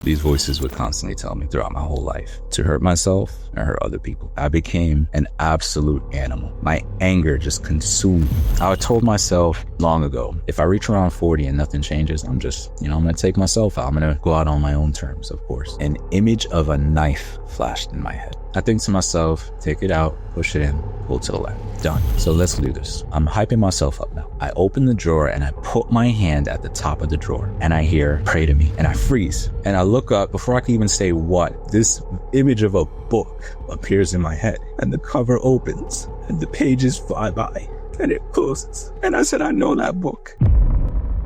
These voices would constantly tell me throughout my whole life to hurt myself and hurt other people. I became an absolute animal. My anger just consumed me. I told myself long ago, if I reach around 40 and nothing changes, I'm going to take myself out. I'm going to go out on my own terms, of course. An image of a knife flashed in my head. I think to myself, take it out, push it in, pull to the left. Done. So let's do this. I'm hyping myself up now. I open the drawer and I put my hand at the top of the drawer and I hear, pray to me. And I freeze. And I look up before I can even say what. This image of a book appears in my head and the cover opens and the pages fly by and it closes. And I said, I know that book.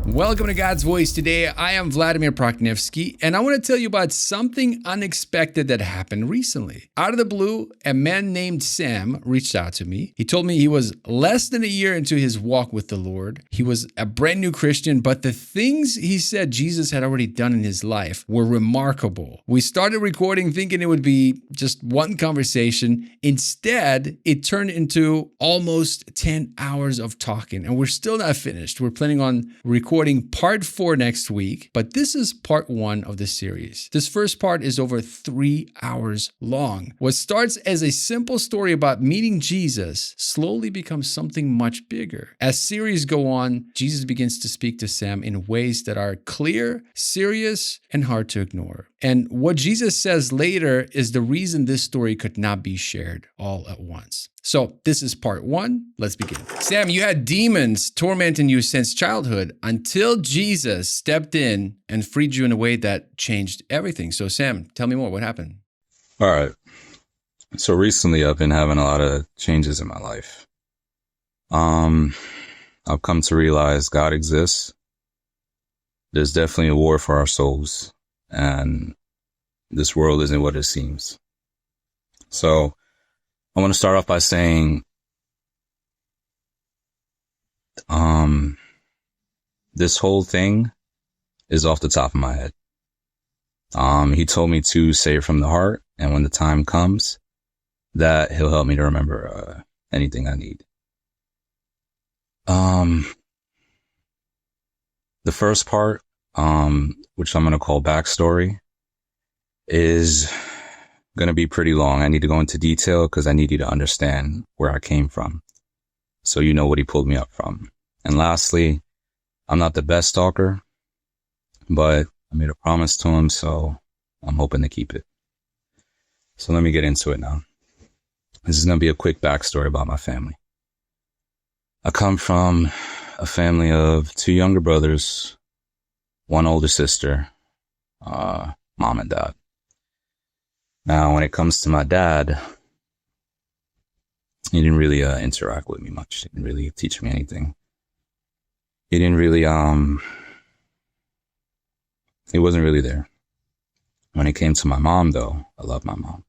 Welcome to God's Voice. Today, I am Vladimir Proknevsky, and I want to tell you about something unexpected that happened recently. Out of the blue, a man named Sam reached out to me. He told me he was less than a year into his walk with the Lord. He was a brand new Christian, but the things he said Jesus had already done in his life were remarkable. We started recording thinking it would be just one conversation. Instead, it turned into almost 10 hours of talking, and we're still not finished. We're planning on recording part 4 next week, but this is part 1 of the series. This first part is over 3 hours long. What starts as a simple story about meeting Jesus slowly becomes something much bigger. As series go on, Jesus begins to speak to Sam in ways that are clear, serious, and hard to ignore. And what Jesus says later is the reason this story could not be shared all at once. So this is part 1. Let's begin. Sam, you had demons tormenting you since childhood until Jesus stepped in and freed you in a way that changed everything. So Sam, tell me more. What happened? All right. So recently I've been having a lot of changes in my life. I've come to realize God exists. There's definitely a war for our souls, and this world isn't what it seems. So I want to start off by saying, this whole thing is off the top of my head. He told me to say it from the heart, and when the time comes, that he'll help me to remember anything I need. The first part, which I'm going to call backstory, is going to be pretty long. I need to go into detail because I need you to understand where I came from, so you know what he pulled me up from. And lastly, I'm not the best talker, but I made a promise to him, so I'm hoping to keep it. So let me get into it now. This is going to be a quick backstory about my family. I come from a family of 2 younger brothers, 1 older sister, mom and dad. Now, when it comes to my dad, he didn't really interact with me much. He didn't really teach me anything. He didn't really, he wasn't really there. When it came to my mom, though, I love my mom.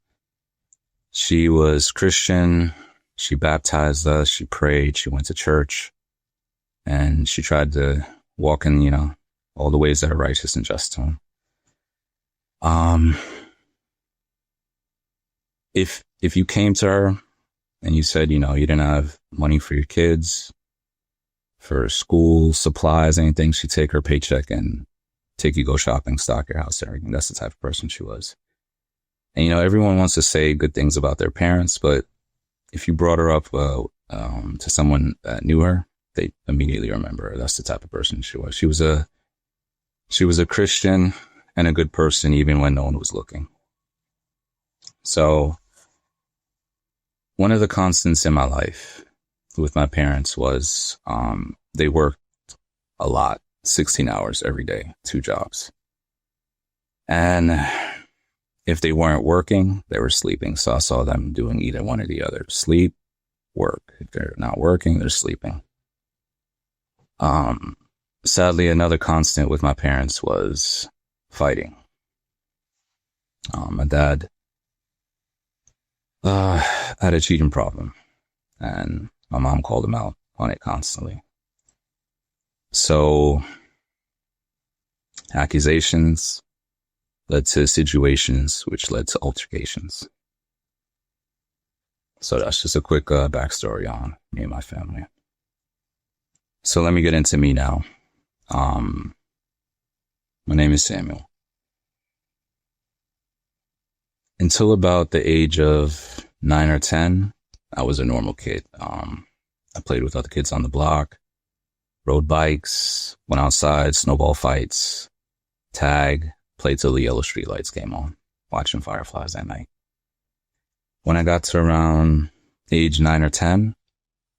She was Christian. She baptized us. She prayed. She went to church. And she tried to walk in, all the ways that are righteous and just to him. If you came to her and you said, you didn't have money for your kids, for school, supplies, anything, she'd take her paycheck and take you go shopping, stock your house, everything. That's the type of person she was. And, everyone wants to say good things about their parents, but if you brought her up to someone that knew her, they immediately remember her. That's the type of person she was. She was a Christian and a good person, even when no one was looking. So one of the constants in my life with my parents was they worked a lot, 16 hours every day, 2 jobs. And if they weren't working, they were sleeping. So I saw them doing either one or the other. Sleep, work. If they're not working, they're sleeping. Sadly, another constant with my parents was fighting. My dad had a cheating problem, and my mom called him out on it constantly. So accusations led to situations which led to altercations. So that's just a quick backstory on me and my family. So let me get into me now. My name is Samuel. until about the age of 9 or 10, I was a normal kid. I played with other kids on the block, rode bikes, went outside, snowball fights, tag, played till the yellow street lights came on, watching fireflies at night. When I got to around age 9 or 10,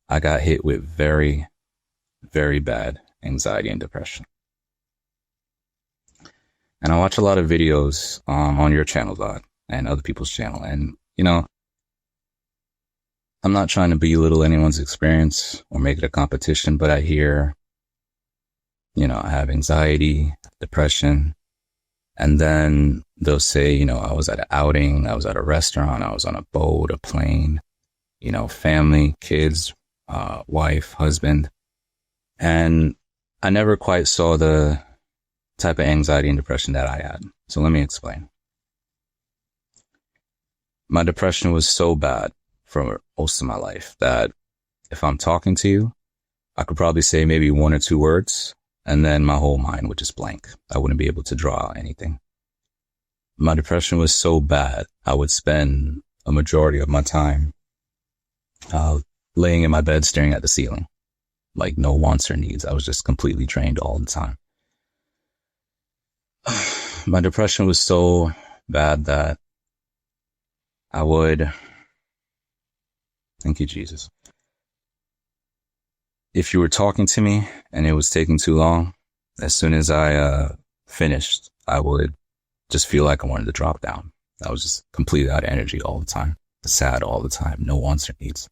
I got hit with very, very bad anxiety and depression. And I watch a lot of videos on your channel, God, and other people's channel. And, you know, I'm not trying to belittle anyone's experience or make it a competition, but I hear, you know, I have anxiety, depression, and then they'll say, you know, I was at an outing, I was at a restaurant, I was on a boat, a plane, you know, family, kids, wife, husband. And I never quite saw the type of anxiety and depression that I had. So let me explain. My depression was so bad for most of my life that if I'm talking to you, I could probably say maybe 1 or 2 words, and then my whole mind would just blank. I wouldn't be able to draw out anything. My depression was so bad, I would spend a majority of my time laying in my bed staring at the ceiling, like no wants or needs. I was just completely drained all the time. My depression was so bad that I would, thank you, Jesus. If you were talking to me and it was taking too long, as soon as I finished, I would just feel like I wanted to drop down. I was just completely out of energy all the time, sad all the time, no wants or needs.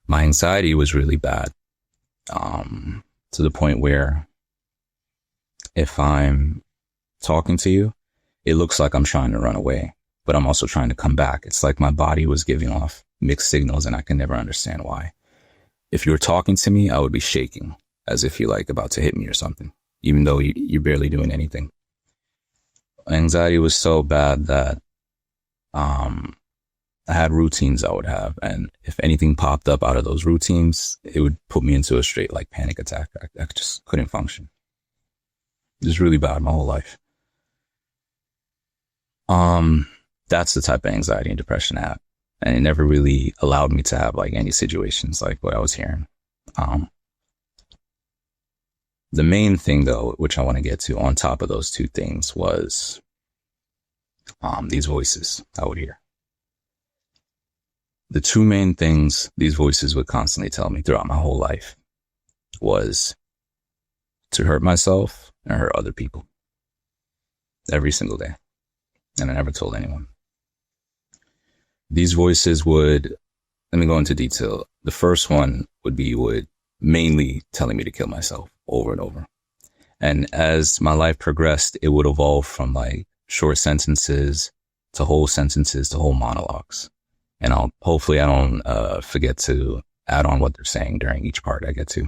My anxiety was really bad, to the point where if I'm talking to you, it looks like I'm trying to run away, but I'm also trying to come back. It's like my body was giving off mixed signals and I can never understand why. If you were talking to me, I would be shaking as if you're like about to hit me or something, even though you're barely doing anything. Anxiety was so bad that I had routines I would have. And if anything popped up out of those routines, it would put me into a straight like panic attack. I just couldn't function. It was really bad my whole life. That's the type of anxiety and depression I had. And it never really allowed me to have like any situations like what I was hearing. The main thing though, which I want to get to on top of those two things was, these voices I would hear. The two main things these voices would constantly tell me throughout my whole life was to hurt myself and hurt other people every single day. And I never told anyone. These voices would, let me go into detail. The first one would mainly telling me to kill myself over and over. And as my life progressed, it would evolve from like short sentences to whole sentences to whole monologues. And hopefully I don't forget to add on what they're saying during each part I get to.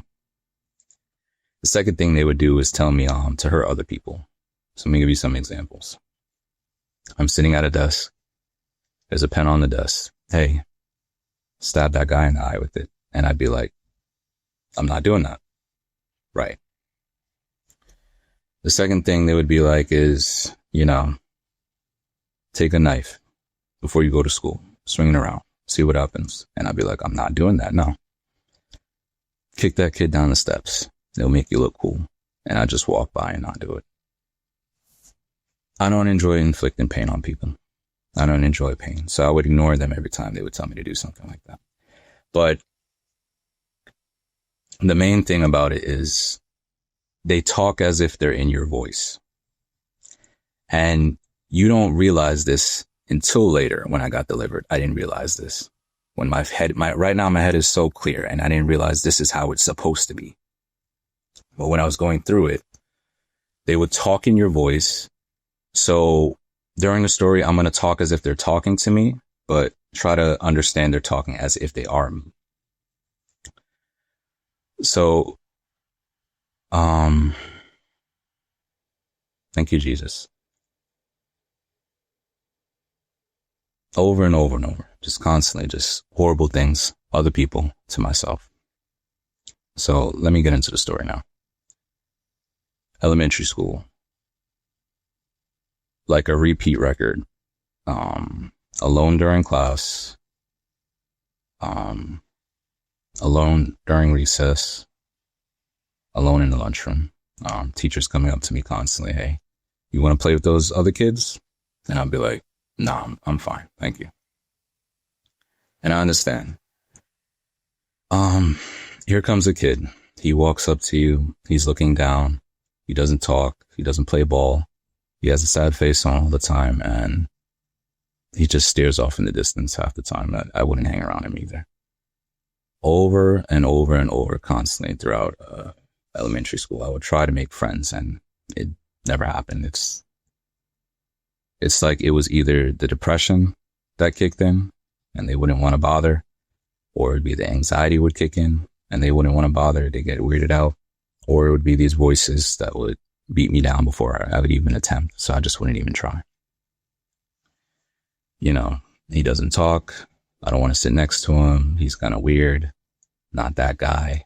The second thing they would do is tell me to hurt other people. So let me give you some examples. I'm sitting at a desk. There's a pen on the desk. Hey, stab that guy in the eye with it. And I'd be like, I'm not doing that. Right. The second thing they would be like is, you know, take a knife before you go to school, swing it around, see what happens. And I'd be like, I'm not doing that. No. Kick that kid down the steps. They'll make you look cool. And I just walk by and not do it. I don't enjoy inflicting pain on people. I don't enjoy pain. So I would ignore them every time they would tell me to do something like that. But the main thing about it is they talk as if they're in your voice. And you don't realize this until later when I got delivered. I didn't realize this. When right now my head is so clear and I didn't realize this is how it's supposed to be. But when I was going through it, they would talk in your voice. So during the story, I'm going to talk as if they're talking to me, but try to understand they're talking as if they are me. So, thank you, Jesus. Over and over and over, just constantly, just horrible things, other people to myself. So let me get into the story now. Elementary school. Like a repeat record. alone during class, alone during recess, alone in the lunchroom. Teachers coming up to me constantly, hey, you want to play with those other kids? And I'll be like, no, I'm fine. Thank you. And I understand. Here comes a kid. He walks up to you. He's looking down. He doesn't talk. He doesn't play ball. He has a sad face on all the time. And he just stares off in the distance half the time. I wouldn't hang around him either. Over and over and over, constantly throughout elementary school, I would try to make friends, and it never happened. It's like it was either the depression that kicked in, and they wouldn't want to bother, or it'd be the anxiety would kick in, and they wouldn't want to bother. They get weirded out, or it would be these voices that would beat me down before I would even attempt. So I just wouldn't even try. You know, he doesn't talk. I don't want to sit next to him. He's kind of weird. Not that guy.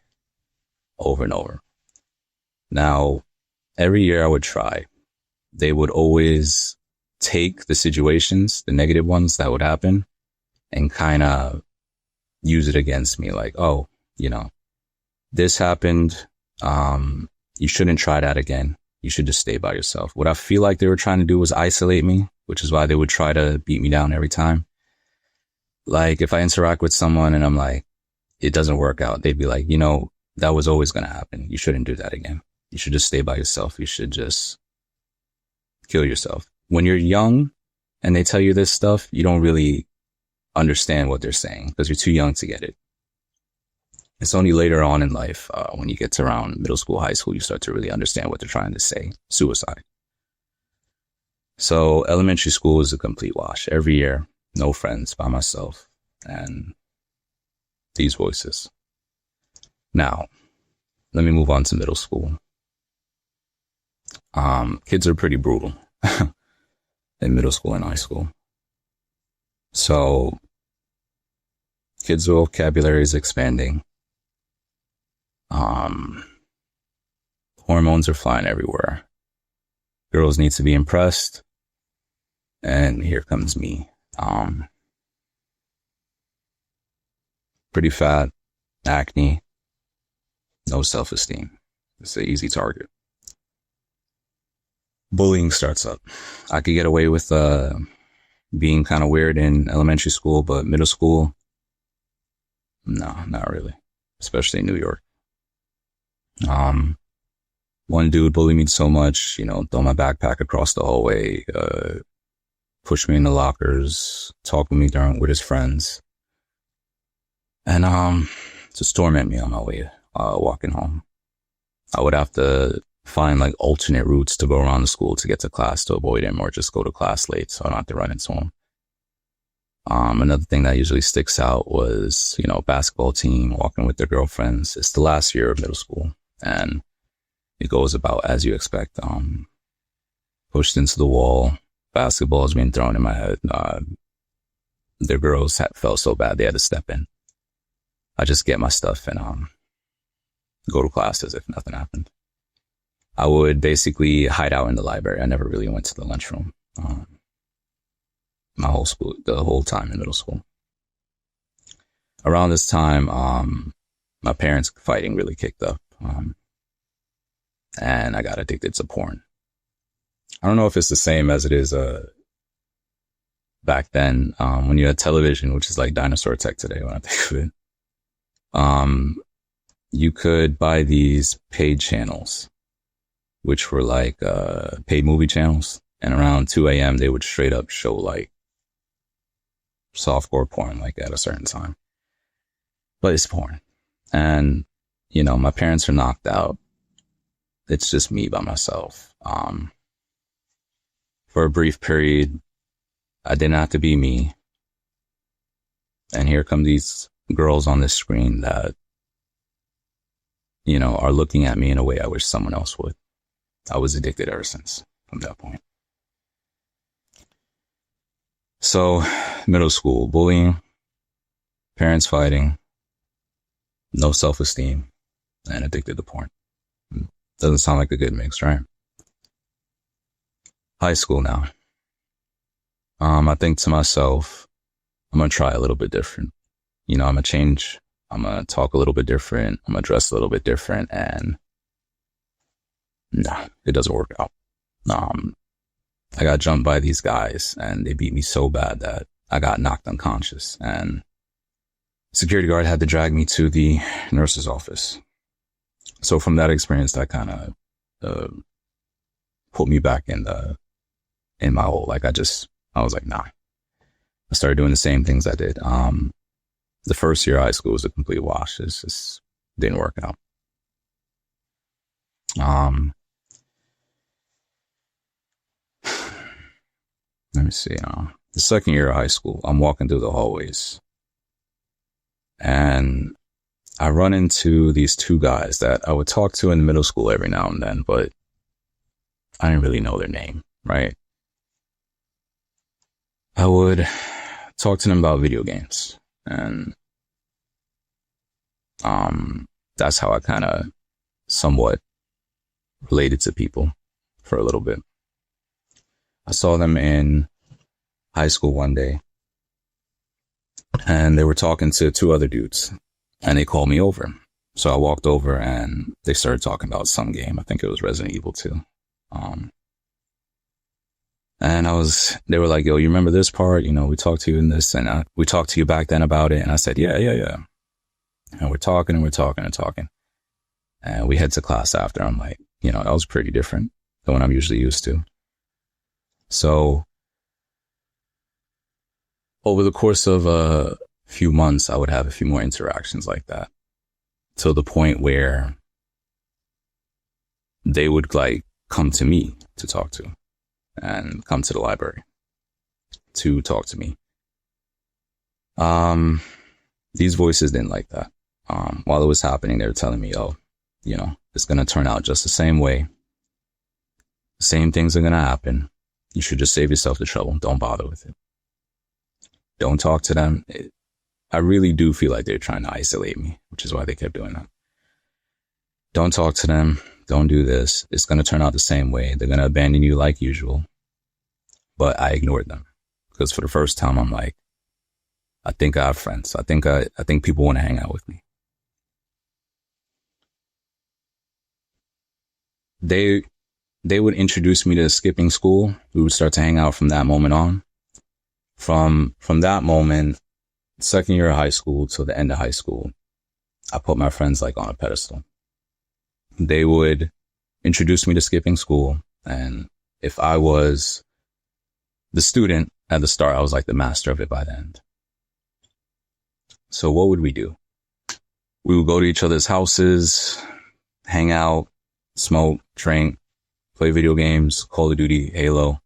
Over and over. Now, every year I would try. They would always take the situations, the negative ones that would happen, and kind of use it against me. Like, oh, you know, this happened. You shouldn't try that again. You should just stay by yourself. What I feel like they were trying to do was isolate me, which is why they would try to beat me down every time. Like, if I interact with someone and I'm like, it doesn't work out, they'd be like, you know, that was always going to happen. You shouldn't do that again. You should just stay by yourself. You should just kill yourself. When you're young and they tell you this stuff, you don't really understand what they're saying because you're too young to get it. It's only later on in life, when you get to around middle school, high school, you start to really understand what they're trying to say. Suicide. So elementary school is a complete wash. Every year, no friends, by myself, and these voices. Now, let me move on to middle school. Kids are pretty brutal in middle school and high school. So kids' vocabulary is expanding. Hormones are flying everywhere. Girls need to be impressed. And here comes me. Pretty fat, acne, no self-esteem. It's an easy target. Bullying starts up. I could get away with being kind of weird in elementary school, but middle school, no, not really. Especially in New York. One dude bullied me so much, you know, throw my backpack across the hallway, push me in the lockers, talk with me with his friends, and just torment me on my way walking home. I would have to find like alternate routes to go around the school to get to class to avoid him, or just go to class late so I don't have to run into him. Another thing that usually sticks out was, you know, basketball team, walking with their girlfriends. It's the last year of middle school, and it goes about as you expect. Pushed into the wall, basketballs being thrown in my head. The girls felt so bad they had to step in. I just get my stuff and go to class as if nothing happened. I would basically hide out in the library. I never really went to the lunchroom. The whole time in middle school. Around this time, my parents' fighting really kicked up. And I got addicted to porn. I don't know if it's the same as it is back then, when you had television, which is like dinosaur tech today when I think of it. You could buy these paid channels, which were like paid movie channels. And around 2 a.m., they would straight up show like softcore porn, like at a certain time. But it's porn. And, you know, my parents are knocked out. It's just me by myself. For a brief period, I didn't have to be me. And here come these girls on this screen that, you know, are looking at me in a way I wish someone else would. I was addicted ever since from that point. So, middle school, bullying, parents fighting, no self-esteem, and addicted to porn. Doesn't sound like a good mix, right? High school now. I think to myself, I'm going to try a little bit different. I'm going to change. I'm going to talk a little bit different. I'm going to dress a little bit different. And no, it doesn't work out. I got jumped by these guys and they beat me so bad that I got knocked unconscious, and security guard had to drag me to the nurse's office. So from that experience, that kind of put me back in my hole. Like I was like, nah. I started doing the same things I did. The first year of high school was a complete wash. It just didn't work out. Let me see. The second year of high school, I'm walking through the hallways and I run into these two guys that I would talk to in middle school every now and then, but I didn't really know their name, right? I would talk to them about video games, and that's how I kind of somewhat related to people for a little bit. I saw them in high school one day, and they were talking to two other dudes, and they called me over. So I walked over and they started talking about some game. I think it was Resident Evil 2. And they were like, yo, you remember this part? We talked to you in this, and we talked to you back then about it. And I said, yeah. And we're talking and we're talking and talking. And we head to class after. I'm like, that was pretty different than what I'm usually used to. So over the course of a few months, I would have a few more interactions like that, to the point where they would come to me to talk to, and come to the library to talk to me. These voices didn't like that. While it was happening, they were telling me, oh, it's going to turn out just the same way. The same things are going to happen. You should just save yourself the trouble. Don't bother with it. Don't talk to them. I really do feel like they're trying to isolate me, which is why they kept doing that. Don't talk to them. Don't do this. It's going to turn out the same way. They're going to abandon you like usual. But I ignored them, because for the first time, I'm like, I think I have friends. I think people want to hang out with me. They would introduce me to skipping school. We would start to hang out from that moment on. From that moment, second year of high school till the end of high school, I put my friends on a pedestal. They would introduce me to skipping school, and if I was the student at the start, I was like the master of it by the end. So what would we do? We would go to each other's houses, hang out, smoke, drink, play video games, Call of Duty, Halo,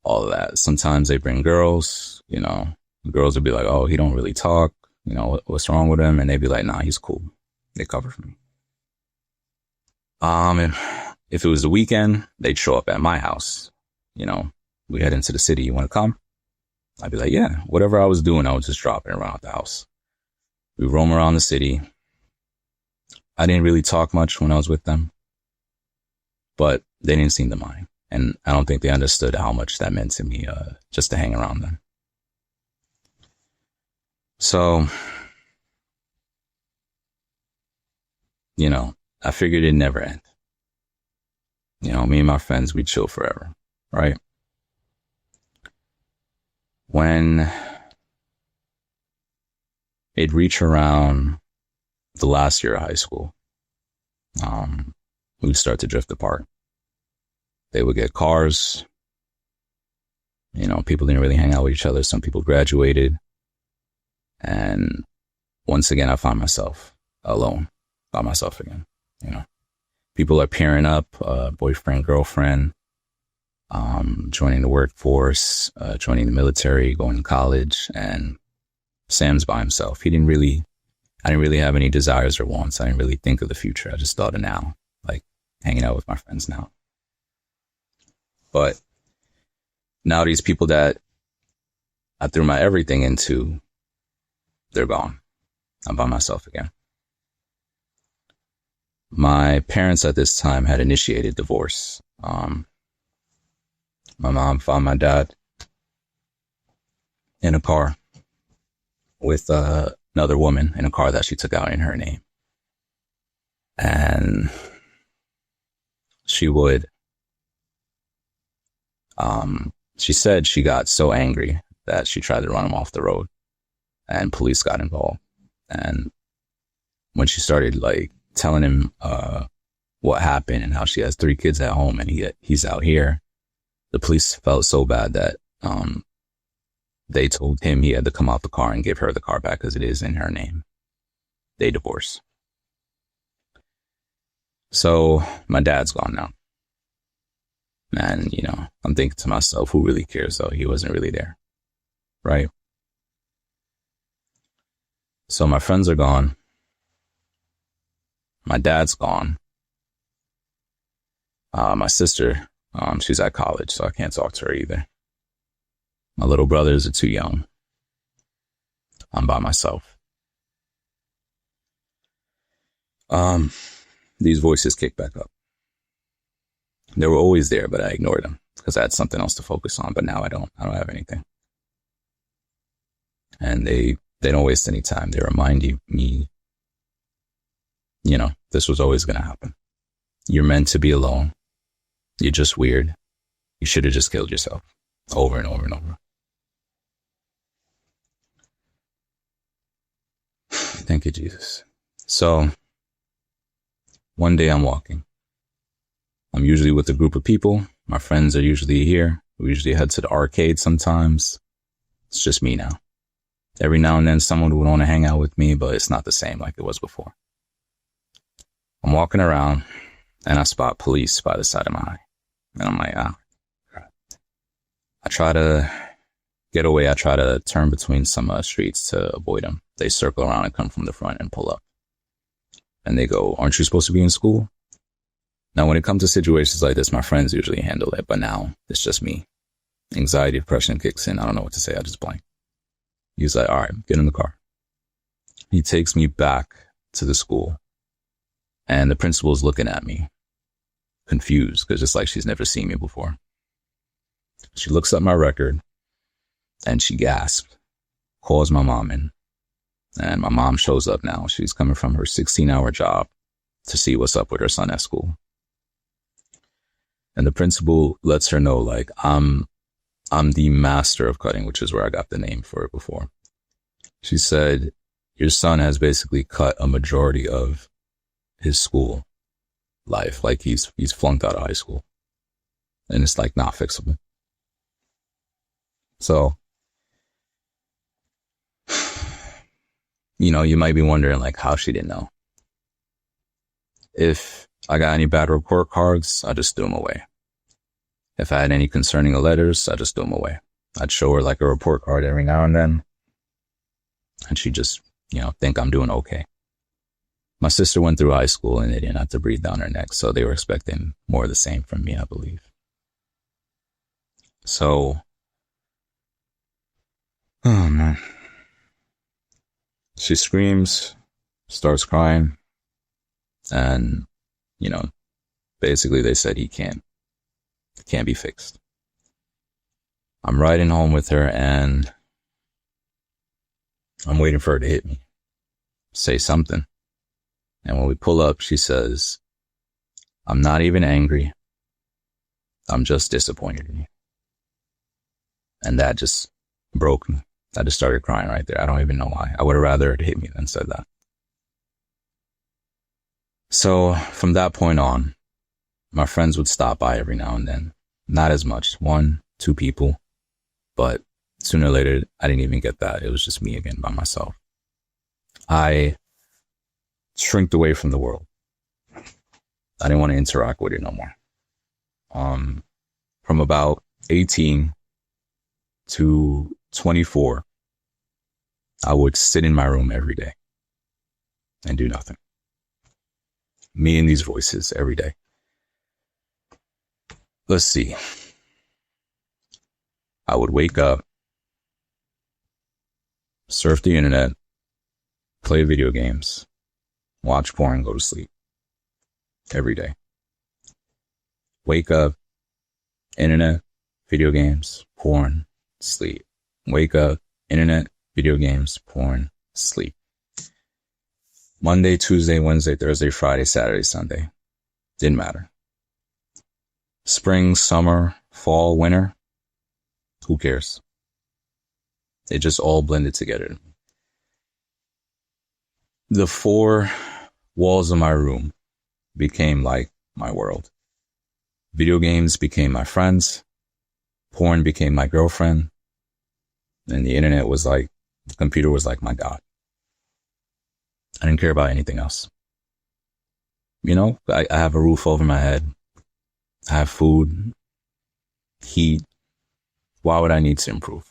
all of that. Sometimes they bring girls, the girls would be like, oh, he don't really talk, what's wrong with him? And they'd be like, nah, he's cool. They cover for me. And if it was the weekend, they'd show up at my house. We head into the city. You want to come? I'd be like, yeah, whatever I was doing, I would just drop it around the house. We roam around the city. I didn't really talk much when I was with them, but they didn't seem to mind. And I don't think they understood how much that meant to me, just to hang around them. So, I figured it'd never end. Me and my friends, we'd chill forever, right? When it'd reach around the last year of high school, we'd start to drift apart. They would get cars. People didn't really hang out with each other. Some people graduated. And once again, I found myself alone by myself again. People are pairing up, boyfriend, girlfriend, joining the workforce, joining the military, going to college, and Sam's by himself. I didn't really have any desires or wants. I didn't really think of the future. I just thought of now, hanging out with my friends now. But now these people that I threw my everything into, they're gone. I'm by myself again. My parents at this time had initiated divorce. My mom found my dad in a car with another woman in a car that she took out in her name. And she would, she said she got so angry that she tried to run him off the road, and police got involved. And when she started like telling him what happened and how she has 3 kids at home and he's out here, the police felt so bad that they told him he had to come out the car and give her the car back because it is in her name. They divorced. So my dad's gone now. And, you know, I'm thinking to myself, who really cares though? He wasn't really there. Right? So my friends are gone. My dad's gone. My sister, she's at college, so I can't talk to her either. My little brothers are too young. I'm by myself. These voices kick back up. They were always there, but I ignored them because I had something else to focus on. But now I don't have anything. And they don't waste any time. They remind me, you know, this was always going to happen. You're meant to be alone. You're just weird. You should have just killed yourself over and over and over. Thank you, Jesus. So one day I'm walking. I'm usually with a group of people. My friends are usually here. We usually head to the arcade sometimes. It's just me now. Every now and then someone would want to hang out with me, but it's not the same like it was before. I'm walking around and I spot police by the side of my eye. And I'm like, crap. I try to get away. I try to turn between some streets to avoid them. They circle around and come from the front and pull up. And they go, aren't you supposed to be in school? Now, when it comes to situations like this, my friends usually handle it. But now it's just me. Anxiety, depression kicks in. I don't know what to say. I just blank. He's like, all right, get in the car. He takes me back to the school. And the principal's looking at me, confused, because it's like she's never seen me before. She looks up my record and she gasped, calls my mom in. And my mom shows up now. She's coming from her 16-hour job to see what's up with her son at school. And the principal lets her know, like, I'm the master of cutting, which is where I got the name for it before. She said, your son has basically cut a majority of his school life. Like he's flunked out of high school. And it's like not fixable. So, you know, you might be wondering like how she didn't know. If I got any bad report cards, I just threw them away. If I had any concerning letters, I just threw them away. I'd show her like a report card every now and then. And she'd just, you know, think I'm doing okay. My sister went through high school and they didn't have to breathe down her neck. So they were expecting more of the same from me, I believe. So, oh man. She screams, starts crying. And, you know, basically they said it can't be fixed. I'm riding home with her and I'm waiting for her to hit me, say something. And when we pull up, she says, I'm not even angry. I'm just disappointed in you. And that just broke me. I just started crying right there. I don't even know why. I would have rather it hit me than said that. So from that point on, my friends would stop by every now and then. Not as much, 1, 2 people. But sooner or later, I didn't even get that. It was just me again by myself. I shrinked away from the world. I didn't want to interact with it no more. From about 18 to 24, I would sit in my room every day and do nothing. Me and these voices every day. Let's see. I would wake up, surf the internet, play video games, watch porn, go to sleep. Every day. Wake up, internet, video games, porn, sleep. Wake up, Internet, video games, porn, sleep. Monday, Tuesday, Wednesday, Thursday, Friday, Saturday, Sunday. Didn't matter. Spring, summer, fall, winter. Who cares? It just all blended together. The four walls of my room became like my world. Video games became my friends. Porn became my girlfriend. And the internet was like, the computer was like my God. I didn't care about anything else. You know, I have a roof over my head. I have food, heat. Why would I need to improve?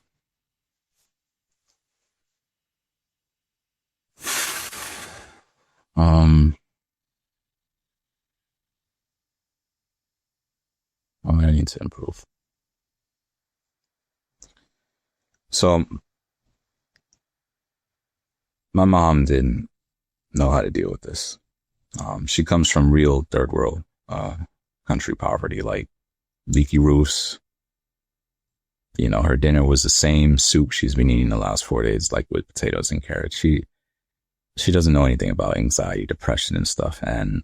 Why would I need to improve? So, my mom didn't know how to deal with this. She comes from real third world, country poverty, like leaky roofs. You know, her dinner was the same soup she's been eating the last 4 days, like with potatoes and carrots. She doesn't know anything about anxiety, depression and stuff. And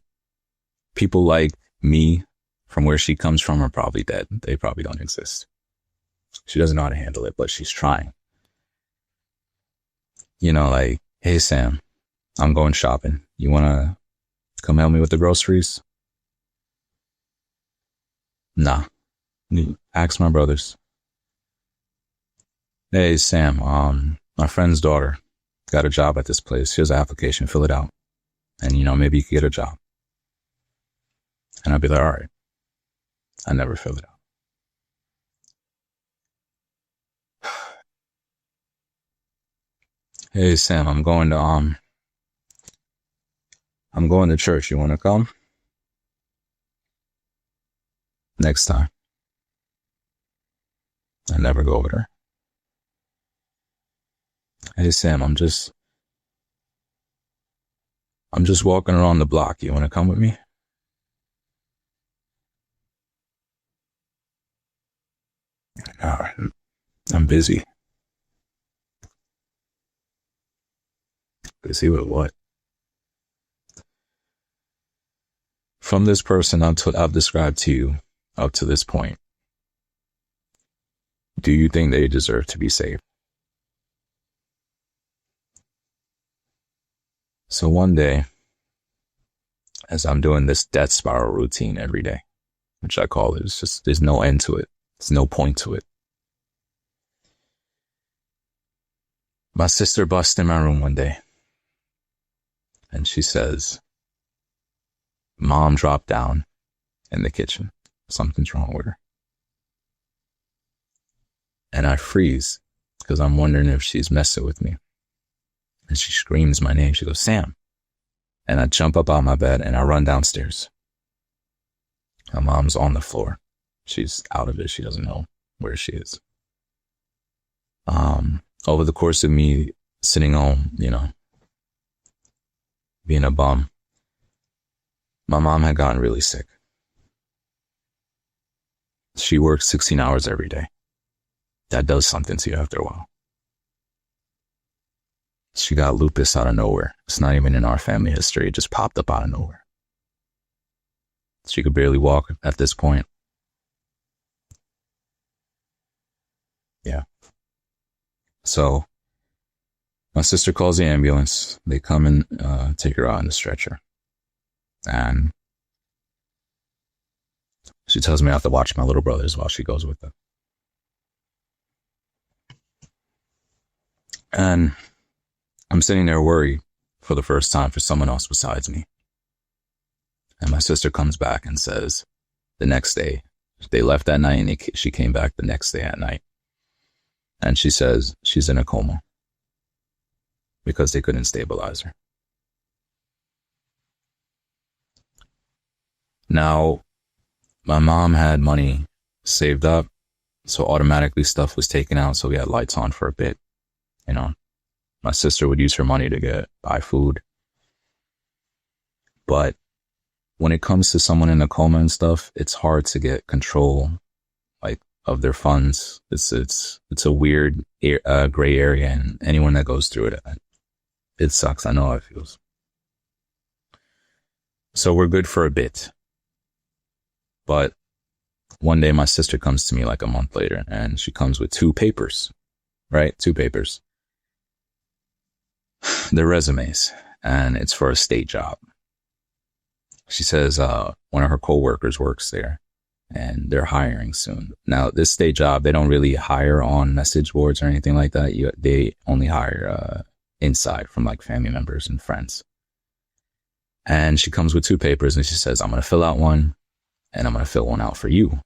people like me from where she comes from are probably dead. They probably don't exist. She doesn't know how to handle it, but she's trying. You know, like, hey, Sam, I'm going shopping. You want to come help me with the groceries? Nah. Ask my brothers. Hey, Sam, my friend's daughter got a job at this place. Here's an application. Fill it out. And, you know, maybe you could get a job. And I'd be like, all right. I never fill it out. Hey, Sam, I'm going to church. You want to come? Next time. I never go over there. Hey, Sam, I'm just walking around the block. You want to come with me? All right. I'm busy. Busy with what? From this person I've described to you up to this point, do you think they deserve to be saved? So one day, as I'm doing this death spiral routine every day, which I call it, it's just, there's no end to it. There's no point to it. My sister busts in my room one day and she says, Mom dropped down in the kitchen. Something's wrong with her. And I freeze because I'm wondering if she's messing with me. And she screams my name. She goes, Sam. And I jump up out of my bed and I run downstairs. My mom's on the floor. She's out of it. She doesn't know where she is. Over the course of me sitting home, you know, being a bum, my mom had gotten really sick. She works 16 hours every day. That does something to you after a while. She got lupus out of nowhere. It's not even in our family history. It just popped up out of nowhere. She could barely walk at this point. Yeah. So my sister calls the ambulance. They come and take her out on the stretcher. And she tells me I have to watch my little brothers while she goes with them. And I'm sitting there worried for the first time for someone else besides me. And my sister comes back and says the next day, they left that night and she came back the next day at night. And she says she's in a coma because they couldn't stabilize her. Now, my mom had money saved up, so automatically stuff was taken out, so we had lights on for a bit. You know, my sister would use her money to buy food. But when it comes to someone in a coma and stuff, it's hard to get control, like of their funds. It's a weird gray area, and anyone that goes through it sucks. I know how it feels. So we're good for a bit. But one day my sister comes to me like a month later, and she comes with 2 papers, right? 2 papers. They're resumes, and it's for a state job. She says one of her coworkers works there, and they're hiring soon. Now, this state job, they don't really hire on message boards or anything like that. They only hire inside from like family members and friends. And she comes with 2 papers, and she says, I'm going to fill out one, and I'm going to fill one out for you.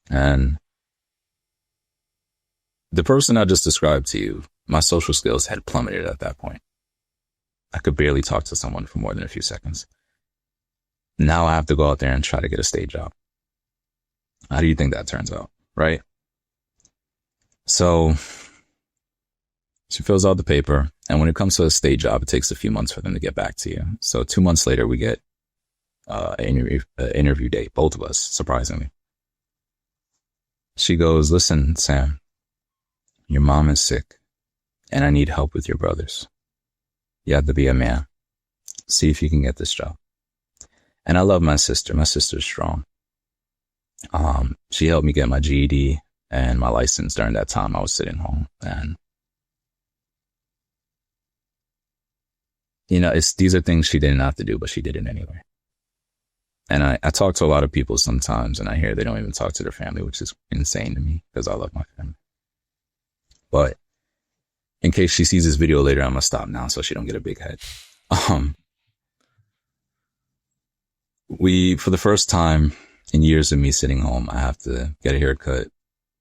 And the person I just described to you, my social skills had plummeted at that point. I could barely talk to someone for more than a few seconds. Now I have to go out there and try to get a state job. How do you think that turns out, right? So she fills out the paper, and when it comes to a state job, it takes a few months for them to get back to you. So 2 months later, we get an interview date, both of us, surprisingly. She goes, listen, Sam, your mom is sick, and I need help with your brothers. You have to be a man. See if you can get this job. And I love my sister. My sister's strong. She helped me get my GED and my license during that time I was sitting home. And, you know, these are things she didn't have to do, but she did it anyway. And I talk to a lot of people sometimes, and I hear they don't even talk to their family, which is insane to me because I love my family. But in case she sees this video later, I'm going to stop now so she don't get a big head. For the first time in years of me sitting home, I have to get a haircut,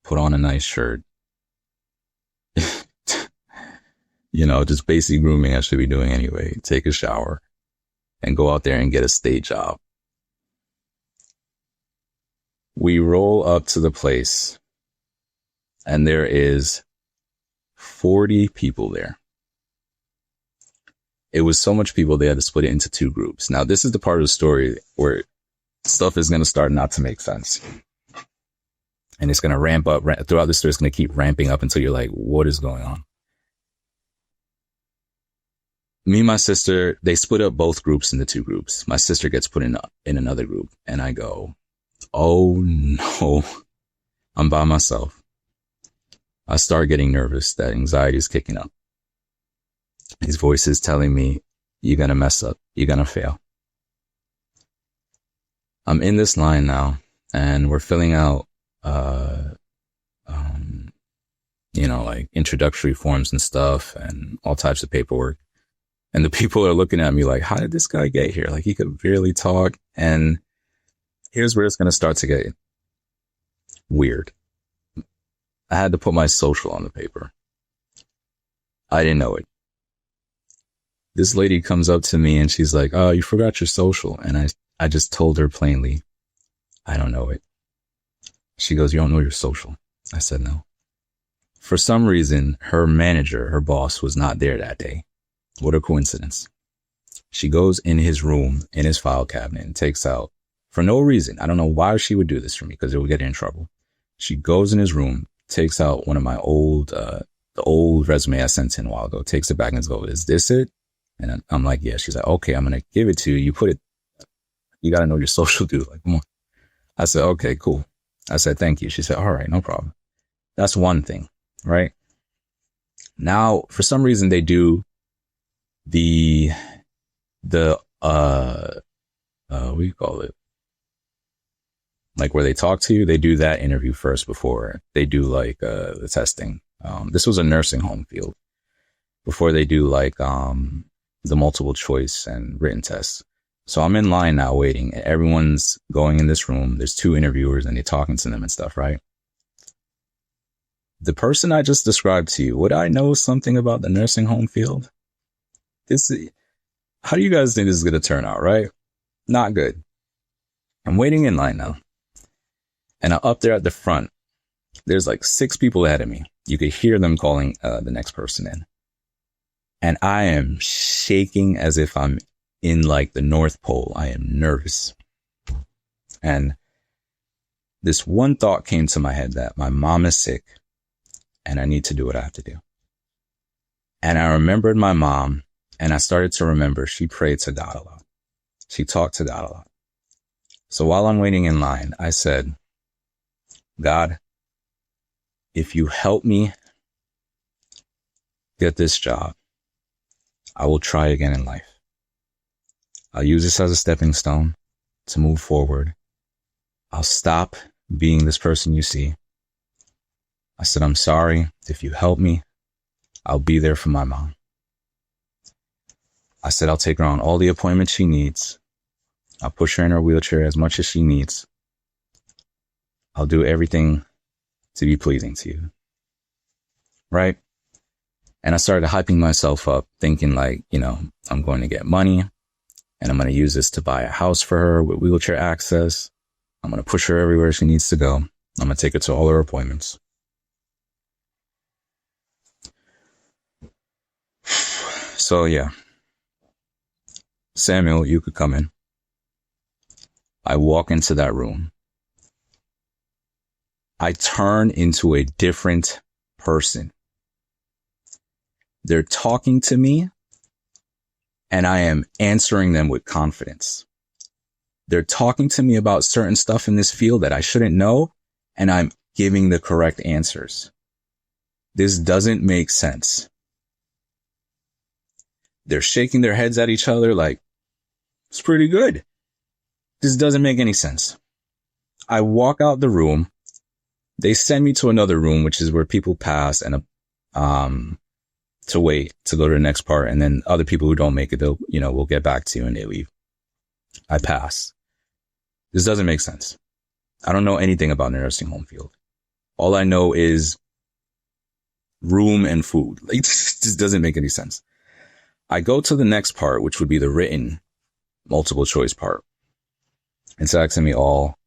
put on a nice shirt. You know, just basic grooming I should be doing anyway. Take a shower and go out there and get a state job. We roll up to the place, and there is 40 people there. It was so much people, they had to split it into 2 groups. Now, this is the part of the story where stuff is going to start not to make sense. And it's going to ramp up throughout the story. It's going to keep ramping up until you're like, what is going on? Me and my sister, they split up both groups into 2 groups. My sister gets put in another group, and I go, oh no, I'm by myself. I start getting nervous. That anxiety is kicking up. His voice is telling me, you're going to mess up. You're going to fail. I'm in this line now, and we're filling out, like introductory forms and stuff and all types of paperwork. And the people are looking at me like, how did this guy get here? Like, he could barely talk. And here's where it's going to start to get weird. I had to put my social on the paper. I didn't know it. This lady comes up to me and she's like, oh, you forgot your social. And I just told her plainly, I don't know it. She goes, you don't know your social? I said, no. For some reason, her manager, her boss, was not there that day. What a coincidence. She goes in his room, in his file cabinet, and takes out, for no reason, I don't know why she would do this for me because it would get her in trouble. She goes in his room, takes out one of my the old resume I sent in a while ago, takes it back and goes, is this it? And I'm like, yeah. She's like, okay, I'm going to give it to you. You got to know your social, dude. Like, come on. I said, okay, cool. I said, thank you. She said, all right, no problem. That's one thing, right? Now, for some reason, they do what do you call it? Like where they talk to you, they do that interview first before they do like the testing. This was a nursing home field before they do like the multiple choice and written tests. So I'm in line now waiting. Everyone's going in this room. There's 2 interviewers and they're talking to them and stuff, right? The person I just described to you, would I know something about the nursing home field? How do you guys think this is going to turn out, right? Not good. I'm waiting in line now. And up there at the front, there's like 6 people ahead of me. You could hear them calling the next person in. And I am shaking as if I'm in like the North Pole. I am nervous. And this one thought came to my head that my mom is sick and I need to do what I have to do. And I remembered my mom, and I started to remember she prayed to God a lot. She talked to God a lot. So while I'm waiting in line, I said, God, if you help me get this job, I will try again in life. I'll use this as a stepping stone to move forward. I'll stop being this person you see. I said, I'm sorry. If you help me, I'll be there for my mom. I said, I'll take her on all the appointments she needs. I'll push her in her wheelchair as much as she needs. I'll do everything to be pleasing to you. Right? And I started hyping myself up, thinking like, I'm going to get money and I'm going to use this to buy a house for her with wheelchair access. I'm going to push her everywhere she needs to go. I'm going to take her to all her appointments. So yeah, Samuel, you could come in. I walk into that room. I turn into a different person. They're talking to me and I am answering them with confidence. They're talking to me about certain stuff in this field that I shouldn't know, and I'm giving the correct answers. This doesn't make sense. They're shaking their heads at each other like, it's pretty good. This doesn't make any sense. I walk out the room. They send me to another room, which is where people pass and to wait to go to the next part. And then other people who don't make it, they'll, we'll get back to you and they leave. I pass. This doesn't make sense. I don't know anything about the nursing home field. All I know is room and food. Like, this doesn't make any sense. I go to the next part, which would be the written multiple choice part. It's asking me all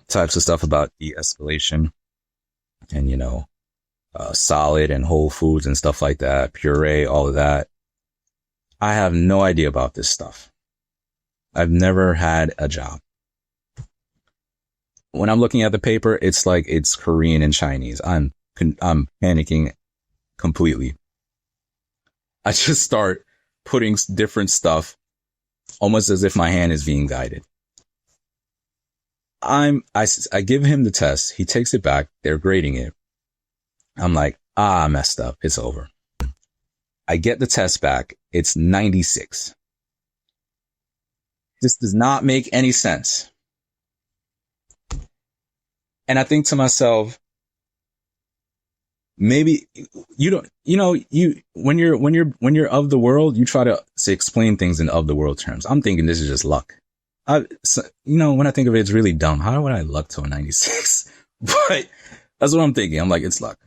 types of stuff about de-escalation and, solid and whole foods and stuff like that, puree, all of that. I have no idea about this stuff. I've never had a job. When I'm looking at the paper, it's like it's Korean and Chinese. I'm panicking completely. I just start putting different stuff almost as if my hand is being guided. I give him the test. He takes it back. They're grading it. I'm like, I messed up. It's over. I get the test back. It's 96. This does not make any sense. And I think to myself, maybe when you're of the world, you try to explain things in of the world terms. I'm thinking this is just luck. When I think of it, it's really dumb. How would I luck to a 96? But that's what I'm thinking. I'm like, it's luck.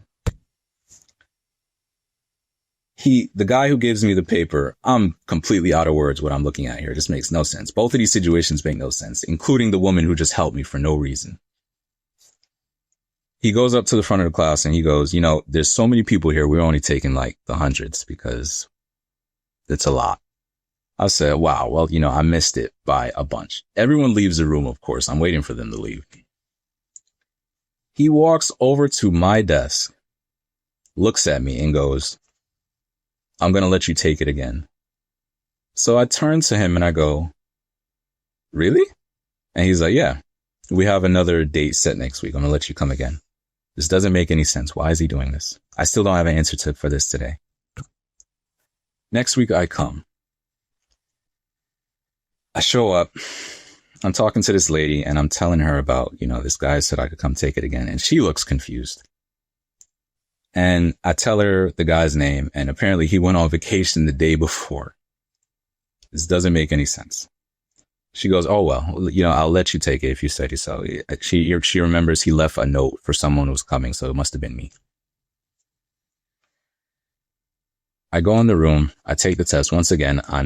The guy who gives me the paper, I'm completely out of words what I'm looking at here. It just makes no sense. Both of these situations make no sense, including the woman who just helped me for no reason. He goes up to the front of the class and he goes, there's so many people here. We're only taking like the hundreds because it's a lot. I said, wow, well, I missed it by a bunch. Everyone leaves the room, of course. I'm waiting for them to leave. He walks over to my desk, looks at me and goes, I'm going to let you take it again. So I turn to him and I go, really? And he's like, yeah, we have another date set next week. I'm going to let you come again. This doesn't make any sense. Why is he doing this? I still don't have an answer for this today. Next week I come. I show up. I'm talking to this lady and I'm telling her about, this guy said I could come take it again. And she looks confused. And I tell her the guy's name, and apparently he went on vacation the day before. This doesn't make any sense. She goes, oh, well, I'll let you take it if you said so. She remembers he left a note for someone who was coming, so it must have been me. I go in the room. I take the test. Once again, I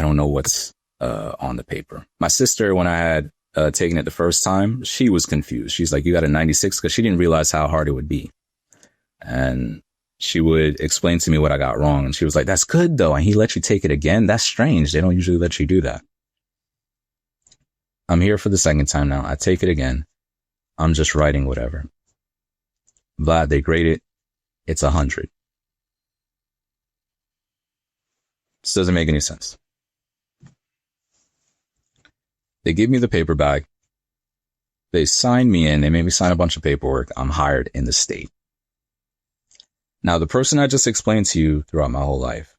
don't know what's on the paper. My sister, when I had taken it the first time, she was confused. She's like, you got a 96? Because she didn't realize how hard it would be. And she would explain to me what I got wrong. And she was like, that's good, though. And he let you take it again? That's strange. They don't usually let you do that. I'm here for the second time now. I take it again. I'm just writing whatever. Vlad, they grade it. It's 100. This doesn't make any sense. They give me the paper bag. They sign me in. They made me sign a bunch of paperwork. I'm hired in the state. Now, the person I just explained to you throughout my whole life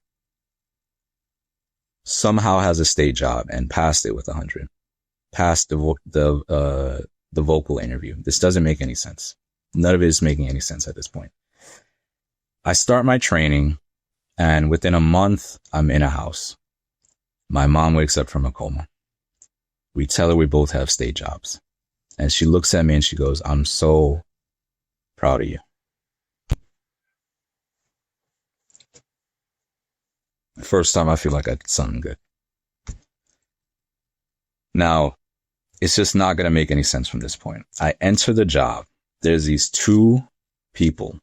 somehow has a state job and passed it with 100. Passed the vocal interview. This doesn't make any sense. None of it is making any sense at this point. I start my training, and within a month, I'm in a house. My mom wakes up from a coma. We tell her we both have state jobs. And she looks at me and she goes, I'm so proud of you. First time I feel like I did something good. Now, it's just not going to make any sense from this point. I enter the job. There's these two people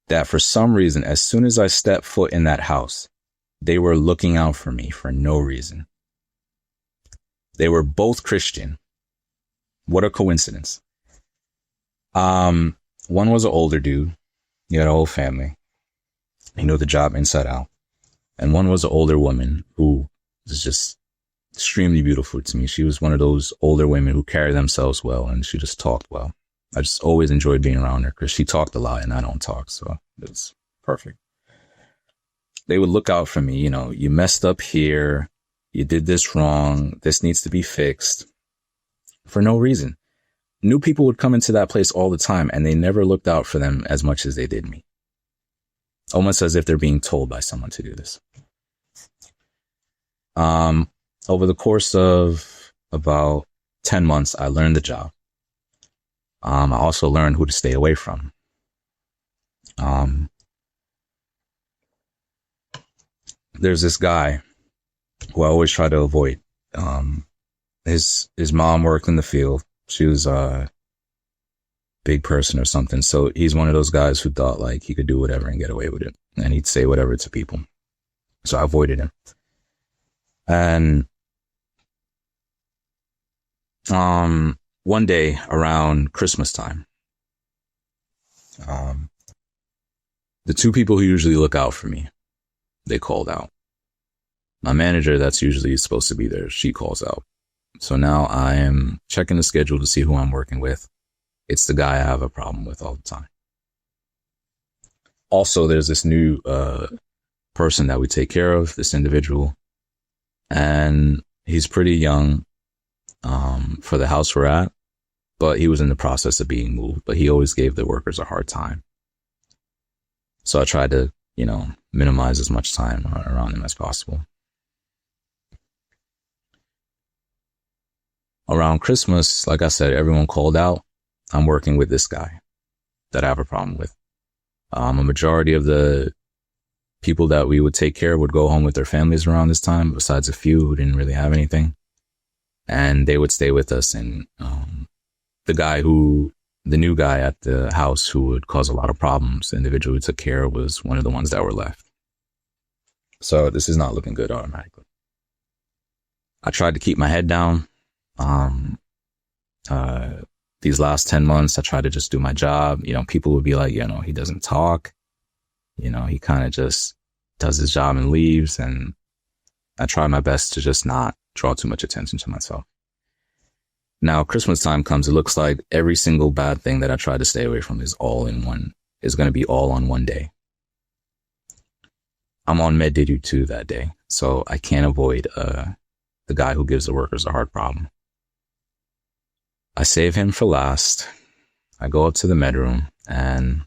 that for some reason, as soon as I step foot in that house, they were looking out for me for no reason. They were both Christian. What a coincidence. One was an older dude. He had a whole family. He knew the job inside out. And one was an older woman who was just extremely beautiful to me. She was one of those older women who carry themselves well, and she just talked well. I just always enjoyed being around her because she talked a lot and I don't talk. So it was perfect. They would look out for me. You know, you messed up here. You did this wrong. This needs to be fixed. For no reason. New people would come into that place all the time and they never looked out for them as much as they did me. Almost as if they're being told by someone to do this. Over the course of about 10 months, I learned the job. I also learned who to stay away from. There's this guy who I always try to avoid. His mom worked in the field. She was a big person or something. So he's one of those guys who thought like he could do whatever and get away with it. And he'd say whatever to people. So I avoided him. And one day around Christmas time, the two people who usually look out for me, they called out. My manager, that's usually supposed to be there, she calls out. So now I am checking the schedule to see who I'm working with. It's the guy I have a problem with all the time. Also, there's this new person that we take care of, this individual. And he's pretty young for the house we're at, but he was in the process of being moved. But he always gave the workers a hard time. So I tried to, minimize as much time around him as possible. Around Christmas, like I said, everyone called out. I'm working with this guy that I have a problem with. A majority of the people that we would take care of would go home with their families around this time, besides a few who didn't really have anything. And they would stay with us. And the new guy at the house who would cause a lot of problems, the individual who took care of, was one of the ones that were left. So this is not looking good automatically. I tried to keep my head down. These last 10 months, I tried to just do my job. People would be like, he doesn't talk. He kind of just does his job and leaves. And I try my best to just not draw too much attention to myself. Now, Christmas time comes. It looks like every single bad thing that I try to stay away from is going to be all on one day. I'm on med duty too that day. So I can't avoid, the guy who gives the workers a hard problem. I save him for last. I go up to the med room and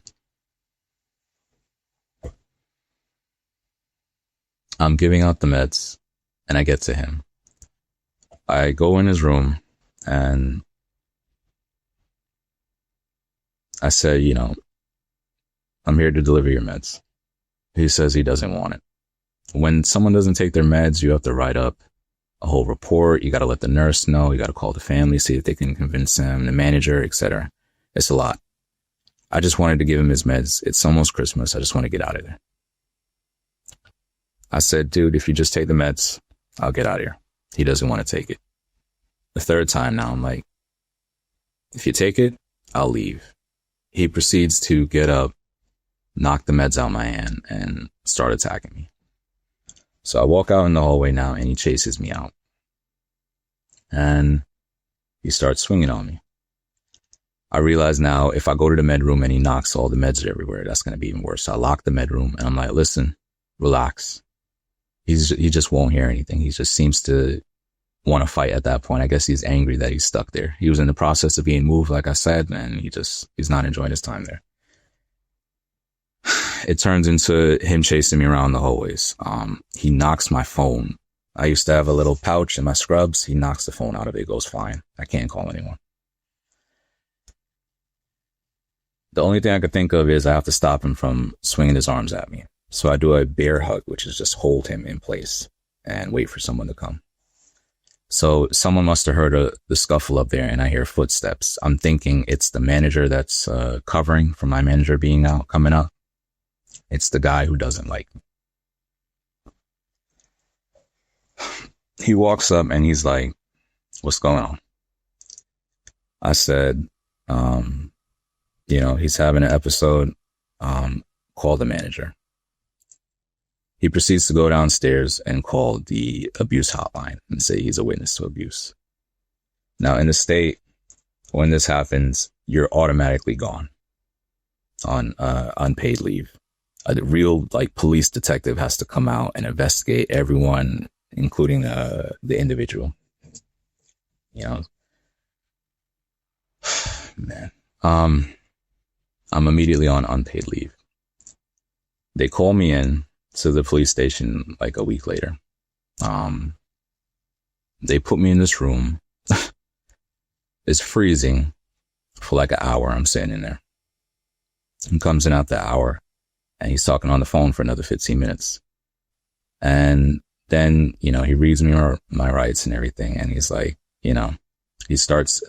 I'm giving out the meds and I get to him. I go in his room and I say, I'm here to deliver your meds. He says he doesn't want it. When someone doesn't take their meds, you have to write up a whole report. You got to let the nurse know. You got to call the family, see if they can convince him, the manager, etc. It's a lot. I just wanted to give him his meds. It's almost Christmas. I just want to get out of there. I said, dude, if you just take the meds, I'll get out of here. He doesn't want to take it. The third time now, I'm like, if you take it, I'll leave. He proceeds to get up, knock the meds out of my hand, and start attacking me. So I walk out in the hallway now, and he chases me out. And he starts swinging on me. I realize now, if I go to the med room and he knocks all the meds everywhere, that's going to be even worse. So I lock the med room, and I'm like, listen, relax. He just won't hear anything. He just seems to want to fight at that point. I guess he's angry that he's stuck there. He was in the process of being moved, like I said, and he's not enjoying his time there. It turns into him chasing me around the hallways. He knocks my phone. I used to have a little pouch in my scrubs. He knocks the phone out of it. It goes flying. I can't call anyone. The only thing I could think of is I have to stop him from swinging his arms at me. So I do a bear hug, which is just hold him in place and wait for someone to come. So someone must have heard the scuffle up there, and I hear footsteps. I'm thinking it's the manager that's covering for my manager coming out. It's the guy who doesn't like me. He walks up and he's like, what's going on? I said, he's having an episode. Call the manager. He proceeds to go downstairs and call the abuse hotline and say he's a witness to abuse. Now, in the state, when this happens, you're automatically gone on unpaid leave. The real police detective has to come out and investigate everyone, including the individual. Man. I'm immediately on unpaid leave. They call me in to the police station a week later. They put me in this room. It's freezing for an hour. I'm sitting in there. He comes in out the hour and he's talking on the phone for another 15 minutes. And then, he reads me my rights and everything. And he's like, he starts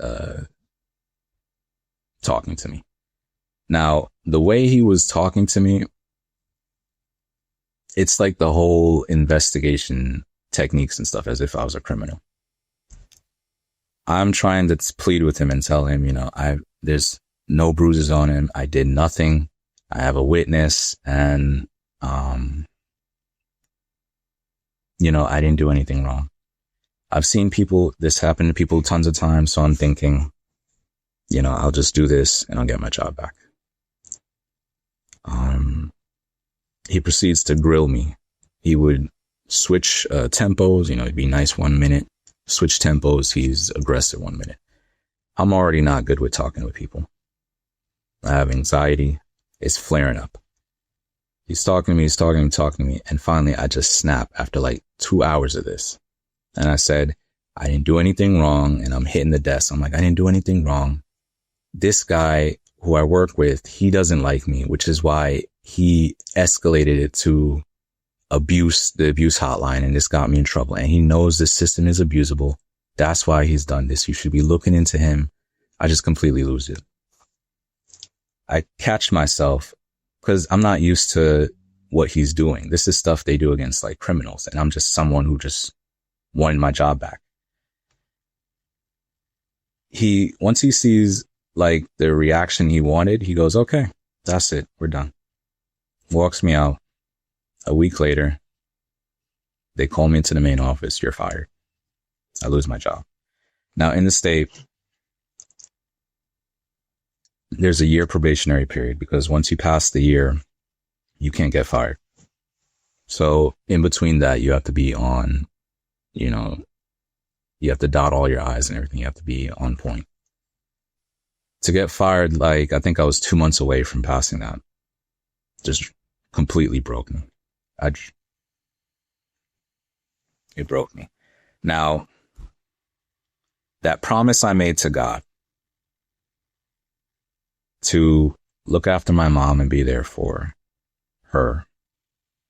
talking to me. Now, the way he was talking to me, it's like the whole investigation techniques and stuff, as if I was a criminal. I'm trying to plead with him and tell him, there's no bruises on him. I did nothing. I have a witness, and, I didn't do anything wrong. I've seen this happen to people tons of times. So I'm thinking, I'll just do this and I'll get my job back. He proceeds to grill me. He would switch tempos, it'd be nice 1 minute, switch tempos. He's aggressive 1 minute. I'm already not good with talking with people. I have anxiety. It's flaring up. He's talking to me. And finally I just snap after 2 hours of this. And I said, I didn't do anything wrong. And I'm hitting the desk. I'm like, I didn't do anything wrong. This guy who I work with, he doesn't like me, which is why he escalated it to the abuse hotline, and this got me in trouble. And he knows this system is abusable. That's why he's done this. You should be looking into him. I just completely lose it. I catch myself because I'm not used to what he's doing. This is stuff they do against criminals. And I'm just someone who just wanted my job back. Once he sees the reaction he wanted, he goes, okay, that's it. We're done. Walks me out. A week later, they call me into the main office. You're fired. I lose my job. Now, in the state, there's a year probationary period, because once you pass the year, you can't get fired. So in between that, you have to be on, you have to dot all your I's and everything. You have to be on point. To get fired, I think I was 2 months away from passing that. Just completely broke me. It broke me. Now, that promise I made to God to look after my mom and be there for her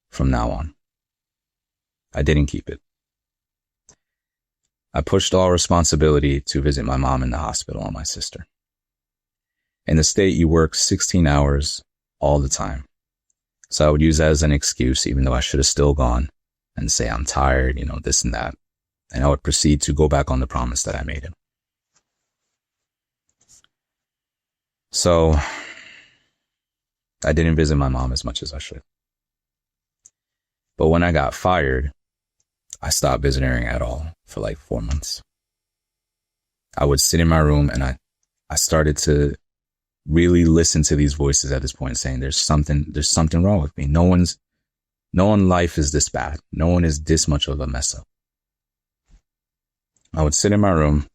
from now on, I didn't keep it. I pushed all responsibility to visit my mom in the hospital and my sister. In the state, you work 16 hours all the time. So I would use that as an excuse, even though I should have still gone, and say I'm tired, this and that. and I would proceed to go back on the promise that I made him. So I didn't visit my mom as much as I should. But when I got fired, I stopped visiting her at all for like 4 months. I would sit in my room and I started to really listen to these voices at this point saying there's something wrong with me. No one's life is this bad. No one is this much of a mess up. I would sit in my room.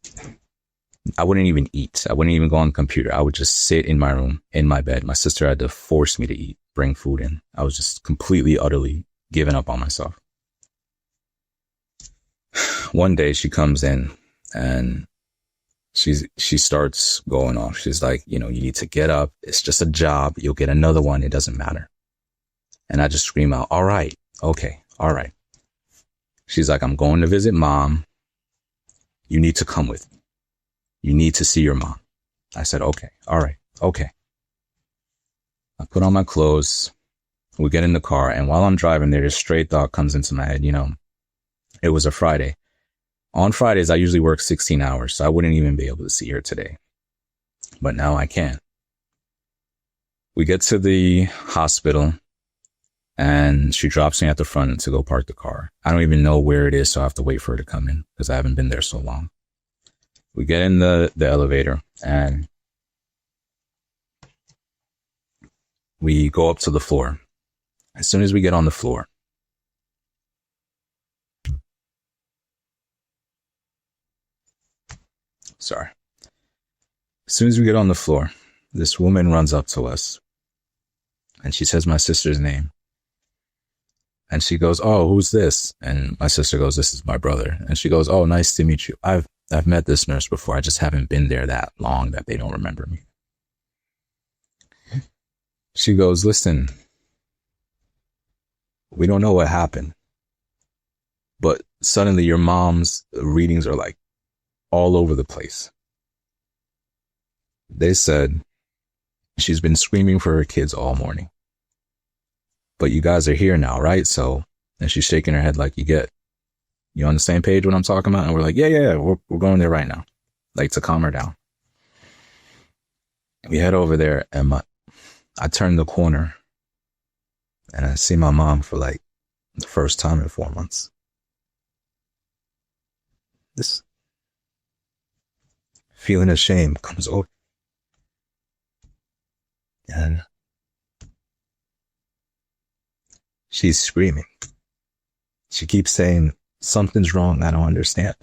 I wouldn't even eat. I wouldn't even go on the computer. I would just sit in my room, in my bed. My sister had to force me to eat, bring food in. I was just completely, utterly giving up on myself. One day she comes in and she starts going off. She's like, you need to get up. It's just a job. You'll get another one. It doesn't matter. And I just scream out, all right. Okay. All right. She's like, I'm going to visit mom. You need to come with me. You need to see your mom. I said, okay. All right. Okay. I put on my clothes. We get in the car. And while I'm driving there, this straight thought comes into my head. It was a Friday. On Fridays, I usually work 16 hours, so I wouldn't even be able to see her today. But now I can. We get to the hospital, and she drops me at the front to go park the car. I don't even know where it is, so I have to wait for her to come in because I haven't been there so long. We get in the elevator, and we go up to the floor. As soon as we get on the floor, As soon as we get on the floor, this woman runs up to us and she says my sister's name. And she goes, oh, who's this? And my sister goes, this is my brother. And she goes, oh, nice to meet you. I've met this nurse before. I just haven't been there that long that they don't remember me. She goes, listen, we don't know what happened, but suddenly your mom's readings are like all over the place. They said she's been screaming for her kids all morning. But you guys are here now, right? So, and she's shaking her head like, you on the same page what I'm talking about? And we're like, yeah, we're going there right now. Like to calm her down. We head over there and I turn the corner and I see my mom for like the first time in 4 months. This feeling of shame comes over. And she's screaming. She keeps saying, something's wrong. I don't understand.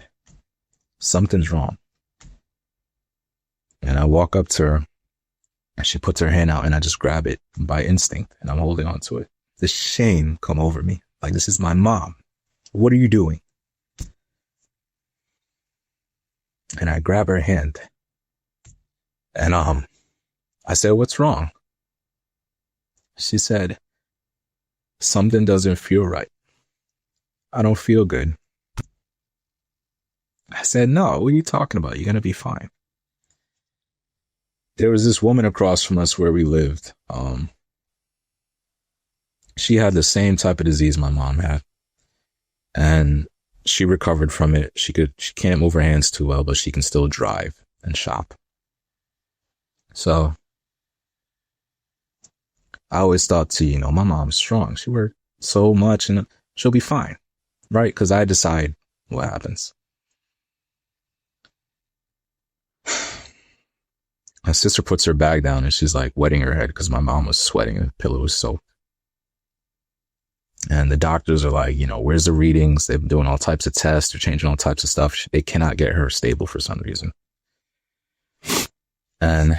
Something's wrong. And I walk up to her and she puts her hand out and I just grab it by instinct and I'm holding on to it. The shame come over me. Like, this is my mom. What are you doing? And I grab her hand and I said, what's wrong? She said, something doesn't feel right. I don't feel good. I said, no, what are you talking about? You're going to be fine. There was this woman across from us where we lived. She had the same type of disease my mom had. And she recovered from it. She can't move her hands too well, but she can still drive and shop. So I always thought, my mom's strong. She worked so much and she'll be fine, right? Because I decide what happens. My sister puts her bag down and she's like wetting her head because my mom was sweating and the pillow was soaked. And the doctors are like, where's the readings? They've been doing all types of tests. They're changing all types of stuff. They cannot get her stable for some reason. And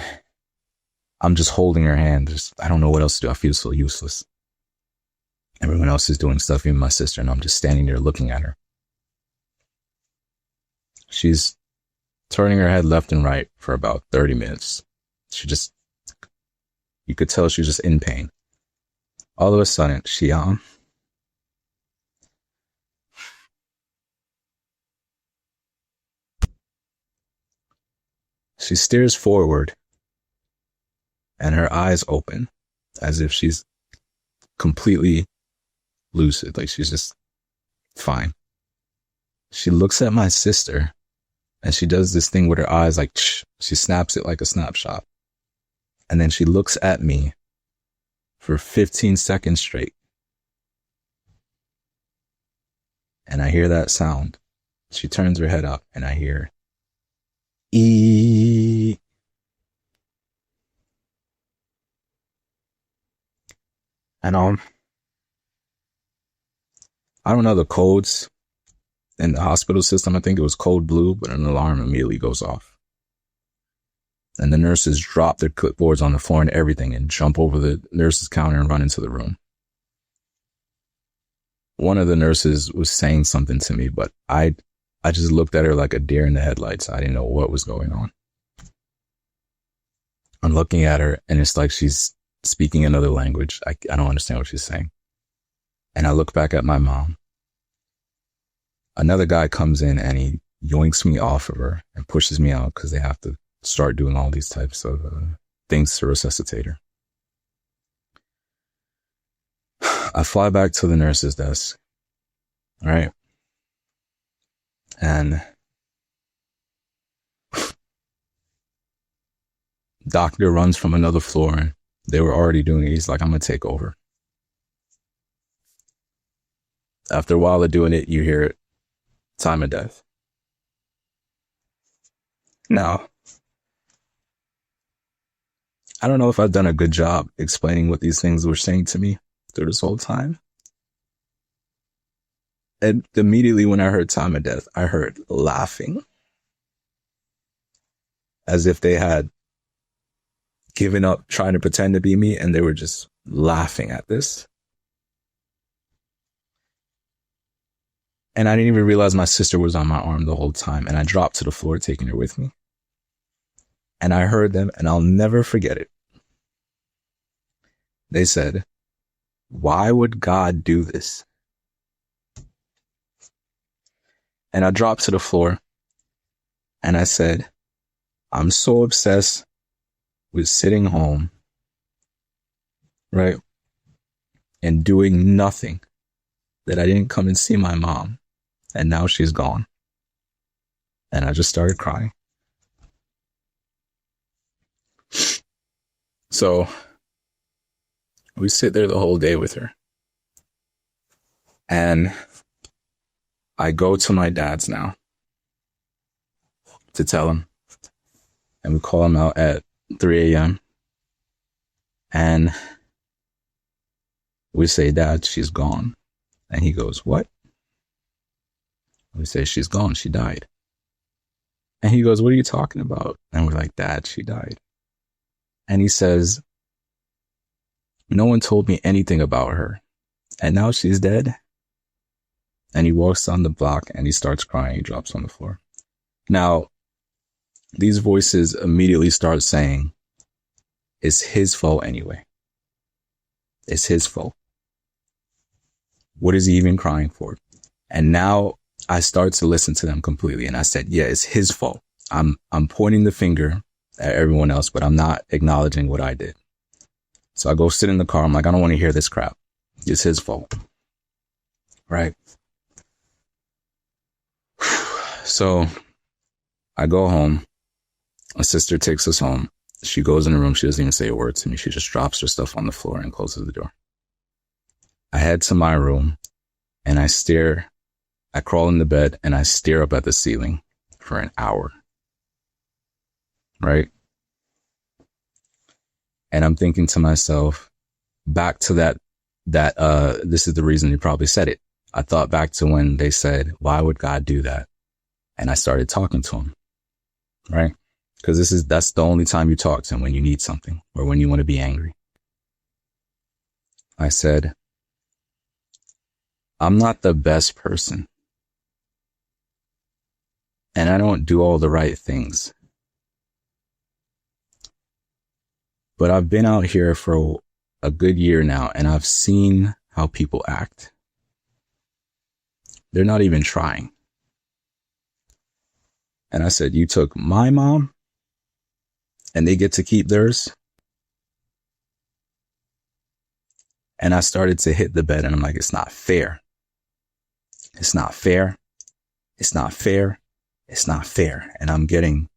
I'm just holding her hand. I don't know what else to do. I feel so useless. Everyone else is doing stuff, even my sister, and I'm just standing there looking at her. She's turning her head left and right for about 30 minutes. You could tell she was just in pain. All of a sudden, she stares forward and her eyes open as if she's completely lucid. Like she's just fine. She looks at my sister and she does this thing with her eyes, like she snaps it like a snapshot. And then she looks at me for 15 seconds straight. And I hear that sound. She turns her head up and I hear E. And I don't know the codes in the hospital system. I think it was code blue, but an alarm immediately goes off. And the nurses drop their clipboards on the floor and everything and jump over the nurse's counter and run into the room. One of the nurses was saying something to me, but I just looked at her like a deer in the headlights. I didn't know what was going on. I'm looking at her and it's like she's speaking another language. I don't understand what she's saying. And I look back at my mom. Another guy comes in and he yoinks me off of her and pushes me out because they have to start doing all these types of things to resuscitate her. I fly back to the nurse's desk, right? And doctor runs from another floor and they were already doing it. He's like, I'm going to take over. After a while of doing it, you hear it, time of death. Now, I don't know if I've done a good job explaining what these things were saying to me through this whole time. And immediately when I heard time of death, I heard laughing. As if they had given up trying to pretend to be me and they were just laughing at this. And I didn't even realize my sister was on my arm the whole time. And I dropped to the floor, taking her with me. And I heard them, and I'll never forget it. They said, "Why would God do this?" And I dropped to the floor, and I said, I'm so obsessed with sitting home, right, and doing nothing that I didn't come and see my mom, and now she's gone. And I just started crying. So we sit there the whole day with her. And I go to my dad's now to tell him. And we call him out at 3 a.m. And we say, Dad, she's gone. And he goes, what? We say, she's gone. She died. And he goes, what are you talking about? And we're like, Dad, she died. And he says, no one told me anything about her. And now she's dead. And he walks down the block and he starts crying. He drops on the floor. Now, these voices immediately start saying, it's his fault anyway. It's his fault. What is he even crying for? And now I start to listen to them completely. And I said, yeah, it's his fault. I'm pointing the finger at everyone else, but I'm not acknowledging what I did. So I go sit in the car. I'm like, I don't want to hear this crap. It's his fault. Right? So I go home. My sister takes us home. She goes in the room. She doesn't even say a word to me. She just drops her stuff on the floor and closes the door. I head to my room and I crawl in the bed and I stare up at the ceiling for an hour. Right? And I'm thinking to myself, back to that, this is the reason you probably said it. I thought back to when they said, why would God do that? And I started talking to him. Right? Because that's the only time you talk to him, when you need something or when you want to be angry. I said, I'm not the best person. And I don't do all the right things. But I've been out here for a good year now, and I've seen how people act. They're not even trying. And I said, you took my mom, and they get to keep theirs? And I started to hit the bed, and I'm like, it's not fair. It's not fair. It's not fair. It's not fair. And I'm getting,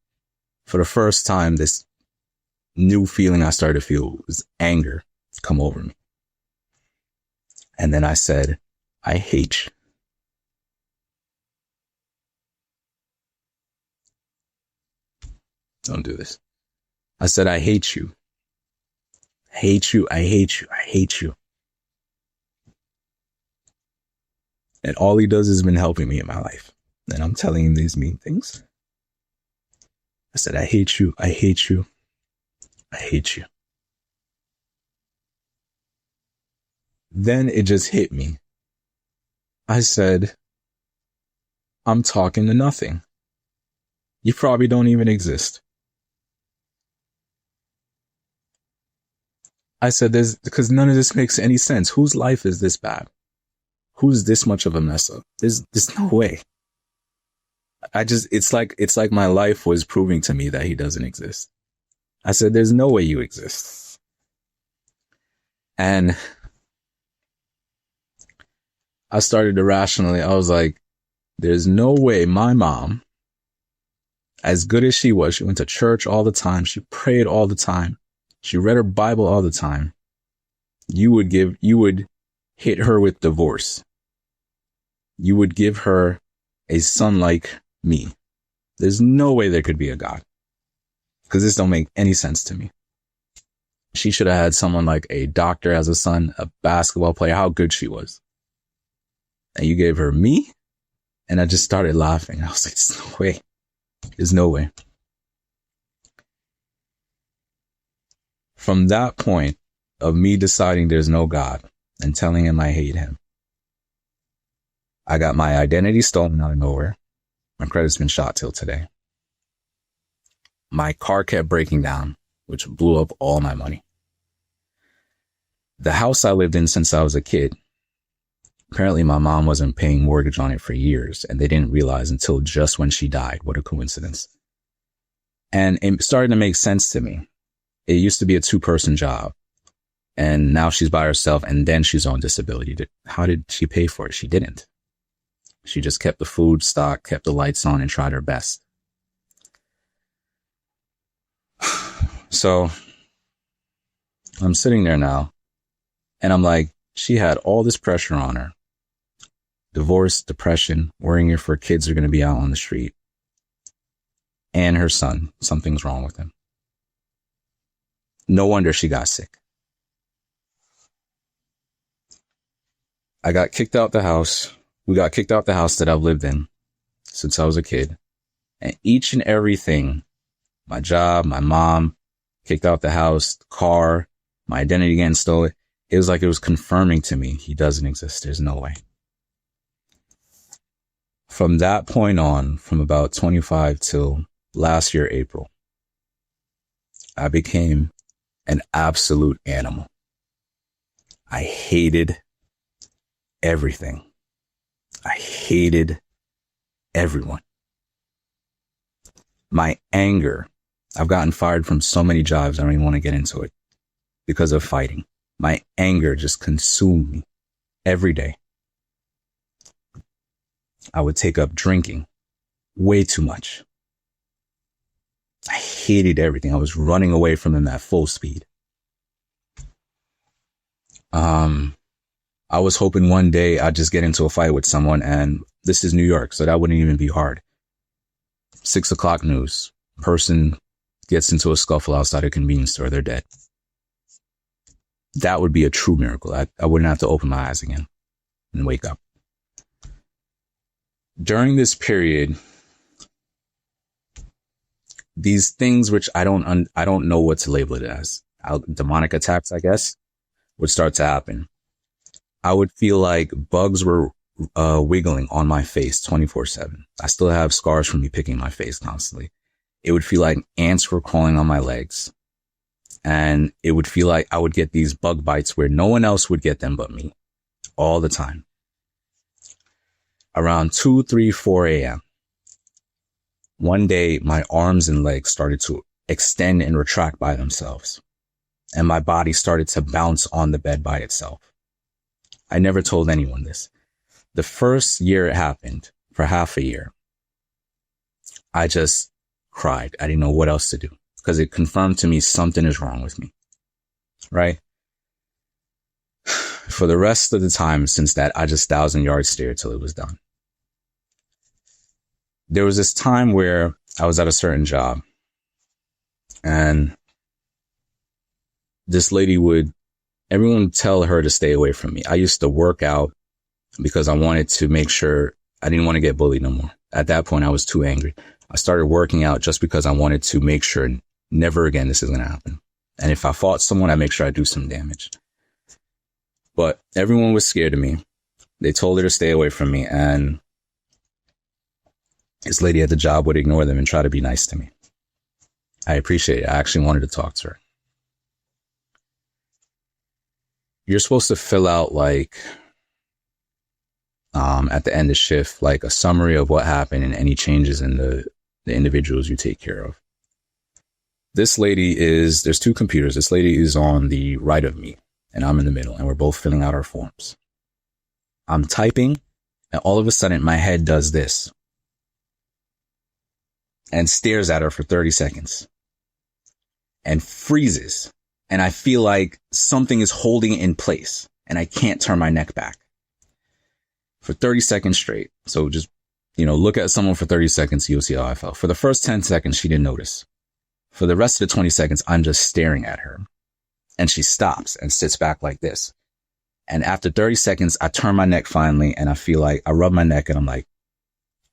for the first time, this new feeling I started to feel was anger come over me. And then I said, I hate you. Don't do this. I said, I hate you. Hate you. I hate you. I hate you. And all he does has been helping me in my life. And I'm telling him these mean things. I said, I hate you. I hate you. I hate you. Then it just hit me. I said, I'm talking to nothing. You probably don't even exist. I said, because none of this makes any sense. Whose life is this bad? Who's this much of a mess up? There's no way. It's like my life was proving to me that he doesn't exist. I said, there's no way you exist. And I started to rationally, I was like, there's no way my mom, as good as she was, she went to church all the time. She prayed all the time. She read her Bible all the time. You would hit her with divorce. You would give her a son like me. There's no way there could be a God. Because this don't make any sense to me. She should have had someone like a doctor as a son, a basketball player, how good she was. And you gave her me? And I just started laughing. I was like, there's no way. There's no way. From that point of me deciding there's no God and telling him I hate him, I got my identity stolen out of nowhere. My credit's been shot till today. My car kept breaking down, which blew up all my money. The house I lived in since I was a kid, apparently my mom wasn't paying mortgage on it for years, and they didn't realize until just when she died. What a coincidence. And it started to make sense to me. It used to be a 2-person job, and now she's by herself, and then she's on disability. How did she pay for it? She didn't. She just kept the food stock, kept the lights on, and tried her best. So I'm sitting there now, and I'm like, she had all this pressure on her. Divorce, depression, worrying if her kids are going to be out on the street. And her son, something's wrong with him. No wonder she got sick. I got kicked out the house. We got kicked out the house that I've lived in since I was a kid. And each and everything, my job, my mom, kicked out the house, the car, my identity getting stolen. It was like it was confirming to me he doesn't exist. There's no way. From that point on, from about 25 till last year, April, I became an absolute animal. I hated everything. I hated everyone. My anger, I've gotten fired from so many jobs, I don't even want to get into it, because of fighting. My anger just consumed me every day. I would take up drinking way too much. I hated everything. I was running away from him at full speed. I was hoping one day I'd just get into a fight with someone, and this is New York, so that wouldn't even be hard. 6 o'clock news. Person gets into a scuffle outside a convenience store. They're dead. That would be a true miracle. I wouldn't have to open my eyes again and wake up. During this period, these things which I don't know what to label it as, demonic attacks, I guess, would start to happen. I would feel like bugs were wiggling on my face 24/7. I still have scars from me picking my face constantly. It would feel like ants were crawling on my legs. And it would feel like I would get these bug bites where no one else would get them but me all the time. Around 2, 3, 4 a.m. One day, my arms and legs started to extend and retract by themselves. And my body started to bounce on the bed by itself. I never told anyone this. The first year it happened, for half a year, I just cried. I didn't know what else to do because it confirmed to me something is wrong with me. Right? For the rest of the time since that, I just 1,000-yard stared till it was done. There was this time where I was at a certain job and this lady everyone would tell her to stay away from me. I used to work out because I wanted to make sure I didn't want to get bullied no more. At that point, I was too angry. I started working out just because I wanted to make sure never again this is going to happen. And if I fought someone, I make sure I do some damage. But everyone was scared of me. They told her to stay away from me. And this lady at the job would ignore them and try to be nice to me. I appreciate it. I actually wanted to talk to her. You're supposed to fill out at the end of shift, like a summary of what happened and any changes in the individuals you take care of. This lady there's two computers. This lady is on the right of me and I'm in the middle and we're both filling out our forms. I'm typing and all of a sudden my head does this and stares at her for 30 seconds and freezes. And I feel like something is holding it in place and I can't turn my neck back for 30 seconds straight. So just, look at someone for 30 seconds. You'll see how I felt. For the first 10 seconds, she didn't notice. For the rest of the 20 seconds, I'm just staring at her and she stops and sits back like this. And after 30 seconds, I turn my neck finally and I feel like I rub my neck and I'm like,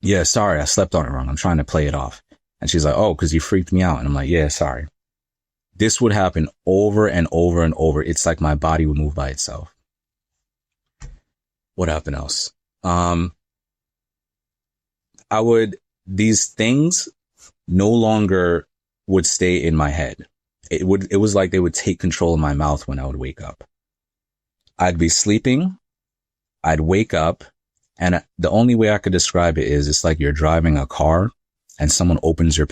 yeah, sorry, I slept on it wrong. I'm trying to play it off. And she's like, oh, because you freaked me out. And I'm like, yeah, sorry. This would happen over and over and over. It's like my body would move by itself. What happened else? These things no longer would stay in my head. It was like they would take control of my mouth when I would wake up. I'd be sleeping. I'd wake up. And the only way I could describe it is it's like you're driving a car and someone opens your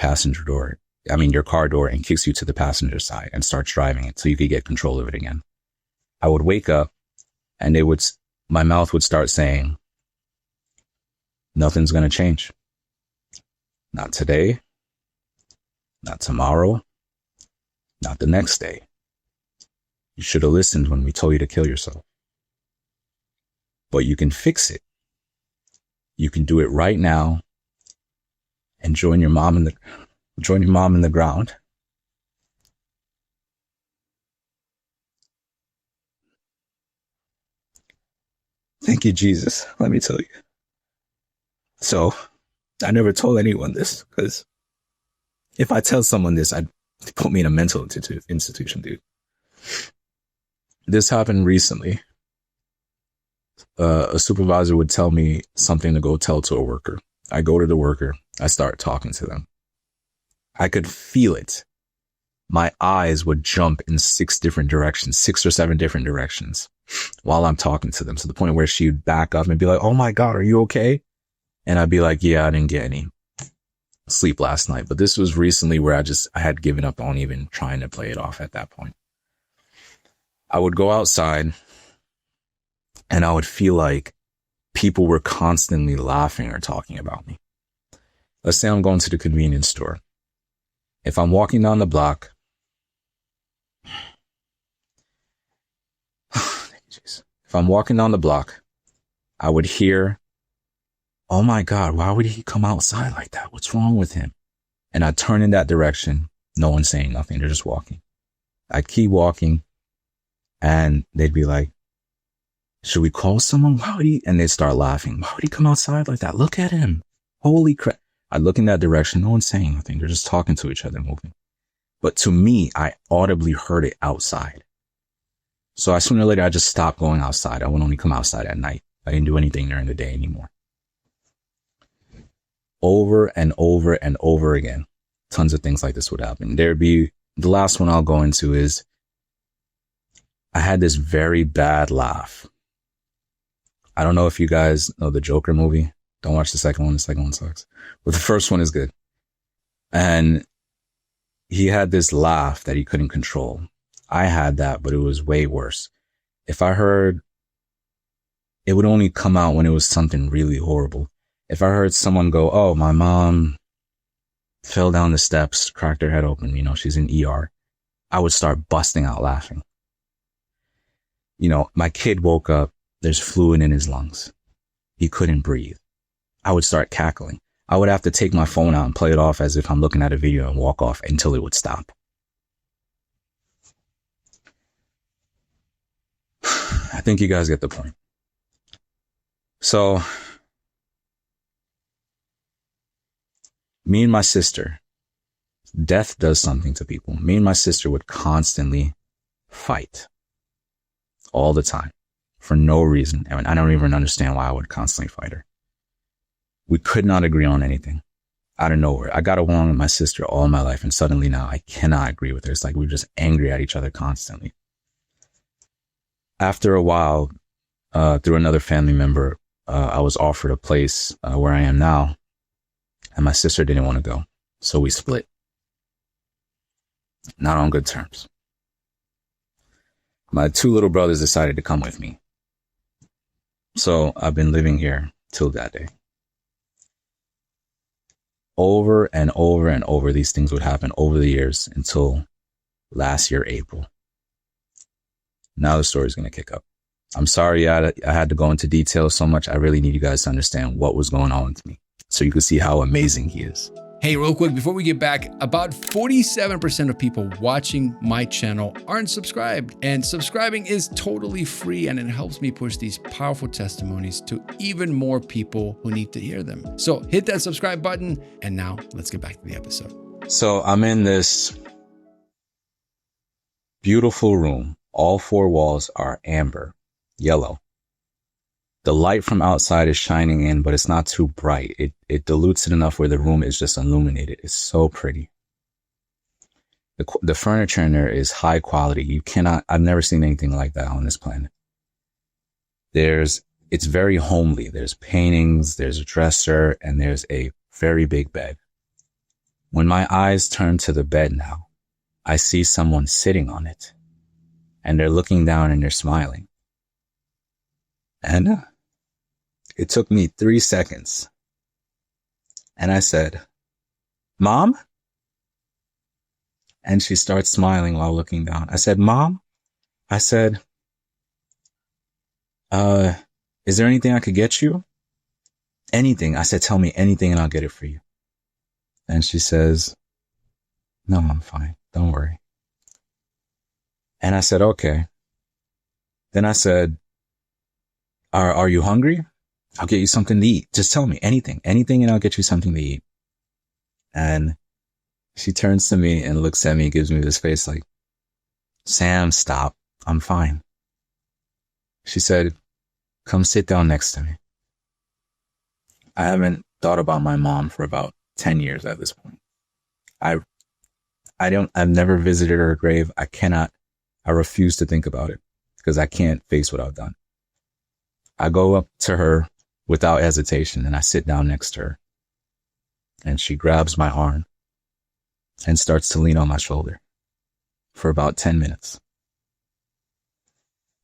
your car door and kicks you to the passenger side and starts driving it so you could get control of it again. I would wake up and my mouth would start saying, nothing's going to change. Not today. Not tomorrow. Not the next day. You should have listened when we told you to kill yourself. But you can fix it. You can do it right now and join your mom in the ground. Thank you, Jesus. Let me tell you. So I never told anyone this because if I tell someone this, I'd put me in a mental institution, dude. This happened recently. A supervisor would tell me something to go tell to a worker. I go to the worker. I start talking to them. I could feel it. My eyes would jump in 6 or 7 different directions while I'm talking to them, to the point where she'd back up and be like, oh my God, are you okay? And I'd be like, yeah, I didn't get any sleep last night. But this was recently where I had given up on even trying to play it off at that point. I would go outside and I would feel like people were constantly laughing or talking about me. Let's say I'm going to the convenience store. If I'm walking down the block, I would hear, oh my God, why would he come outside like that? What's wrong with him? And I'd turn in that direction. No one's saying nothing. They're just walking. I'd keep walking and they'd be like, should we call someone? And they'd start laughing. Why would he come outside like that? Look at him. Holy crap. I look in that direction. No one's saying nothing. They're just talking to each other, moving. But to me, I audibly heard it outside. So sooner or later, I just stopped going outside. I would only come outside at night. I didn't do anything during the day anymore. Over and over and over again, tons of things like this would happen. The last one I'll go into is I had this very bad laugh. I don't know if you guys know the Joker movie. Don't watch the second one. The second one sucks. But the first one is good. And he had this laugh that he couldn't control. I had that, but it was way worse. If I heard, it would only come out when it was something really horrible. If I heard someone go, oh, my mom fell down the steps, cracked her head open. She's in ER. I would start busting out laughing. My kid woke up. There's fluid in his lungs. He couldn't breathe. I would start cackling. I would have to take my phone out and play it off as if I'm looking at a video and walk off until it would stop. I think you guys get the point. So, me and my sister, death does something to people. Me and my sister would constantly fight all the time for no reason. I mean, I don't even understand why I would constantly fight her. We could not agree on anything. Out of nowhere. I got along with my sister all my life, and suddenly now I cannot agree with her. It's like we're just angry at each other constantly. After a while, through another family member, I was offered a place where I am now, and my sister didn't want to go. So we split. Not on good terms. My two little brothers decided to come with me. So I've been living here till that day. Over and over and over, these things would happen over the years until last year, April. Now the story's going to kick up. I'm sorry I had to go into detail so much. I really need you guys to understand what was going on with me so you can see how amazing he is. Hey, real quick, before we get back, about 47% of people watching my channel aren't subscribed. And subscribing is totally free, and it helps me push these powerful testimonies to even more people who need to hear them. So hit that subscribe button. And now let's get back to the episode. So I'm in this beautiful room. All four walls are amber, yellow. The light from outside is shining in, but it's not too bright. It dilutes it enough where the room is just illuminated. It's so pretty. The furniture in there is high quality. I've never seen anything like that on this planet. It's very homely. There's paintings, there's a dresser, and there's a very big bed. When my eyes turn to the bed now, I see someone sitting on it, and they're looking down and they're smiling. And it took me 3 seconds. And I said, "Mom?" And she starts smiling while looking down. I said, "Mom?" I said, "Is there anything I could get you?" "Anything." I said, "Tell me anything and I'll get it for you." And she says, "No, I'm fine. Don't worry." And I said, "Okay." Then I said, Are you hungry? I'll get you something to eat. Just tell me anything, and I'll get you something to eat." And she turns to me and looks at me, gives me this face like, "Sam, stop. I'm fine." She said, "Come sit down next to me." I haven't thought about my mom for about 10 years at this point. I've never visited her grave. I refuse to think about it because I can't face what I've done. I go up to her without hesitation and I sit down next to her, and she grabs my arm and starts to lean on my shoulder for about 10 minutes.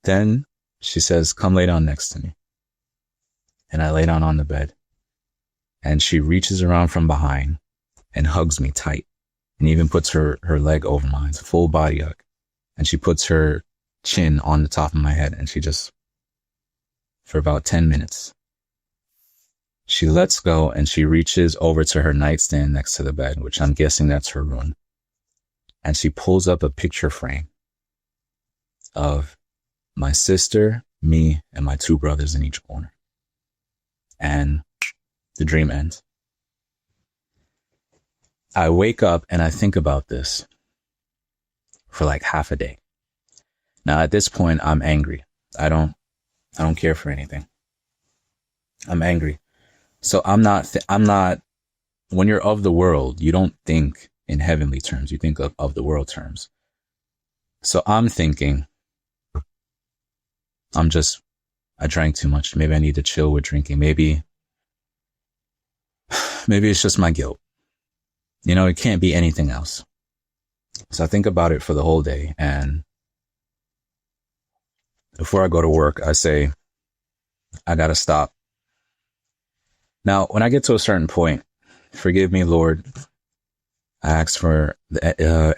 Then she says, "Come lay down next to me." And I lay down on the bed, and she reaches around from behind and hugs me tight, and even puts her leg over mine. It's a full body hug. And she puts her chin on the top of my head, and she just, for about 10 minutes, she lets go and she reaches over to her nightstand next to the bed, which I'm guessing that's her room. And she pulls up a picture frame of my sister, me, and my two brothers in each corner. And the dream ends. I wake up and I think about this for like half a day. Now at this point, I'm angry. I don't care for anything. I'm angry. So I'm not, when you're of the world, you don't think in heavenly terms. You think of the world terms. So I'm thinking, I drank too much. Maybe I need to chill with drinking. Maybe it's just my guilt. It can't be anything else. So I think about it for the whole day. And before I go to work, I say, I gotta stop. Now, when I get to a certain point, forgive me, Lord, I asked for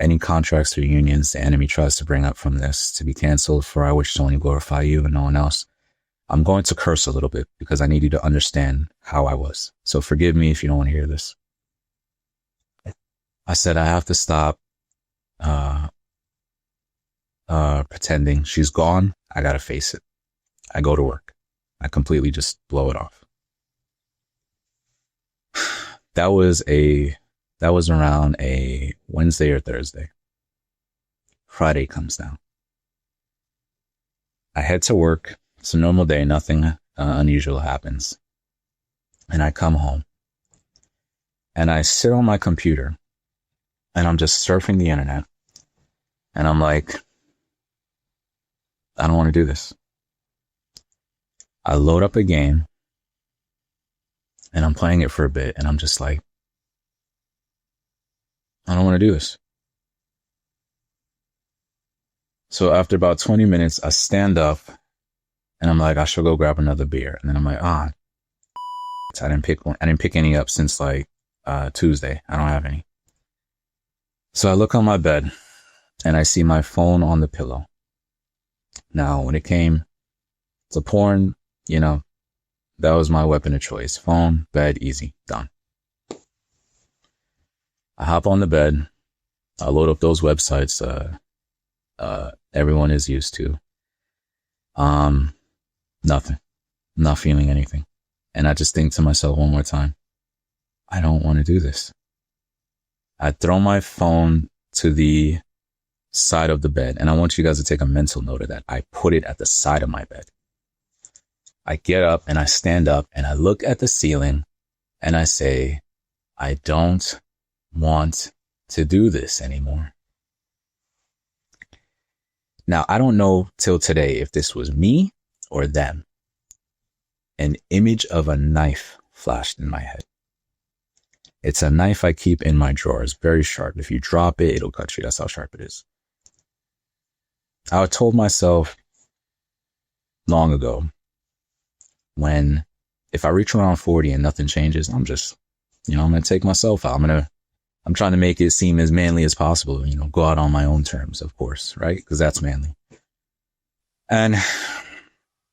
any contracts or unions the enemy tries to bring up from this to be canceled, for I wish to only glorify you and no one else. I'm going to curse a little bit because I need you to understand how I was. So forgive me if you don't want to hear this. I said I have to stop pretending. She's gone. I gotta face it. I go to work. I completely just blow it off. That was around a Wednesday or Thursday. Friday comes down. I head to work. It's a normal day. Nothing unusual happens. And I come home. And I sit on my computer. And I'm just surfing the internet. And I'm like, I don't want to do this. I load up a game. And I'm playing it for a bit. And I'm just like, I don't want to do this. So after about 20 minutes, I stand up. And I'm like, I should go grab another beer. And then I'm like, I didn't pick any up since like Tuesday. I don't have any. So I look on my bed and I see my phone on the pillow. Now, when it came to porn, that was my weapon of choice. Phone, bed, easy, done. I hop on the bed. I load up those websites everyone is used to. Nothing. I'm not feeling anything. And I just think to myself one more time, I don't want to do this. I throw my phone to the side of the bed. And I want you guys to take a mental note of that. I put it at the side of my bed. I get up and I stand up and I look at the ceiling and I say, I don't want to do this anymore. Now, I don't know till today if this was me or them. An image of a knife flashed in my head. It's a knife I keep in my drawer. It's very sharp. If you drop it, it'll cut you. That's how sharp it is. I told myself long ago, if I reach around 40 and nothing changes, I'm just, I'm going to take myself out. I'm trying to make it seem as manly as possible, go out on my own terms, of course, right? Because that's manly. And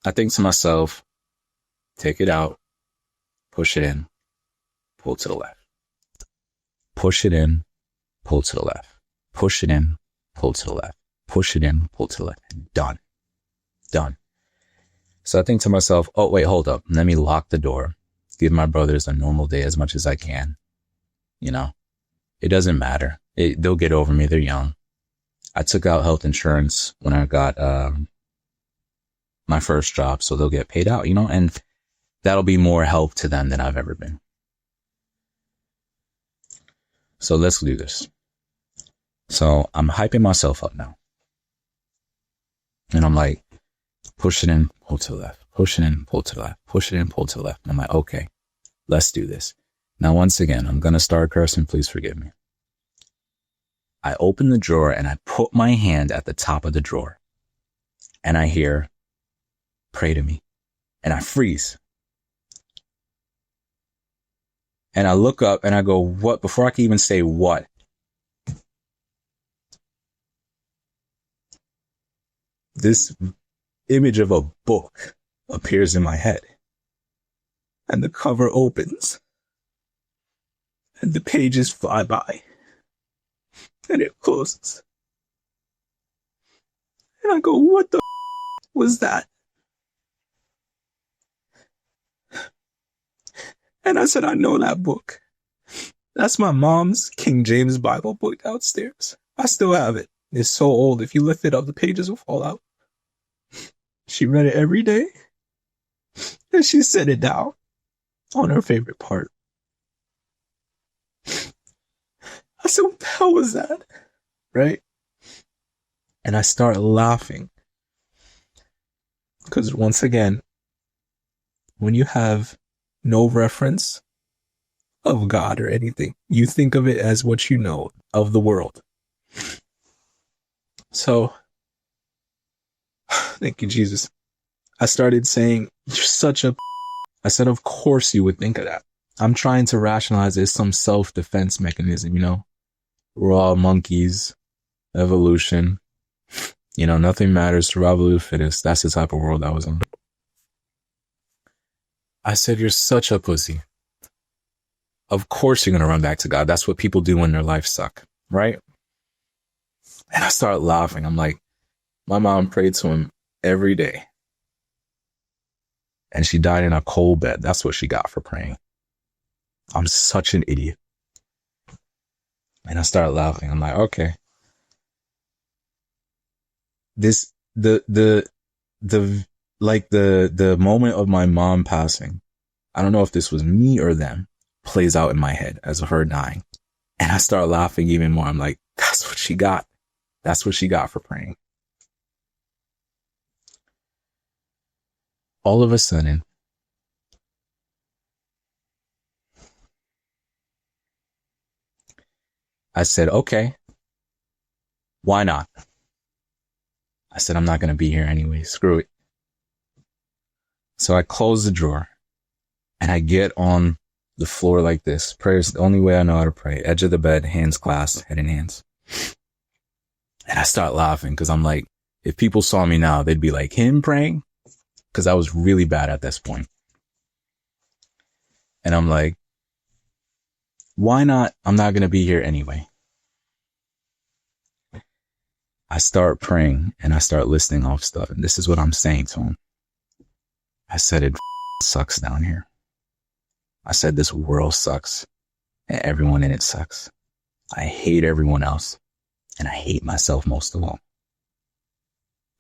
I think to myself, take it out, push it in, pull to the left. Push it in, pull to the left. Push it in, pull to the left. Push it in, pull to the left. Done. So I think to myself, oh, wait, hold up. Let me lock the door. Give my brothers a normal day as much as I can. It doesn't matter. They'll get over me. They're young. I took out health insurance when I got my first job, so they'll get paid out, and that'll be more help to them than I've ever been. So let's do this. So I'm hyping myself up now. And I'm like, push it in, pull to the left. Push it in, pull to the left. Push it in, pull to the left. And I'm like, okay, let's do this. Now, once again, I'm going to start cursing. Please forgive me. I open the drawer and I put my hand at the top of the drawer. And I hear, pray to me. And I freeze. And I look up and I go, what? Before I can even say what, this image of a book appears in my head. And the cover opens. And the pages fly by. And it closes. And I go, what the was that? And I said, I know that book. That's my mom's King James Bible book downstairs. I still have it. It's so old. If you lift it up, the pages will fall out. She read it every day. And she set it down on her favorite part. I said, what the hell was that? Right? And I start laughing. Because once again, when you have no reference of God or anything, you think of it as what you know of the world. So, thank you, Jesus. I started saying, you're such a... I said, of course you would think of that. I'm trying to rationalize it as some self-defense mechanism, We're all monkeys. Evolution. You know, nothing matters. Survival of the fittest. That's the type of world I was in. I said, you're such a pussy. Of course you're going to run back to God. That's what people do when their lives suck, right? And I started laughing. I'm like, my mom prayed to him every day. And she died in a cold bed. That's what she got for praying. I'm such an idiot. And I started laughing. I'm like, okay. The moment of my mom passing, I don't know if this was me or them, plays out in my head as of her dying. And I start laughing even more. I'm like, that's what she got. That's what she got for praying. All of a sudden, I said, okay, why not? I said, I'm not going to be here anyway. Screw it. So I close the drawer and I get on the floor like this. Prayer is the only way I know how to pray. Edge of the bed, hands clasped, head in hands. And I start laughing because I'm like, if people saw me now, they'd be like, him praying? Because I was really bad at this point. And I'm like, why not? I'm not going to be here anyway. I start praying and I start listing off stuff. And this is what I'm saying to him. I said, it sucks down here. I said, this world sucks and everyone in it sucks. I hate everyone else and I hate myself most of all.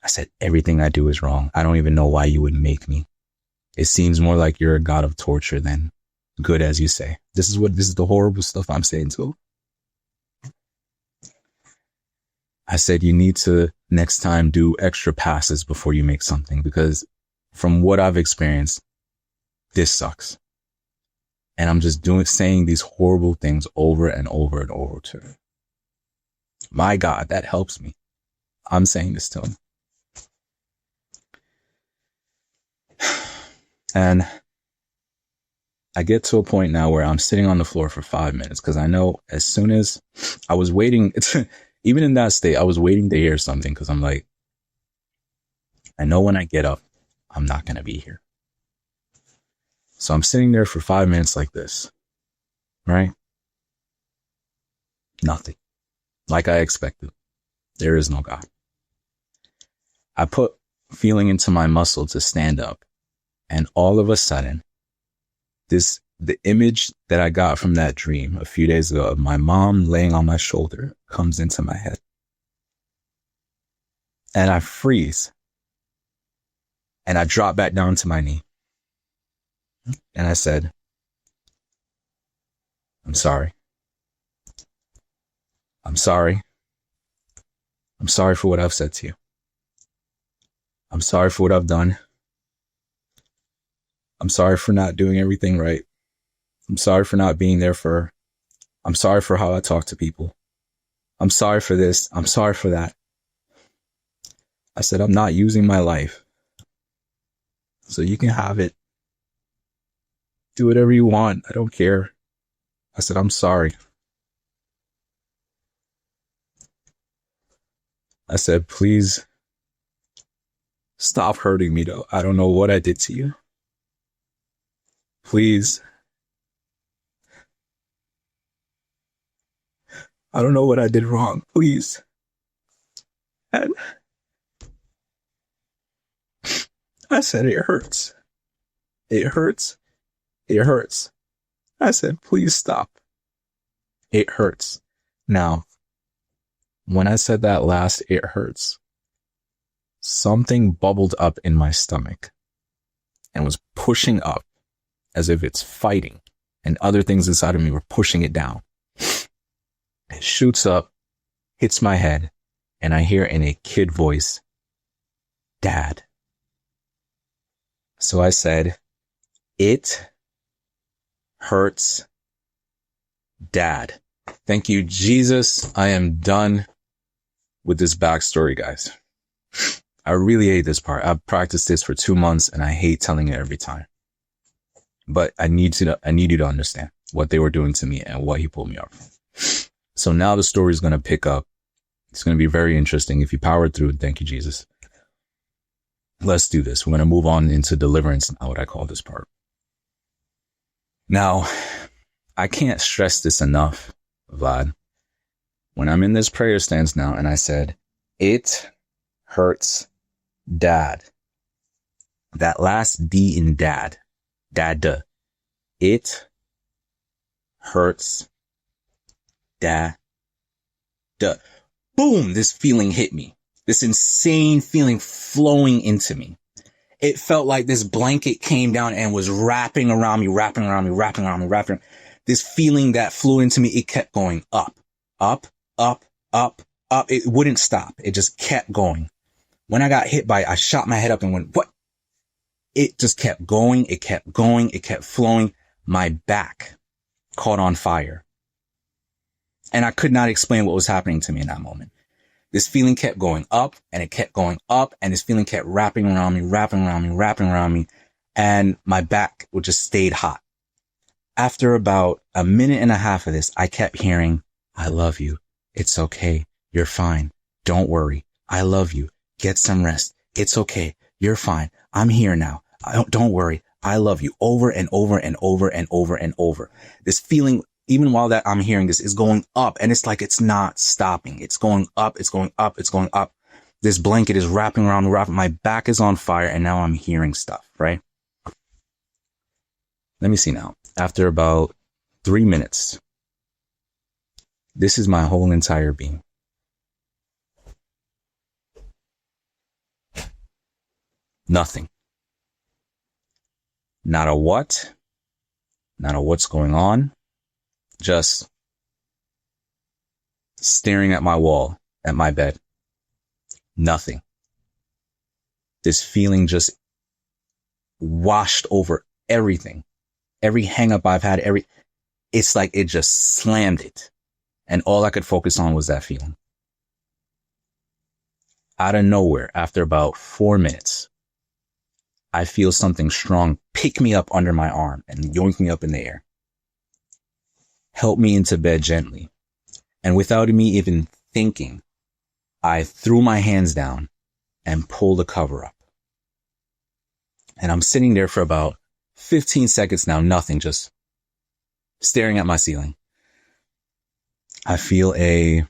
I said, everything I do is wrong. I don't even know why you would make me. It seems more like you're a god of torture than good, as you say. This is the horrible stuff I'm saying to him. I said, you need to next time do extra passes before you make something, because from what I've experienced, this sucks. And I'm just saying these horrible things over and over and over to him. My God, that helps me. I'm saying this to him. And I get to a point now where I'm sitting on the floor for 5 minutes because I know as soon as I was waiting, even in that state, I was waiting to hear something because I'm like, I know when I get up, I'm not going to be here. So I'm sitting there for 5 minutes like this, right? Nothing. Like I expected. There is no God. I put feeling into my muscle to stand up. And all of a sudden, the image that I got from that dream a few days ago of my mom laying on my shoulder comes into my head. And I freeze. And I drop back down to my knee. And I said, I'm sorry. I'm sorry. I'm sorry for what I've said to you. I'm sorry for what I've done. I'm sorry for not doing everything right. I'm sorry for not being there for her. I'm sorry for how I talk to people. I'm sorry for this. I'm sorry for that. I said, I'm not using my life. So you can have it. Do whatever you want. I don't care. I said, I'm sorry. I said, please stop hurting me though. I don't know what I did to you. Please. I don't know what I did wrong. Please. And I said, it hurts. It hurts. It hurts. I said, please stop. It hurts. Now, when I said that last, it hurts, something bubbled up in my stomach and was pushing up as if it's fighting, and other things inside of me were pushing it down. It shoots up, hits my head, and I hear in a kid voice, Dad. So I said, it hurts, Dad. Thank you, Jesus. I am done with this backstory, guys. I really hate this part. I've practiced this for 2 months and I hate telling it every time. But I need you to understand what they were doing to me and what he pulled me up from. So now the story is going to pick up. It's going to be very interesting. If you powered through, thank you, Jesus. Let's do this. We're going to move on into deliverance, now what I call this part. Now, I can't stress this enough, Vlad. When I'm in this prayer stance now, and I said, it hurts dad. That last D in dad. Dad. It hurts dad. Boom, this feeling hit me. This insane feeling flowing into me. It felt like this blanket came down and was wrapping around me. This feeling that flew into me, it kept going up. It wouldn't stop. It just kept going. When I got hit by it, I shot my head up and went, what? It just kept going. It kept going. It kept flowing. My back caught on fire. And I could not explain what was happening to me in that moment. This feeling kept going up and it kept going up, and this feeling kept wrapping around me. And my back would just stayed hot. After about a minute and a half of this, I kept hearing, I love you. It's okay. You're fine. Don't worry. I love you. Get some rest. It's okay. You're fine. I'm here now. Don't worry. I love you. Over and over and over and over and over. This feeling, even while that I'm hearing this, is going up, and it's like it's not stopping. It's going up. It's going up. It's going up. This blanket is wrapping around the wrap. My back is on fire, and now I'm hearing stuff, right? Let me see now. After about 3 minutes, this is my whole entire being. Nothing. Not a what, not a what's going on, just staring at my wall, at my bed. Nothing. This feeling just washed over everything. Every hang up I've had, it's like it just slammed it. And all I could focus on was that feeling. Out of nowhere, after about 4 minutes, I feel something strong pick me up under my arm and yoink me up in the air. Help me into bed gently. And without me even thinking, I threw my hands down and pulled the cover up. And I'm sitting there for about 15 seconds now, nothing, just staring at my ceiling. I feel a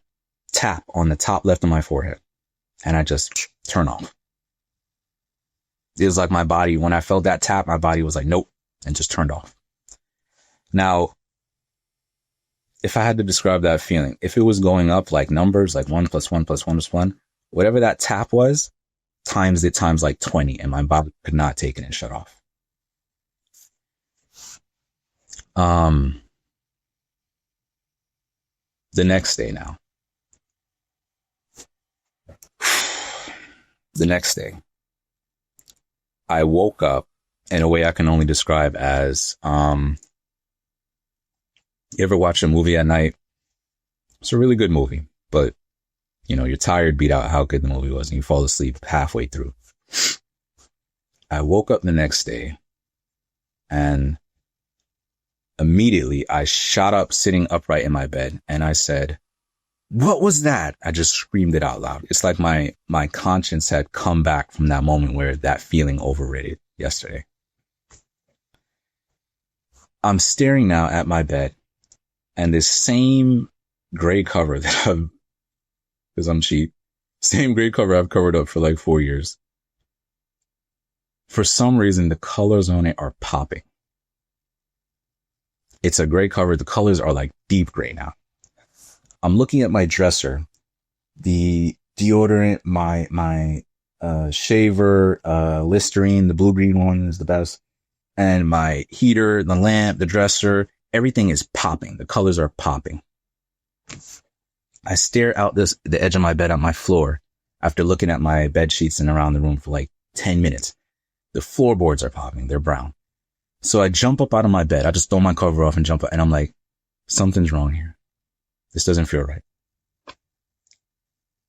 tap on the top left of my forehead, and I just turn off. It was like my body, when I felt that tap, my body was like, nope, and just turned off. Now, if I had to describe that feeling, if it was going up like numbers, like 1 + 1 + 1 + 1, whatever that tap was, times like 20, and my body could not take it and shut off. The next day now. The next day, I woke up in a way I can only describe as, you ever watch a movie at night? It's a really good movie, but you know, you're tired, beat out how good the movie was, and you fall asleep halfway through. I woke up the next day, and immediately I shot up, sitting upright in my bed, and I said, "What was that?" I just screamed it out loud. It's like my conscience had come back from that moment where that feeling overridden yesterday. I'm staring now at my bed, and this same gray cover that I've, because I'm cheap, same gray cover I've covered up for like 4 years. For some reason, the colors on it are popping. It's a gray cover. The colors are like deep gray now. I'm looking at my dresser, the deodorant, my shaver, Listerine, the blue-green one is the best, and my heater, the lamp, the dresser, everything is popping. The colors are popping. I stare out the edge of my bed on my floor after looking at my bed sheets and around the room for like 10 minutes. The floorboards are popping. They're brown. So I jump up out of my bed. I just throw my cover off and jump up, and I'm like, something's wrong here. This doesn't feel right.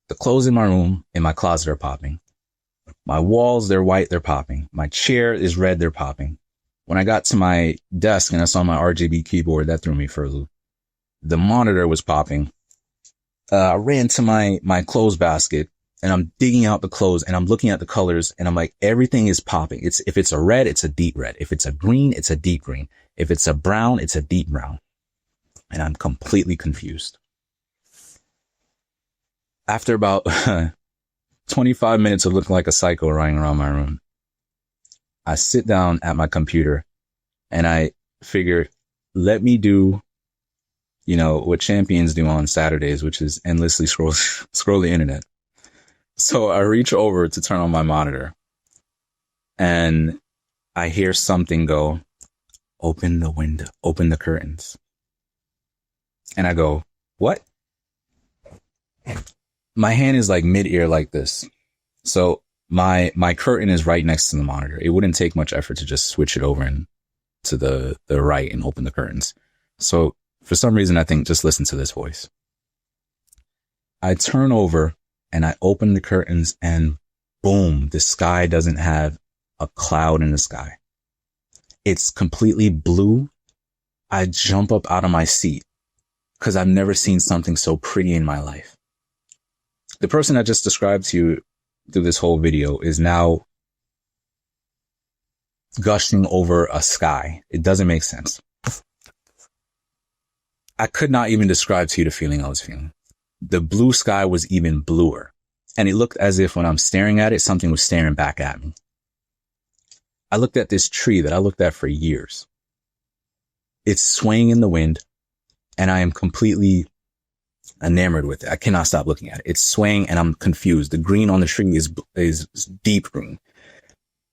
The clothes in my room, in my closet, are popping. My walls, they're white, they're popping. My chair is red, they're popping. When I got to my desk and I saw my RGB keyboard, that threw me for a loop. The monitor was popping. I ran to my clothes basket and I'm digging out the clothes and I'm looking at the colors and I'm like, everything is popping. If it's a red, it's a deep red. If it's a green, it's a deep green. If it's a brown, it's a deep brown. And I'm completely confused. After about 25 minutes of looking like a psycho running around my room, I sit down at my computer and I figure, let me do, what champions do on Saturdays, which is endlessly scroll the internet. So I reach over to turn on my monitor and I hear something go, open the window, open the curtains. And I go, what? My hand is like mid-ear like this. So my curtain is right next to the monitor. It wouldn't take much effort to just switch it over and to the right and open the curtains. So for some reason, I think just listen to this voice. I turn over and I open the curtains and boom, the sky doesn't have a cloud in the sky. It's completely blue. I jump up out of my seat because I've never seen something so pretty in my life. The person I just described to you through this whole video is now gushing over a sky. It doesn't make sense. I could not even describe to you the feeling I was feeling. The blue sky was even bluer. And it looked as if when I'm staring at it, something was staring back at me. I looked at this tree that I looked at for years. It's swaying in the wind, and I am completely enamored with it. I cannot stop looking at it. It's swaying, and I'm confused. The green on the tree is deep green.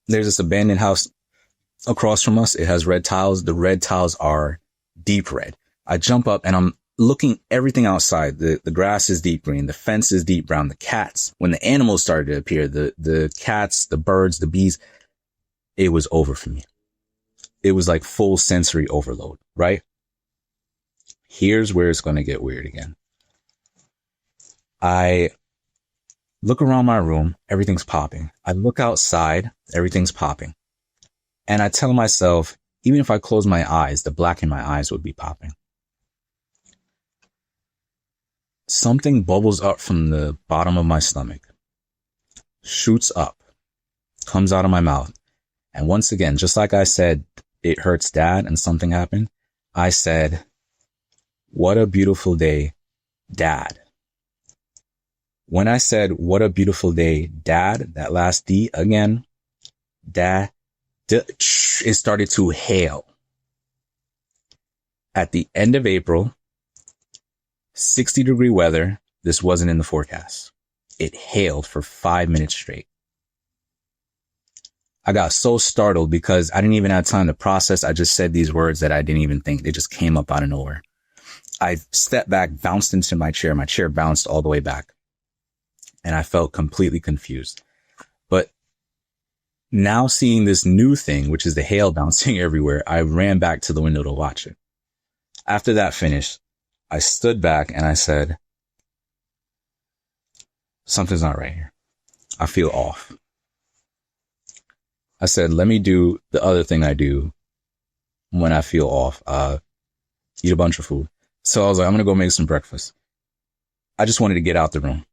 There's this abandoned house across from us. It has red tiles. The red tiles are deep red. I jump up, and I'm looking everything outside. The grass is deep green. The fence is deep brown. The cats, when the animals started to appear, the cats, the birds, the bees, it was over for me. It was like full sensory overload, right? Here's where it's going to get weird again. I look around my room. Everything's popping. I look outside. Everything's popping. And I tell myself, even if I close my eyes, the black in my eyes would be popping. Something bubbles up from the bottom of my stomach, shoots up, comes out of my mouth. And once again, just like I said, it hurts Dad and something happened. I said, what a beautiful day, Dad. When I said, what a beautiful day, Dad, that last D again, Dad, it started to hail. At the end of April, 60-degree weather. This wasn't in the forecast. It hailed for 5 minutes straight. I got so startled because I didn't even have time to process. I just said these words that I didn't even think. They just came up out of nowhere. I stepped back, bounced into my chair. My chair bounced all the way back. And I felt completely confused. But now seeing this new thing, which is the hail bouncing everywhere, I ran back to the window to watch it. After that finished, I stood back and I said, something's not right here. I feel off. I said, let me do the other thing I do when I feel off. Eat a bunch of food. So I was like, I'm going to go make some breakfast. I just wanted to get out the room.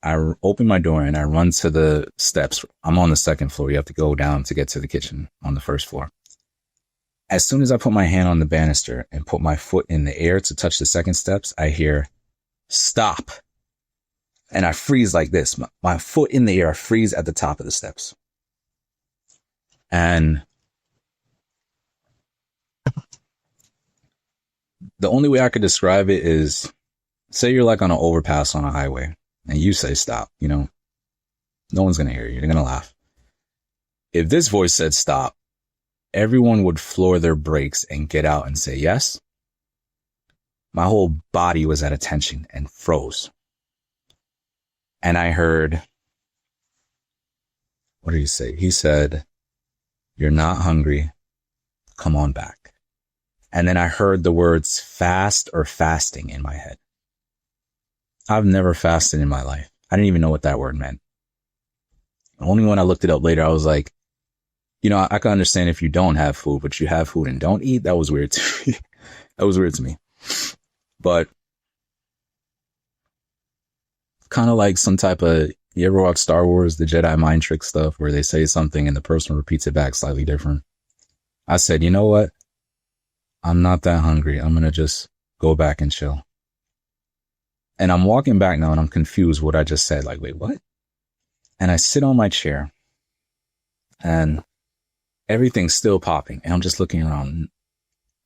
I open my door and I run to the steps. I'm on the second floor. You have to go down to get to the kitchen on the first floor. As soon as I put my hand on the banister and put my foot in the air to touch the second steps, I hear, stop. And I freeze like this. My foot in the air, I freeze at the top of the steps. And the only way I could describe it is, say you're like on an overpass on a highway and you say stop, no one's going to hear you. They're going to laugh. If this voice said stop, everyone would floor their brakes and get out and say yes. My whole body was at attention and froze. And I heard, what did he say? He said, you're not hungry. Come on back. And then I heard the words fast or fasting in my head. I've never fasted in my life. I didn't even know what that word meant. Only when I looked it up later, I was like, I can understand if you don't have food, but you have food and don't eat. That was weird to me. That was weird to me. But Kind of like some type of, you ever watch Star Wars, the Jedi mind trick stuff where they say something and the person repeats it back slightly different. I said, you know what? I'm not that hungry. I'm going to just go back and chill. And I'm walking back now and I'm confused what I just said. Like, wait, what? And I sit on my chair and everything's still popping. And I'm just looking around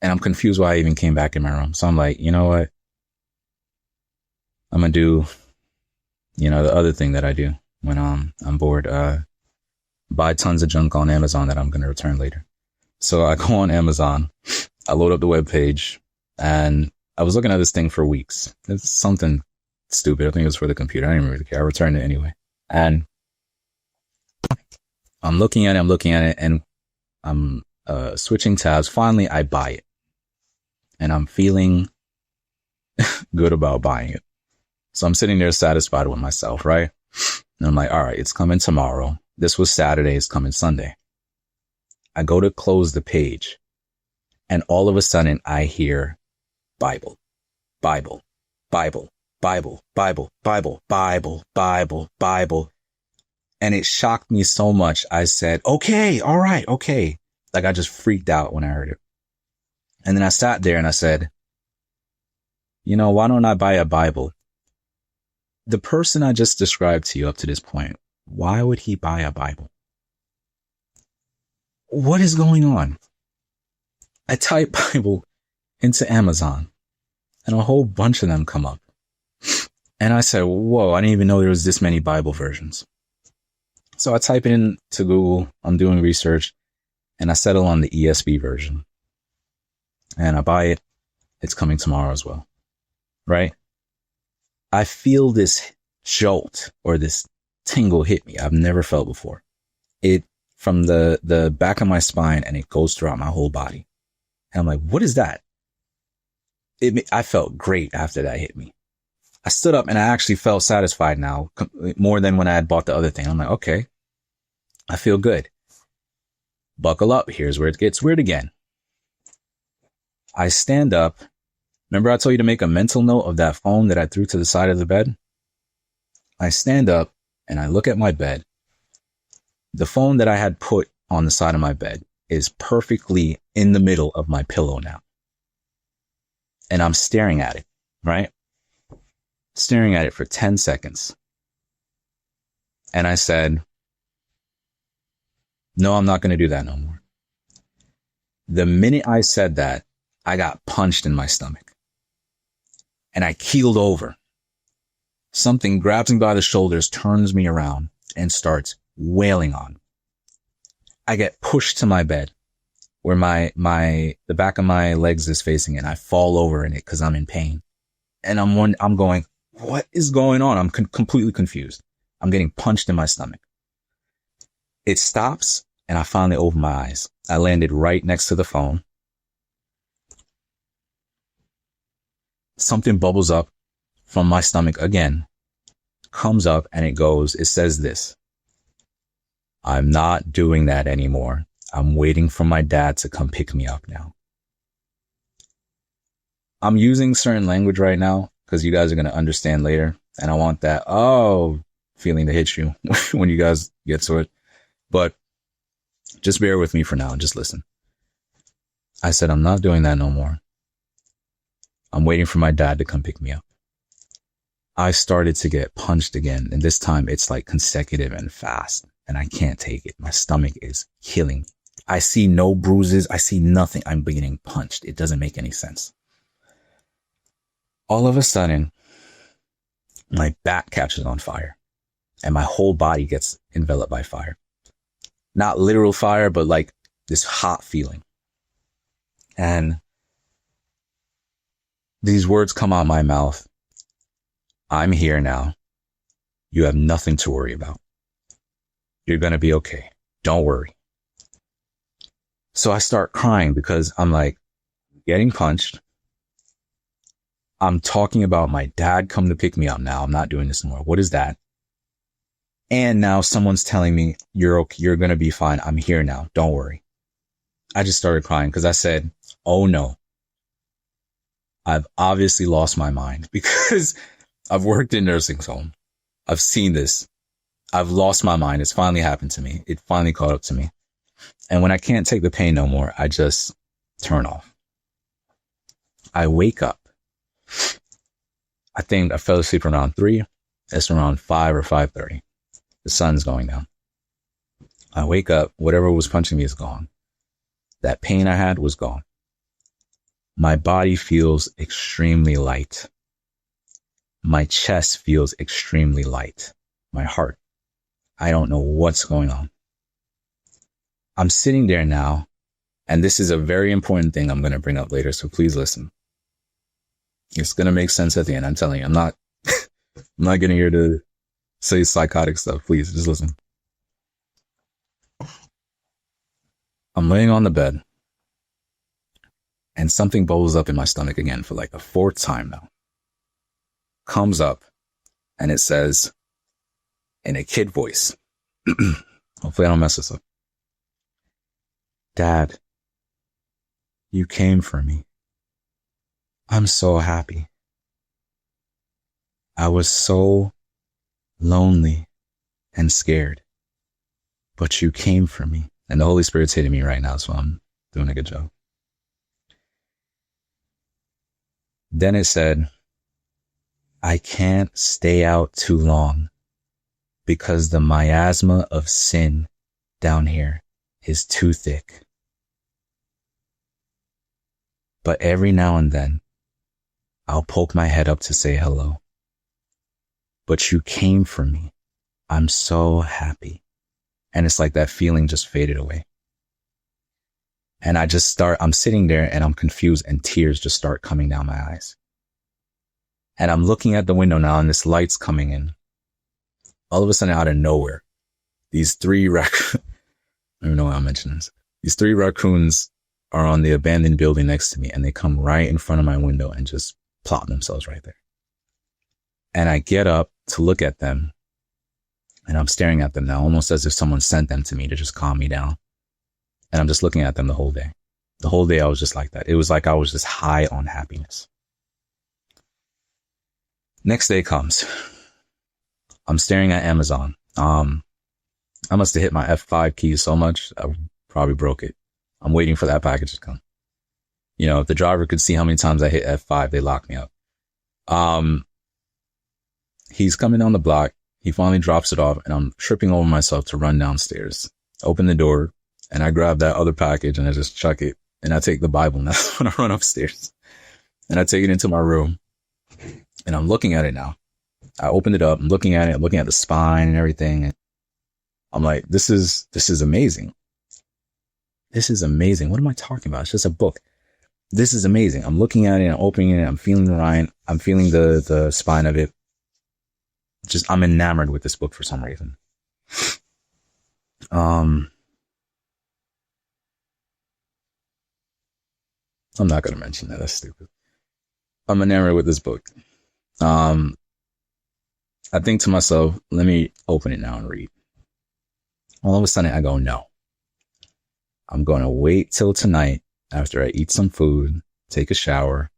and I'm confused why I even came back in my room. So I'm like, you know what? I'm going to do, the other thing that I do when I'm bored, buy tons of junk on Amazon that I'm going to return later. So I go on Amazon, I load up the webpage, and I was looking at this thing for weeks. It's something stupid. I think it was for the computer. I didn't really care. I returned it anyway. And I'm looking at it, and I'm switching tabs. Finally, I buy it. And I'm feeling good about buying it. So I'm sitting there satisfied with myself, right? And I'm like, all right, it's coming tomorrow. This was Saturday. It's coming Sunday. I go to close the page. And all of a sudden, I hear Bible, Bible, Bible, Bible, Bible, Bible, Bible, Bible, Bible. And it shocked me so much. I said, okay, all right, okay. Like I just freaked out when I heard it. And then I sat there and I said, why don't I buy a Bible? The person I just described to you up to this point, why would he buy a Bible? What is going on? I type Bible into Amazon and a whole bunch of them come up. And I said, whoa, I didn't even know there was this many Bible versions. So I type it into Google. I'm doing research and I settle on the ESV version and I buy it. It's coming tomorrow as well. Right? I feel this jolt or this tingle hit me. I've never felt before. It from the back of my spine and it goes throughout my whole body. And I'm like, what is that? I felt great after that hit me. I stood up and I actually felt satisfied now more than when I had bought the other thing. I'm like, okay, I feel good. Buckle up. Here's where it gets weird again. I stand up. Remember I told you to make a mental note of that phone that I threw to the side of the bed? I stand up and I look at my bed. The phone that I had put on the side of my bed is perfectly in the middle of my pillow now. And I'm staring at it, right? Staring at it for 10 seconds. And I said, no, I'm not going to do that no more. The minute I said that, I got punched in my stomach. And I keeled over. Something grabs me by the shoulders, turns me around, and starts wailing on. I get pushed to my bed where the back of my legs is facing it. And I fall over in it because I'm in pain. And I'm going, what is going on? I'm completely confused. I'm getting punched in my stomach. It stops and I finally open my eyes. I landed right next to the phone. Something bubbles up from my stomach again, comes up and it says this. I'm not doing that anymore. I'm waiting for my dad to come pick me up now. I'm using certain language right now because you guys are going to understand later. And I want that, feeling to hit you when you guys get to it. But just bear with me for now and just listen. I said, I'm not doing that no more. I'm waiting for my dad to come pick me up. I started to get punched again. And this time it's like consecutive and fast. And I can't take it. My stomach is killing me. I see no bruises. I see nothing. I'm getting punched. It doesn't make any sense. All of a sudden, my back catches on fire. And my whole body gets enveloped by fire. Not literal fire, but like this hot feeling. And these words come out my mouth. I'm here now. You have nothing to worry about. You're going to be okay. Don't worry. So I start crying because I'm like getting punched. I'm talking about my dad come to pick me up now. I'm not doing this anymore. What is that? And now someone's telling me you're okay. You're going to be fine. I'm here now. Don't worry. I just started crying because I said, oh no. I've obviously lost my mind because I've worked in nursing home. I've seen this. I've lost my mind. It's finally happened to me. It finally caught up to me. And when I can't take the pain no more, I just turn off. I wake up. I think I fell asleep around 3. It's around 5 or 5:30. The sun's going down. I wake up. Whatever was punching me is gone. That pain I had was gone. My body feels extremely light. My chest feels extremely light. My heart. I don't know what's going on. I'm sitting there now, and this is a very important thing I'm going to bring up later, so please listen. It's going to make sense at the end. I'm telling you, I'm not getting here to say psychotic stuff. Please, just listen. I'm laying on the bed, and something bubbles up in my stomach again for like the 4th time now. Comes up, and it says, in a kid voice, hopefully I don't mess this up. Dad, you came for me. I'm so happy. I was so lonely and scared, but you came for me. And the Holy Spirit's hitting me right now, so I'm doing a good job. Then it said, I can't stay out too long because the miasma of sin down here is too thick. But every now and then, I'll poke my head up to say hello. But you came for me. I'm so happy. And it's like that feeling just faded away. And I'm sitting there and I'm confused and tears just start coming down my eyes. And I'm looking at the window now and this light's coming in. All of a sudden out of nowhere, these 3 raccoons, I don't even know why I'm mentioning this. These 3 raccoons are on the abandoned building next to me and they come right in front of my window and just plop themselves right there. And I get up to look at them and I'm staring at them now, almost as if someone sent them to me to just calm me down. And I'm just looking at them the whole day. The whole day I was just like that. It was like I was just high on happiness. Next day comes. I'm staring at Amazon. I must have hit my F5 key so much, I probably broke it. I'm waiting for that package to come. You know, if the driver could see how many times I hit F5, they lock me up. He's coming down the block. He finally drops it off and I'm tripping over myself to run downstairs. Open the door and I grab that other package and I just chuck it. And I take the Bible and that's when I run upstairs. And I take it into my room and I'm looking at it now. I opened it up, I'm looking at it, looking at the spine and everything. And I'm like, this is amazing. This is amazing. What am I talking about? It's just a book. This is amazing. I'm looking at it, I'm opening it, I'm feeling the rind, I'm feeling the spine of it. I'm enamored with this book for some reason. I'm not going to mention that. That's stupid. I'm enamored with this book. I think to myself, let me open it now and read. All of a sudden I go, no. I'm going to wait till tonight after I eat some food, take a shower,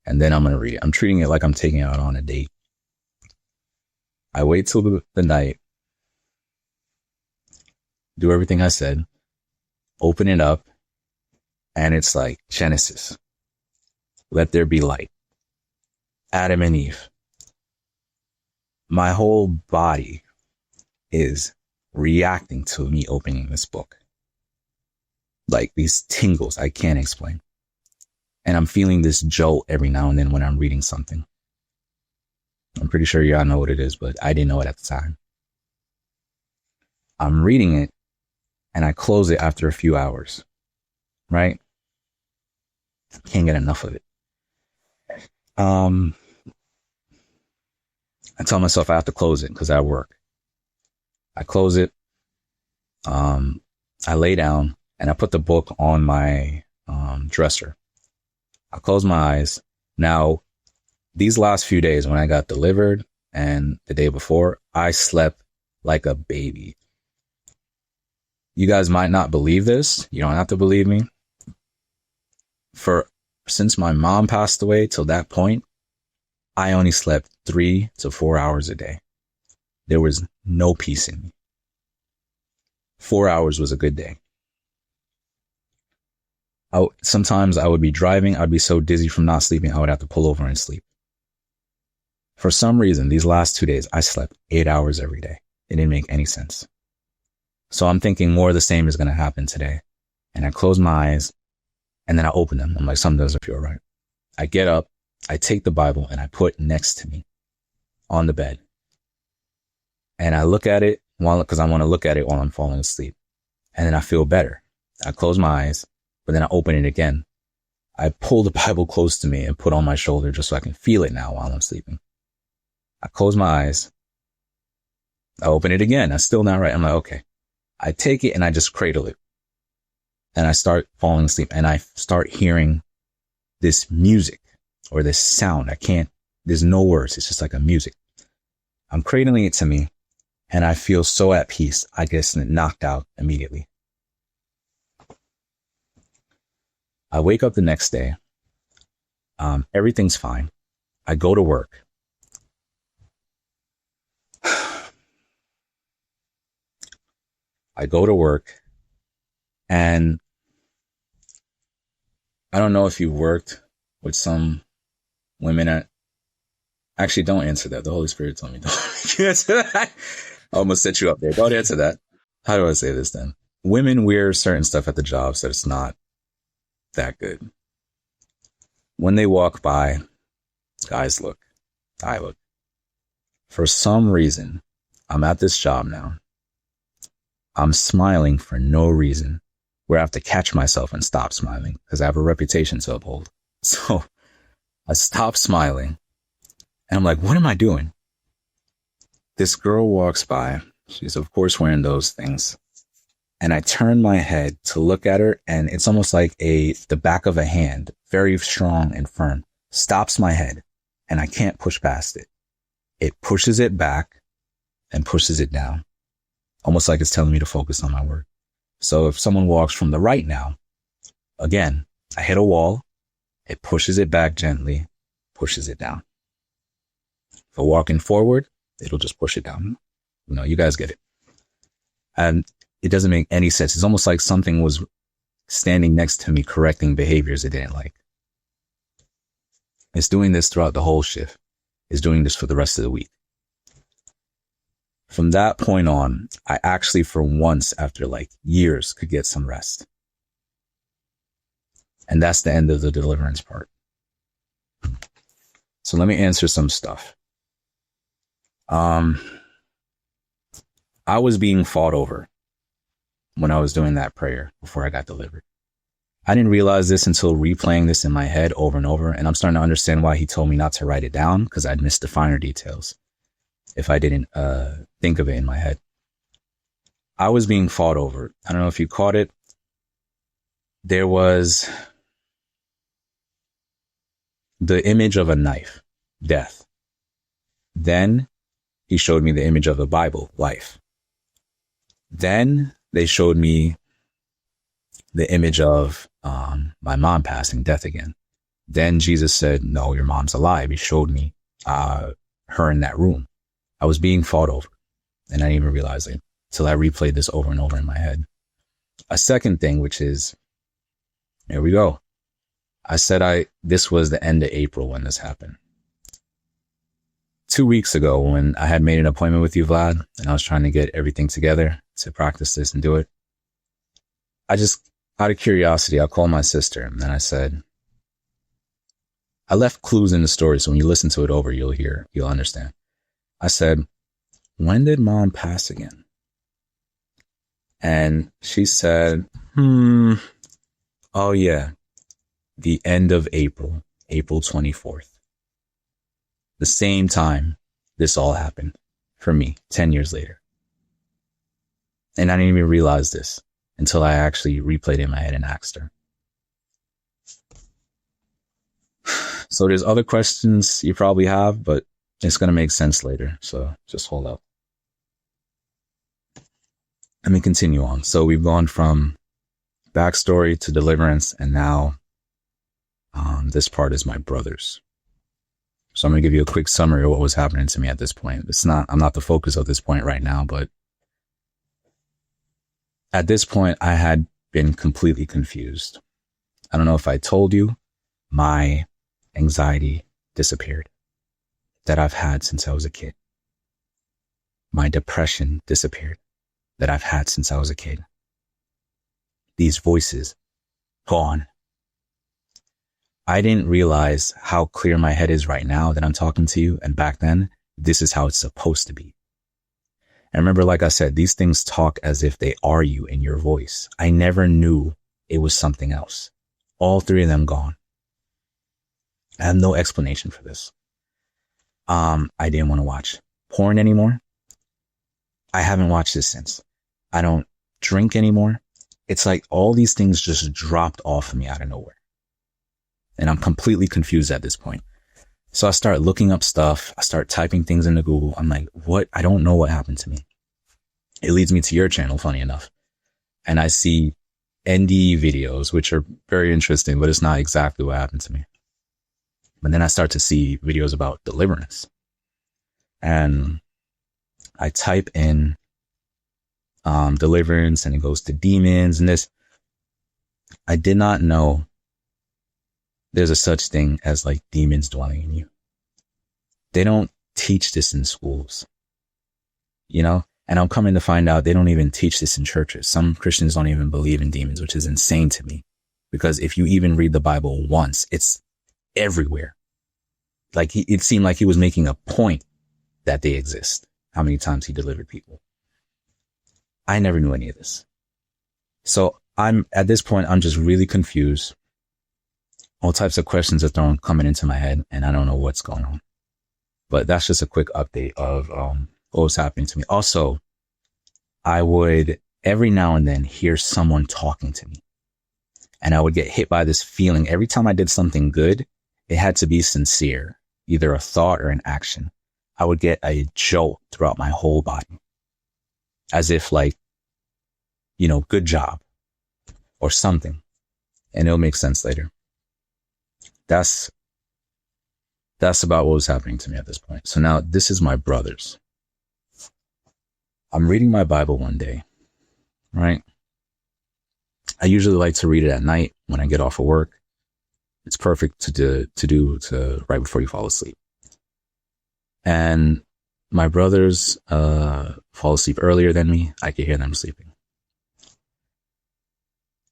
and then I'm going to read it. I'm treating it like I'm taking it out on a date. I wait till the night, do everything I said, open it up, and it's like Genesis. Let there be light. Adam and Eve. My whole body is reacting to me opening this book. Like these tingles I can't explain. And I'm feeling this jolt every now and then when I'm reading something. I'm pretty sure y'all know what it is, but I didn't know it at the time. I'm reading it and I close it after a few hours, right? Can't get enough of it. I tell myself I have to close it because I work. I close it. I lay down and I put the book on my dresser. I close my eyes. Now, these last few days when I got delivered and the day before, I slept like a baby. You guys might not believe this. You don't have to believe me. Since my mom passed away till that point, I only slept 3 to 4 hours a day. There was no peace in me. 4 hours was a good day. Sometimes I would be driving. I'd be so dizzy from not sleeping, I would have to pull over and sleep. For some reason, these last 2 days, I slept 8 hours every day. It didn't make any sense. So I'm thinking more of the same is going to happen today. And I close my eyes and then I open them. I'm like, something doesn't feel right. I get up, I take the Bible and I put it next to me on the bed. And I look at it because I want to look at it while I'm falling asleep. And then I feel better. I close my eyes, but then I open it again. I pull the Bible close to me and put on my shoulder just so I can feel it now while I'm sleeping. I close my eyes. I open it again. That's still not right. I'm like, okay. I take it and I just cradle it. And I start falling asleep and I start hearing this music or this sound. There's no words. It's just like a music. I'm cradling it to me and I feel so at peace. I get knocked out immediately. I wake up the next day. Everything's fine. I go to work. I go to work and I don't know if you worked with some women actually, don't answer that. The Holy Spirit told me don't answer that. I almost set you up there. Don't answer that. How do I say this then? Women wear certain stuff at the jobs that it's not that good. When they walk by, guys look. I look. For some reason, I'm at this job now. I'm smiling for no reason, where I have to catch myself and stop smiling because I have a reputation to uphold. So I stop smiling and I'm like, what am I doing? This girl walks by. She's of course wearing those things. And I turn my head to look at her and it's almost like the back of a hand, very strong and firm, stops my head and I can't push past it. It pushes it back and pushes it down. Almost like it's telling me to focus on my work. So if someone walks from the right now, again, I hit a wall, it pushes it back gently, pushes it down. If I'm walking forward, it'll just push it down. You guys get it. And it doesn't make any sense. It's almost like something was standing next to me correcting behaviors it didn't like. It's doing this throughout the whole shift. It's doing this for the rest of the week. From that point on, I actually, for once, after like years, could get some rest. And that's the end of the deliverance part. So let me answer some stuff. I was being fought over when I was doing that prayer before I got delivered. I didn't realize this until replaying this in my head over and over. And I'm starting to understand why he told me not to write it down, because I'd miss the finer details if I didn't think of it in my head. I was being fought over. I don't know if you caught it. There was the image of a knife, death. Then he showed me the image of the Bible, life. Then they showed me the image of my mom passing, death again. Then Jesus said, no, your mom's alive. He showed me her in that room. I was being fought over, and I didn't even realize it until I replayed this over and over in my head. A second thing, which is, here we go. I said this was the end of April when this happened. 2 weeks ago, when I had made an appointment with you, Vlad, and I was trying to get everything together to practice this and do it, I just, out of curiosity, I called my sister and I said, I left clues in the story, so when you listen to it over, you'll understand. I said, when did mom pass again? And she said, oh yeah, the end of April, April 24th. The same time this all happened for me 10 years later. And I didn't even realize this until I actually replayed it in my head and asked her. So there's other questions you probably have, but it's going to make sense later. So just hold up. Let me continue on. So we've gone from backstory to deliverance, and now this part is my brothers. So I'm going to give you a quick summary of what was happening to me at this point. I'm not the focus of this point right now, but at this point, I had been completely confused. I don't know if I told you, my anxiety disappeared that I've had since I was a kid. My depression disappeared that I've had since I was a kid. These voices, gone. I didn't realize how clear my head is right now that I'm talking to you. And back then, this is how it's supposed to be. And remember, like I said, these things talk as if they are you in your voice. I never knew it was something else. All three of them gone. I have no explanation for this. I didn't want to watch porn anymore. I haven't watched this since. I don't drink anymore. It's like all these things just dropped off of me out of nowhere. And I'm completely confused at this point. So I start looking up stuff. I start typing things into Google. I'm like, what? I don't know what happened to me. It leads me to your channel, funny enough. And I see NDE videos, which are very interesting, but it's not exactly what happened to me. But then I start to see videos about deliverance. And I type in deliverance and it goes to demons and this. I did not know there's a such thing as like demons dwelling in you. They don't teach this in schools, you know, and I'm coming to find out they don't even teach this in churches. Some Christians don't even believe in demons, which is insane to me, because if you even read the Bible once, it's everywhere. Like it seemed like he was making a point that they exist. How many times he delivered people. I never knew any of this. So at this point, I'm just really confused. All types of questions are coming into my head, and I don't know what's going on. But that's just a quick update of what was happening to me. Also, I would every now and then hear someone talking to me, and I would get hit by this feeling. Every time I did something good, it had to be sincere, either a thought or an action. I would get a jolt throughout my whole body, as if like, you know, good job or something, and it'll make sense later. That's about what was happening to me at this point. So now this is my brothers. I'm reading my Bible one day, right? I usually like to read it at night when I get off of work. It's perfect to do right before you fall asleep. And my brothers fall asleep earlier than me. I could hear them sleeping.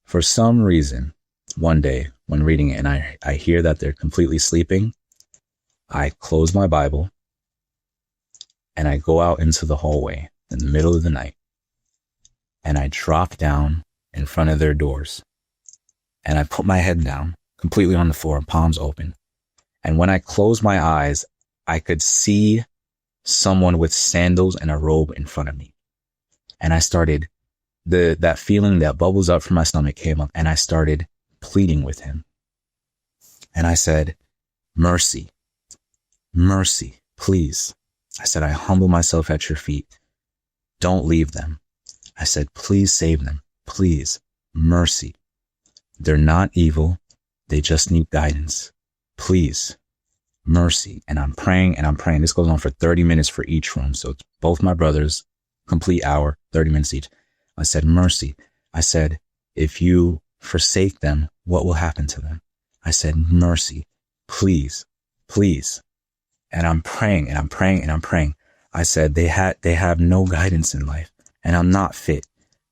For some reason, one day when reading it and I hear that they're completely sleeping, I close my Bible and I go out into the hallway in the middle of the night and I drop down in front of their doors and I put my head down completely on the floor, palms open. And when I close my eyes, I could see someone with sandals and a robe in front of me. And I started, that feeling that bubbles up from my stomach came up and I started pleading with him. And I said, mercy, mercy, please. I said, I humble myself at your feet. Don't leave them. I said, please save them. Please, mercy. They're not evil. They just need guidance. Please, mercy. And I'm praying and I'm praying. This goes on for 30 minutes for each room. So it's both my brothers, complete hour, 30 minutes each. I said, mercy. I said, if you forsake them, what will happen to them? I said, mercy, please, please. And I'm praying and I'm praying and I'm praying. I said, they have no guidance in life and I'm not fit.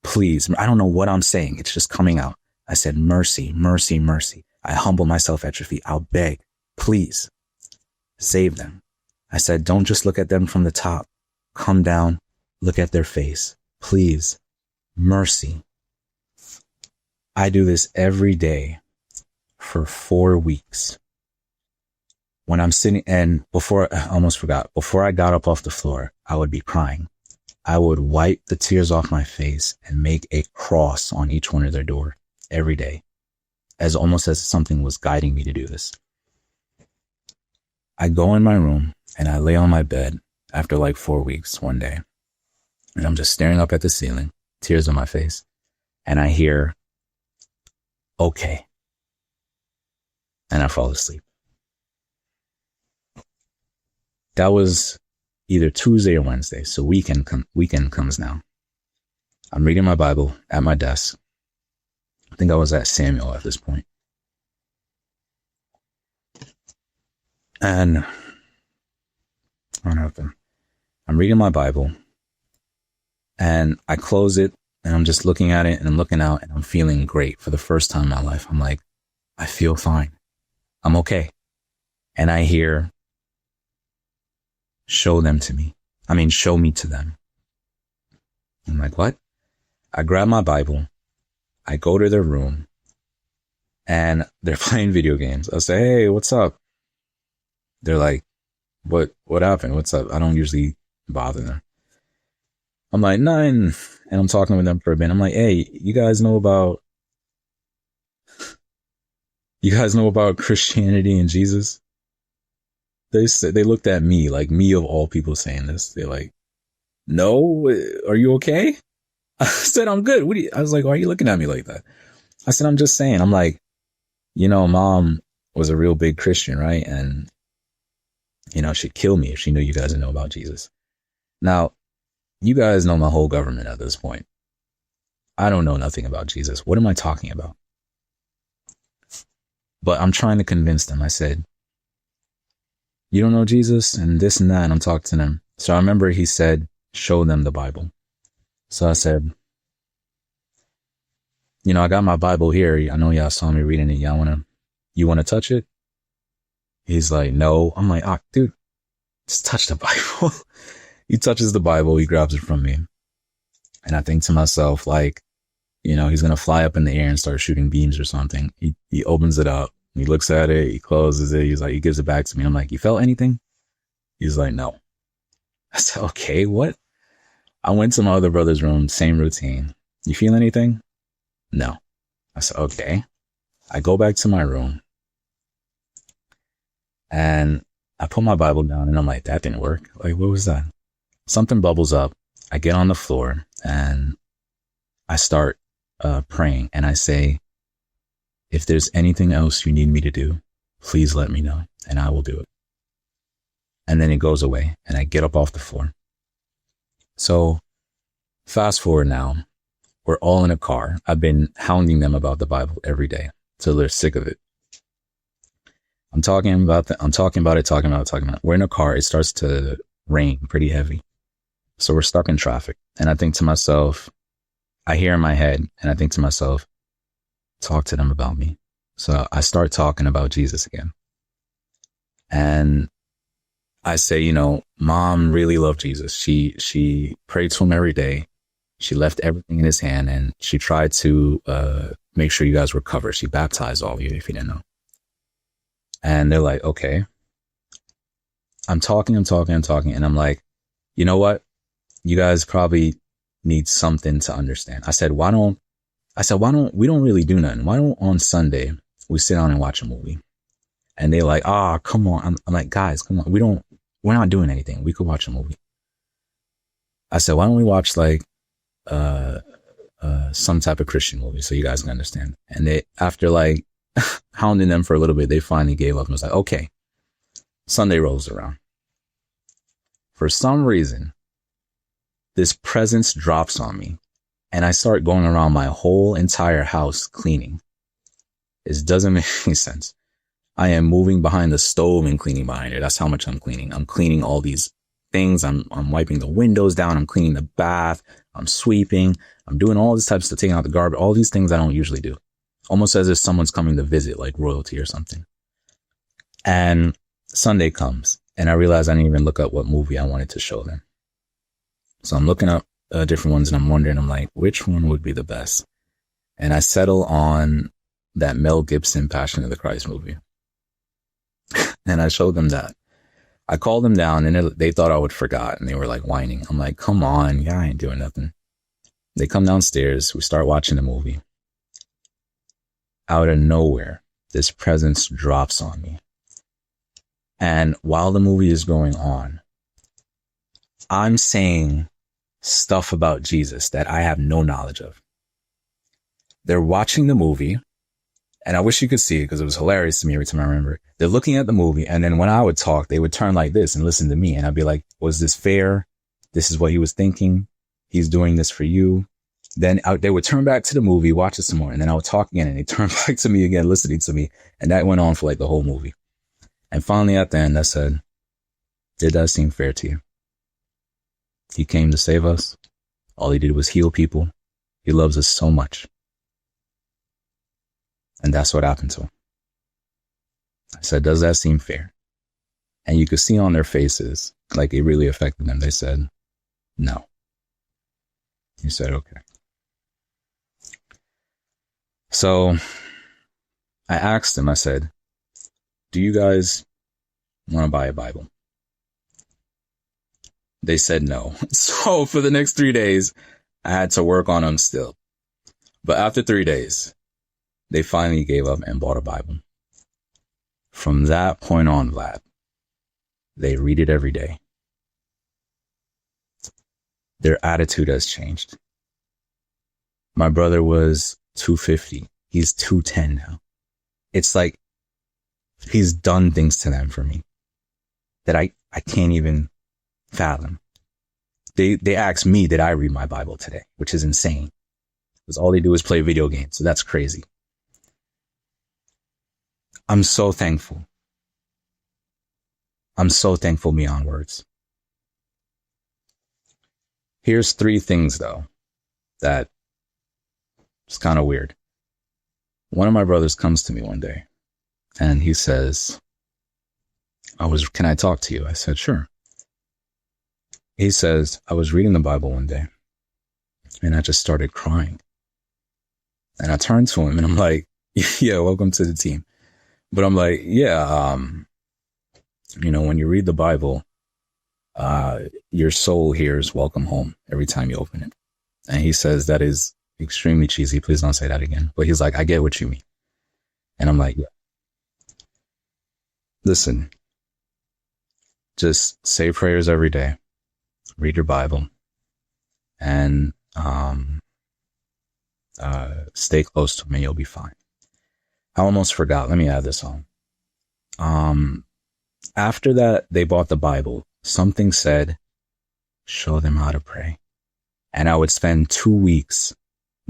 Please. I don't know what I'm saying. It's just coming out. I said, mercy, mercy, mercy. I humble myself at your feet. I'll beg, please save them. I said, don't just look at them from the top. Come down, look at their face. Please, mercy. I do this every day for 4 weeks. When I'm sitting, and I almost forgot, before I got up off the floor, I would be crying. I would wipe the tears off my face and make a cross on each one of their door every day, almost as something was guiding me to do this. I go in my room and I lay on my bed after like 4 weeks one day, and I'm just staring up at the ceiling, tears on my face, and I hear, okay. And I fall asleep. That was either Tuesday or Wednesday. So weekend comes now. I'm reading my Bible at my desk. I think I was at Samuel at this point. And I don't know. I'm reading my Bible and I close it and I'm just looking at it and I'm looking out and I'm feeling great for the first time in my life. I'm like, I feel fine. I'm okay. And I hear, show me to them. I'm like, what? I grab my Bible. I go to their room and they're playing video games. I say, hey, what's up? They're like, what happened? What's up? I don't usually bother them. I'm like, nothing. And I'm talking with them for a bit. I'm like, hey, you guys know about Christianity and Jesus? They looked at me, like me of all people saying this. They're like, no, are you okay? I said, I'm good. I was like, why are you looking at me like that? I said, I'm just saying. I'm like, Mom was a real big Christian, right? And, she'd kill me if she knew you guys didn't know about Jesus. Now, you guys know my whole government at this point. I don't know nothing about Jesus. What am I talking about? But I'm trying to convince them. I said, you don't know Jesus and this and that. And I'm talking to them. So I remember he said, show them the Bible. So I said, I got my Bible here. I know y'all saw me reading it. You want to touch it? He's like, no. I'm like, dude, just touch the Bible. He touches the Bible. He grabs it from me. And I think to myself, like, he's going to fly up in the air and start shooting beams or something. He opens it up. He looks at it. He closes it. He's like, he gives it back to me. I'm like, you felt anything? He's like, no. I said, okay, what? I went to my other brother's room, same routine. You feel anything? No. I said, okay. I go back to my room and I put my Bible down and I'm like, that didn't work. Like, what was that? Something bubbles up. I get on the floor and I start praying and I say, if there's anything else you need me to do, please let me know and I will do it. And then it goes away and I get up off the floor. So fast forward now, we're all in a car. I've been hounding them about the Bible every day till they're sick of it. I'm talking about it. We're in a car. It starts to rain pretty heavy. So we're stuck in traffic. And I think to myself, I hear in my head and I think to myself, talk to them about me. So I start talking about Jesus again. And I say, Mom really loved Jesus. She prayed to him every day. She left everything in his hand and she tried to make sure you guys were covered. She baptized all of you if you didn't know. And they're like, okay. I'm talking. And I'm like, you know what? You guys probably need something to understand. I said, we don't really do nothing. Why don't on Sunday we sit down and watch a movie? And they're like, come on. I'm like, guys, come on. We're not doing anything. We could watch a movie. I said, why don't we watch like, some type of Christian movie so you guys can understand. And they, after like hounding them for a little bit, they finally gave up and was like, okay. Sunday rolls around. For some reason, this presence drops on me and I start going around my whole entire house cleaning. It doesn't make any sense. I am moving behind the stove and cleaning behind it. That's how much I'm cleaning. I'm cleaning all these things. I'm wiping the windows down. I'm cleaning the bath. I'm sweeping. I'm doing all this type of stuff, taking out the garbage, all these things I don't usually do. Almost as if someone's coming to visit, like royalty or something. And Sunday comes and I realize I didn't even look up what movie I wanted to show them. So I'm looking up different ones and I'm wondering, I'm like, which one would be the best? And I settle on that Mel Gibson Passion of the Christ movie. And I showed them that. I called them down and they thought I would forgot and they were like whining. I'm like, come on, yeah, I ain't doing nothing. They come downstairs. We start watching the movie. Out of nowhere, this presence drops on me. And while the movie is going on, I'm saying stuff about Jesus that I have no knowledge of. They're watching the movie And I wish you could see it because it was hilarious to me every time I remember. They're looking at the movie. And then when I would talk, they would turn like this and listen to me. And I'd be like, was this fair? This is what he was thinking. He's doing this for you. Then they would turn back to the movie, watch it some more. And then I would talk again and they turn back to me again, listening to me. And that went on for like the whole movie. And finally at the end, I said, did that seem fair to you? He came to save us. All he did was heal people. He loves us so much. And that's what happened to him. I said, does that seem fair? And you could see on their faces, like it really affected them. They said, no. He said, okay. So I asked him, I said, do you guys want to buy a Bible? They said no. So for the next 3 days, I had to work on them still. But after 3 days, they finally gave up and bought a Bible. From that point on, Vlad, they read it every day. Their attitude has changed. My brother was 250. He's 210 now. It's like he's done things to them for me that I can't even fathom. They asked me, did I read my Bible today? Which is insane. Because all they do is play video games. So that's crazy. I'm so thankful. I'm so thankful beyond words. Here's 3 things, though, that is kind of weird. One of my brothers comes to me one day and he says, can I talk to you? I said, sure. He says, I was reading the Bible one day and I just started crying. And I turned to him and I'm like, yeah, welcome to the team. But I'm like, yeah, when you read the Bible, your soul hears welcome home every time you open it. And he says, that is extremely cheesy. Please don't say that again. But he's like, I get what you mean. And I'm like, yeah. Listen, just say prayers every day, read your Bible, and stay close to me. You'll be fine. I almost forgot. Let me add this on. After that, they bought the Bible. Something said, show them how to pray. And I would spend 2 weeks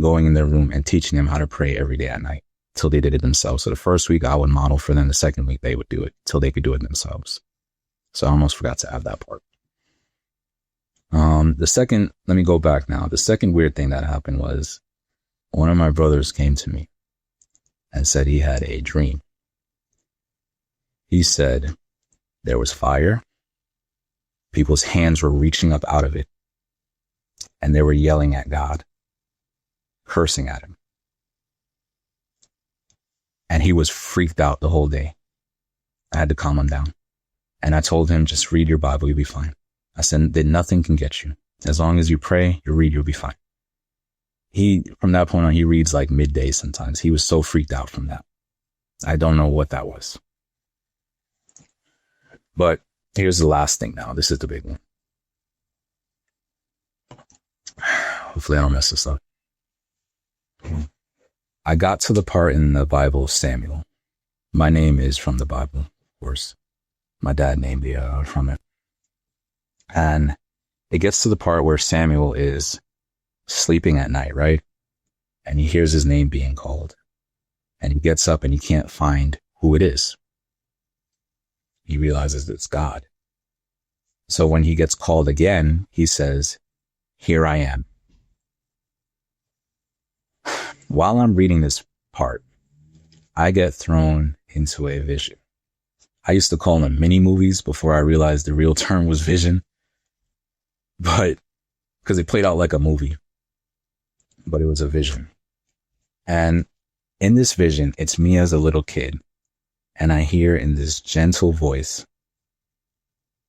going in their room and teaching them how to pray every day at night till they did it themselves. So the first week I would model for them. The second week they would do it till they could do it themselves. So I almost forgot to add that part. Let me go back now. The second weird thing that happened was one of my brothers came to me and said he had a dream. He said there was fire. People's hands were reaching up out of it. And they were yelling at God, cursing at him. And he was freaked out the whole day. I had to calm him down. And I told him, just read your Bible, you'll be fine. I said that nothing can get you. As long as you pray, you read, you'll be fine. From that point on, he reads like midday sometimes. He was so freaked out from that. I don't know what that was. But here's the last thing now. This is the big one. Hopefully I don't mess this up. I got to the part in the Bible, Samuel. My name is from the Bible, of course. My dad named me from it. And it gets to the part where Samuel is sleeping at night, right? And he hears his name being called. And he gets up and he can't find who it is. He realizes it's God. So when he gets called again, he says, here I am. While I'm reading this part, I get thrown into a vision. I used to call them mini movies before I realized the real term was vision. But because it played out like a movie, but it was a vision. And in this vision, it's me as a little kid. And I hear in this gentle voice,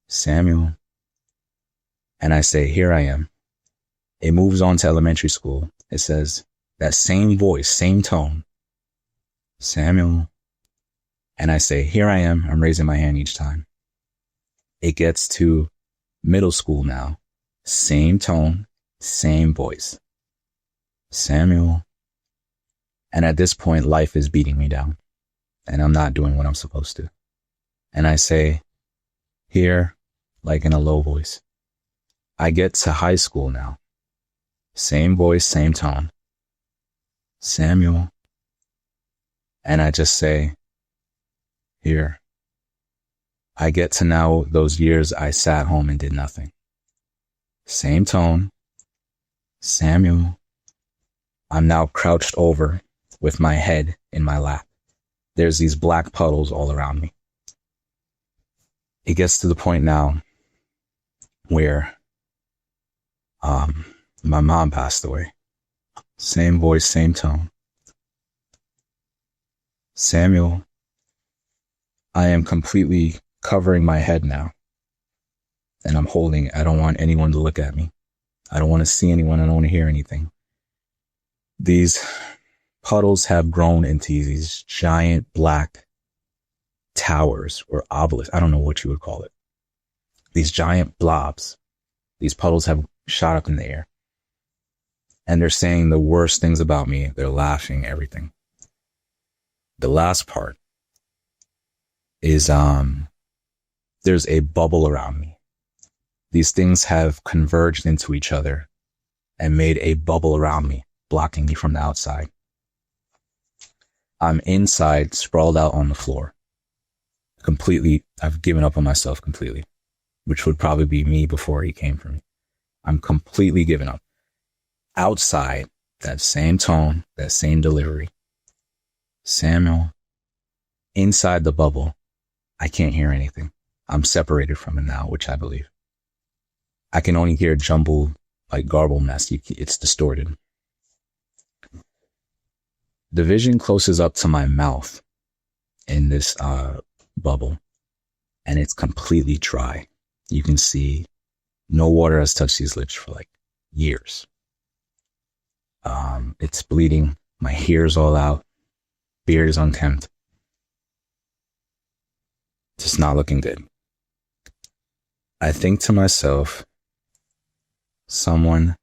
Samuel. And I say, here I am. It moves on to elementary school. It says that same voice, same tone, Samuel. And I say, here I am. I'm raising my hand each time. It gets to middle school now. Same tone, same voice. Samuel. And at this point, life is beating me down and I'm not doing what I'm supposed to. And I say, here, like in a low voice, I get to high school now. Same voice, same tone. Samuel. And I just say, here. I get to now those years I sat home and did nothing. Same tone. Samuel. I'm now crouched over with my head in my lap. There's these black puddles all around me. It gets to the point now where my mom passed away. Same voice, same tone. Samuel, I am completely covering my head now. And I'm holding it. I don't want anyone to look at me. I don't want to see anyone. I don't want to hear anything. These puddles have grown into these giant black towers or obelisks. I don't know what you would call it. These giant blobs. These puddles have shot up in the air. And they're saying the worst things about me. They're laughing, everything. The last part is there's a bubble around me. These things have converged into each other and made a bubble around me, blocking me from the outside. I'm inside, sprawled out on the floor. Completely, I've given up on myself completely, which would probably be me before he came for me. I'm completely given up. Outside, that same tone, that same delivery. Samuel, inside the bubble, I can't hear anything. I'm separated from it now, which I believe. I can only hear jumbled, like garbled mess. It's distorted. The vision closes up to my mouth in this bubble, and it's completely dry. You can see no water has touched these lips for like years. It's bleeding. My hair's all out. Beard is unkempt. Just not looking good. I think to myself, someone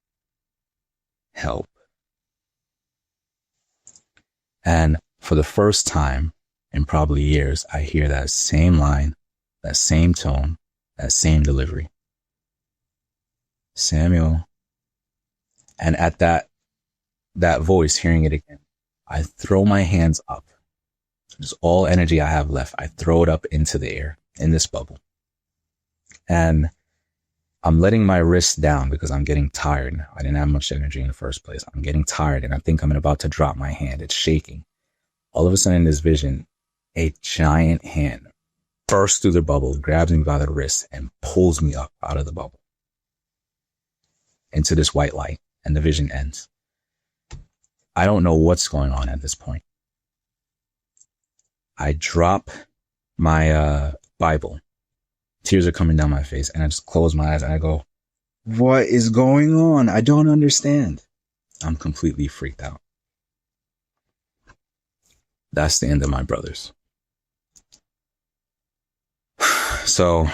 help. And for the first time in probably years, I hear that same line, that same tone, that same delivery. Samuel. And at that voice, hearing it again, I throw my hands up. Just all energy I have left, I throw it up into the air in this bubble. And I'm letting my wrists down because I'm getting tired now. I didn't have much energy in the first place. I'm getting tired and I think I'm about to drop my hand. It's shaking. All of a sudden in this vision, a giant hand bursts through the bubble, grabs me by the wrist and pulls me up out of the bubble into this white light, and the vision ends. I don't know what's going on at this point. I drop my Bible. Tears are coming down my face, and I just close my eyes and I go, what is going on? I don't understand. I'm completely freaked out. That's the end of my brothers. So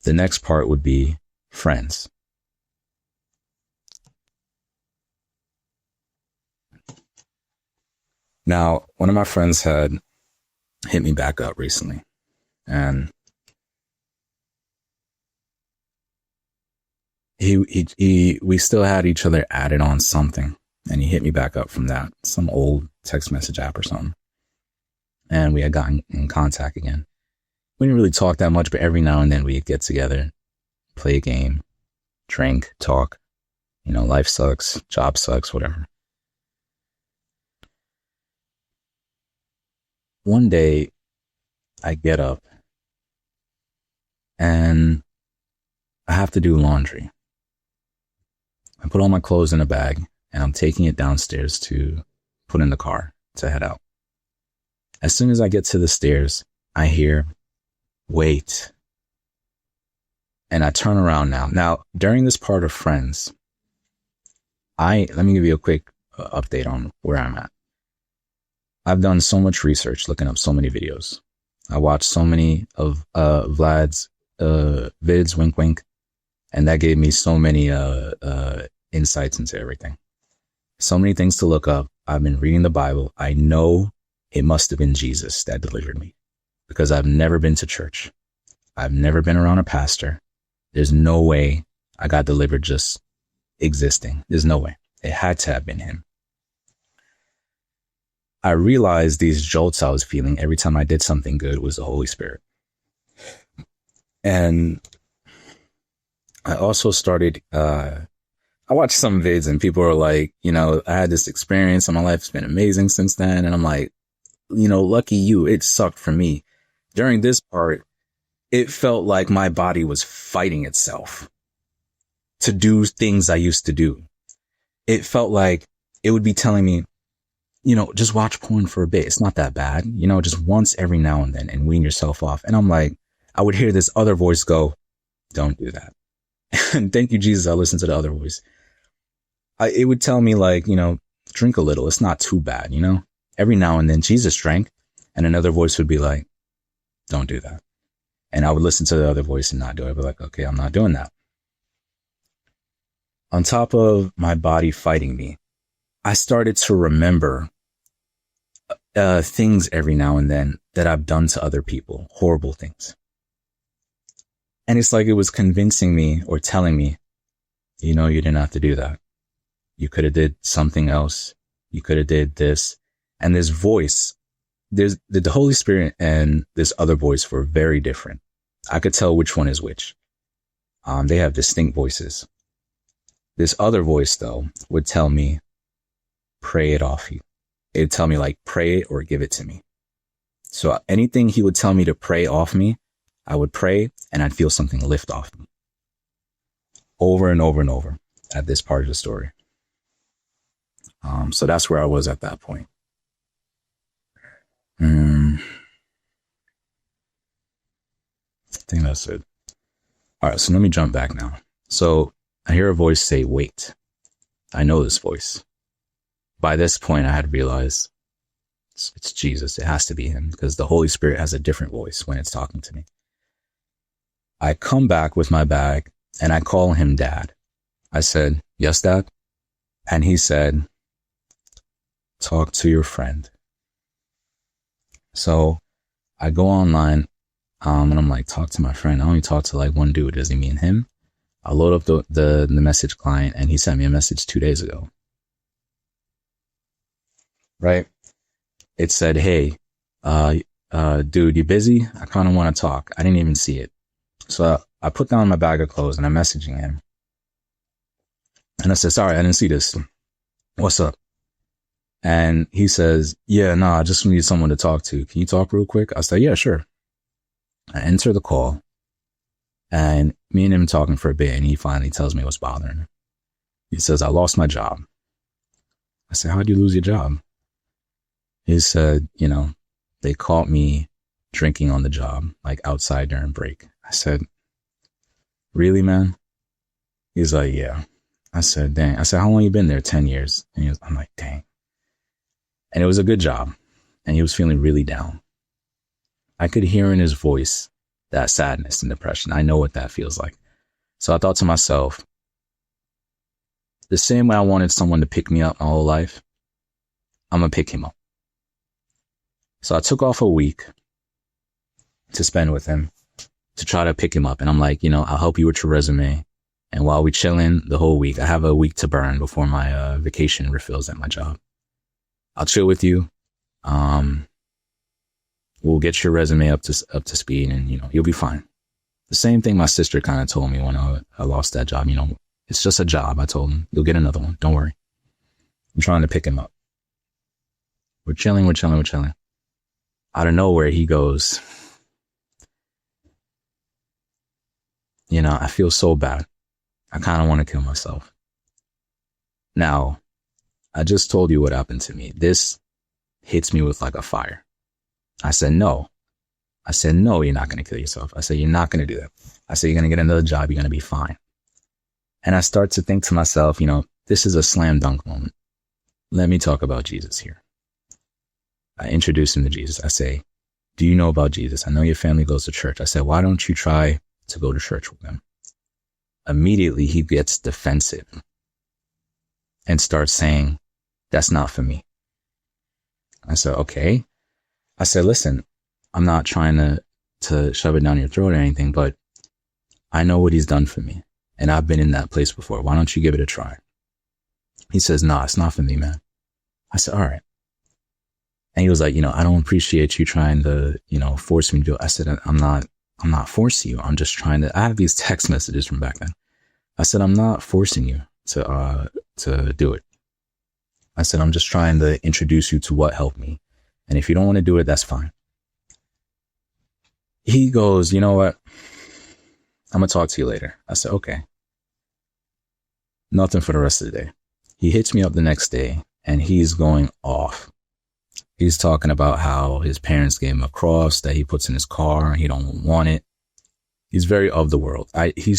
the next part would be friends. Now, one of my friends had hit me back up recently, and we still had each other added on something, and he hit me back up from that, some old text message app or something. And we had gotten in contact again. We didn't really talk that much, but every now and then we'd get together, play a game, drink, talk. You know, life sucks, job sucks, whatever. One day, I get up and I have to do laundry. I put all my clothes in a bag and I'm taking it downstairs to put in the car to head out. As soon as I get to the stairs, I hear, wait. And I turn around now. Now, during this part of Friends, let me give you a quick update on where I'm at. I've done so much research, looking up so many videos. I watched so many of Vlad's vids, wink, wink. And that gave me so many insights into everything. So many things to look up. I've been reading the Bible. I know it must have been Jesus that delivered me because I've never been to church. I've never been around a pastor. There's no way I got delivered just existing. There's no way. It had to have been him. I realized these jolts I was feeling every time I did something good was the Holy Spirit. And I also started, I watched some vids and people are like, I had this experience and my life's been amazing since then. And I'm like, lucky you, it sucked for me. During this part, it felt like my body was fighting itself to do things I used to do. It felt like it would be telling me, just watch porn for a bit. It's not that bad, just once every now and then and wean yourself off. And I'm like, I would hear this other voice go, don't do that. And thank you, Jesus, I listened to the other voice. It would tell me like, drink a little. It's not too bad, Every now and then Jesus drank and another voice would be like, don't do that. And I would listen to the other voice and not do it. I'd be like, okay, I'm not doing that. On top of my body fighting me, I started to remember things every now and then that I've done to other people, horrible things. And it's like it was convincing me or telling me, you didn't have to do that. You could have did something else. You could have did this. And this voice, the Holy Spirit and this other voice were very different. I could tell which one is which. They have distinct voices. This other voice, though, would tell me, pray it off you. It would tell me like, pray it or give it to me. So anything he would tell me to pray off me, I would pray and I'd feel something lift off me. Over and over and over at this part of the story. So that's where I was at that point. I think that's it. All right, so let me jump back now. So I hear a voice say, wait. I know this voice. By this point, I had realized it's Jesus. It has to be him because the Holy Spirit has a different voice when it's talking to me. I come back with my bag and I call him Dad. I said, yes, Dad. And he said, talk to your friend. So I go online and I'm like, talk to my friend. I only talk to like one dude. Does he mean him? I load up the message client and he sent me a message 2 days ago. Right? It said, hey, dude, you busy? I kind of want to talk. I didn't even see it. So I put down my bag of clothes and I'm messaging him. And I said, sorry, I didn't see this. What's up? And he says, yeah, no, I just need someone to talk to. Can you talk real quick? I said, yeah, sure. I enter the call and me and him talking for a bit. And he finally tells me what's bothering him. He says, I lost my job. I said, how'd you lose your job? He said, they caught me drinking on the job, like outside during break. I said, really, man? He's like, yeah. I said, dang. I said, how long you been there? 10 years. And I'm like, dang. And it was a good job. And he was feeling really down. I could hear in his voice that sadness and depression. I know what that feels like. So I thought to myself, the same way I wanted someone to pick me up my whole life, I'm going to pick him up. So I took off a week to spend with him to try to pick him up. And I'm like, I'll help you with your resume. And while we chilling the whole week, I have a week to burn before my vacation refills at my job. I'll chill with you. We'll get your resume up to speed and, you'll be fine. The same thing my sister kind of told me when I lost that job. It's just a job. I told him, you'll get another one. Don't worry. I'm trying to pick him up. We're chilling. Out of nowhere, he goes, I feel so bad. I kind of want to kill myself. Now, I just told you what happened to me. This hits me with like a fire. I said, no. You're not going to kill yourself. I said, you're not going to do that. I said, you're going to get another job. You're going to be fine. And I start to think to myself, this is a slam dunk moment. Let me talk about Jesus here. I introduce him to Jesus. I say, do you know about Jesus? I know your family goes to church. I said, why don't you try to go to church with them? Immediately, he gets defensive and starts saying, that's not for me. I said, okay. I said, listen, I'm not trying to shove it down your throat or anything, but I know what he's done for me. And I've been in that place before. Why don't you give it a try? He says, nah, it's not for me, man. I said, all right. And he was like, I don't appreciate you trying to, force me to do it. I said, I'm not forcing you. I'm just trying to, I have these text messages from back then. I said, I'm not forcing you to do it. I said, I'm just trying to introduce you to what helped me. And if you don't want to do it, that's fine. He goes, you know what? I'm going to talk to you later. I said, okay. Nothing for the rest of the day. He hits me up the next day and he's going off. He's talking about how his parents gave him a cross that he puts in his car. He don't want it. He's very of the world. He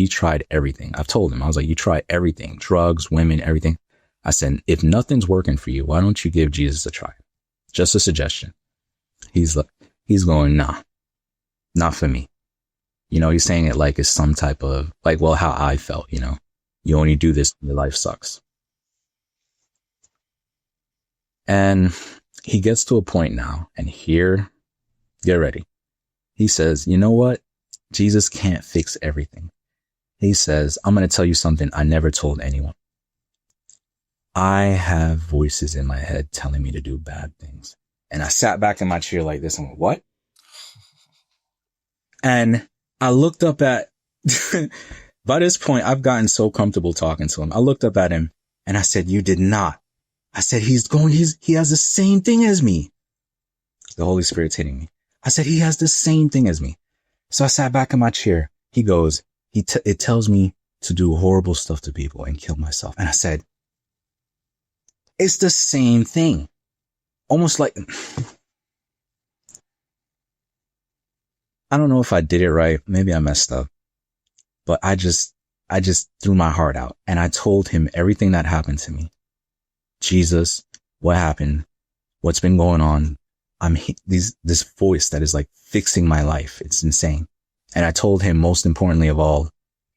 tried everything. I've told him, I was like, you try everything, drugs, women, everything. I said, if nothing's working for you, why don't you give Jesus a try? Just a suggestion. He's going, nah, not for me. He's saying it like it's some type of well, how I felt, you only do this when your life sucks. And he gets to a point now, and here, get ready. He says, you know what? Jesus can't fix everything. He says, I'm going to tell you something I never told anyone. I have voices in my head telling me to do bad things. And I sat back in my chair like this and went, what? And I looked up at, by this point, I've gotten so comfortable talking to him. I looked up at him and I said, you did not. I said, he has the same thing as me. The Holy Spirit's hitting me. I said, he has the same thing as me. So I sat back in my chair. He goes, it tells me to do horrible stuff to people and kill myself. And I said, it's the same thing. Almost like, I don't know if I did it right. Maybe I messed up, but I just threw my heart out and I told him everything that happened to me. Jesus, what happened? What's been going on? This voice that is like fixing my life. It's insane. And I told him, most importantly of all,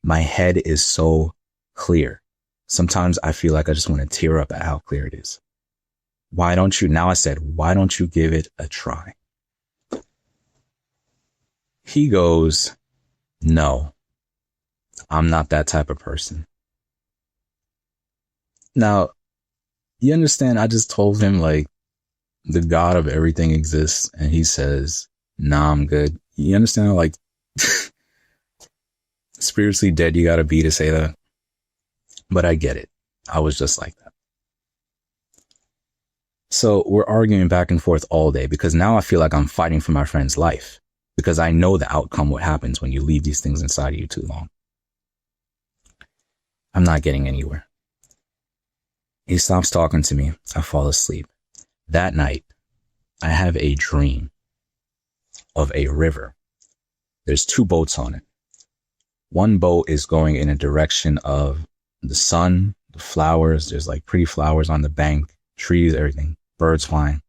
my head is so clear. Sometimes I feel like I just want to tear up at how clear it is. Why don't you give it a try? He goes, no, I'm not that type of person. Now, you understand, I just told him the God of everything exists. And he says, nah, I'm good. You understand spiritually dead you gotta be to say that? But I get it. I was just like that. So we're arguing back and forth all day because now I feel like I'm fighting for my friend's life because I know the outcome, what happens when you leave these things inside of you too long. I'm not getting anywhere. He stops talking to me. I fall asleep. That night, I have a dream of a river. There's 2 boats on it. One boat is going in a direction of the sun, the flowers. There's pretty flowers on the bank, trees, everything, birds flying.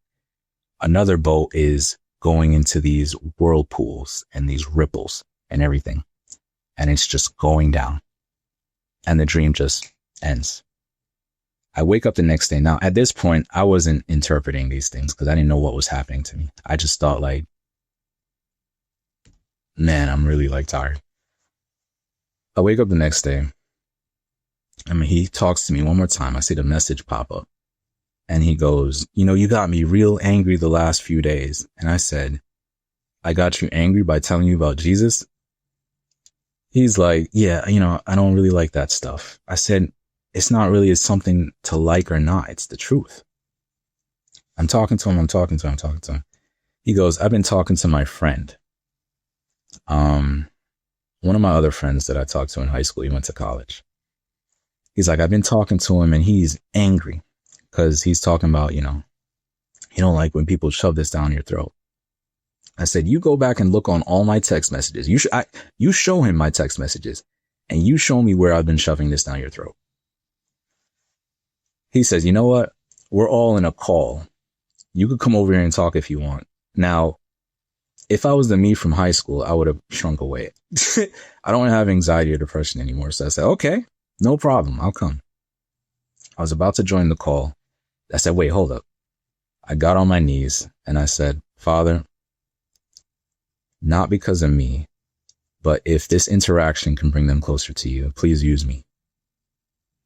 Another boat is going into these whirlpools and these ripples and everything. And it's just going down. And the dream just ends. I wake up the next day. Now, at this point, I wasn't interpreting these things because I didn't know what was happening to me. I just thought man, I'm really tired. I wake up the next day. He talks to me one more time. I see the message pop up and he goes, you got me real angry the last few days. And I said, I got you angry by telling you about Jesus. He's like, yeah, I don't really like that stuff. I said, it's not really something to like or not. It's the truth. I'm talking to him. He goes, I've been talking to my friend. One of my other friends that I talked to in high school, he went to college. He's like, I've been talking to him and he's angry because he's talking about, you don't like when people shove this down your throat. I said, you go back and look on all my text messages. You show him my text messages and you show me where I've been shoving this down your throat. He says, you know what? We're all in a call. You could come over here and talk if you want. Now, if I was the me from high school, I would have shrunk away. I don't have anxiety or depression anymore. So I said, okay, no problem. I'll come. I was about to join the call. I said, wait, hold up. I got on my knees and I said, Father, not because of me, but if this interaction can bring them closer to you, please use me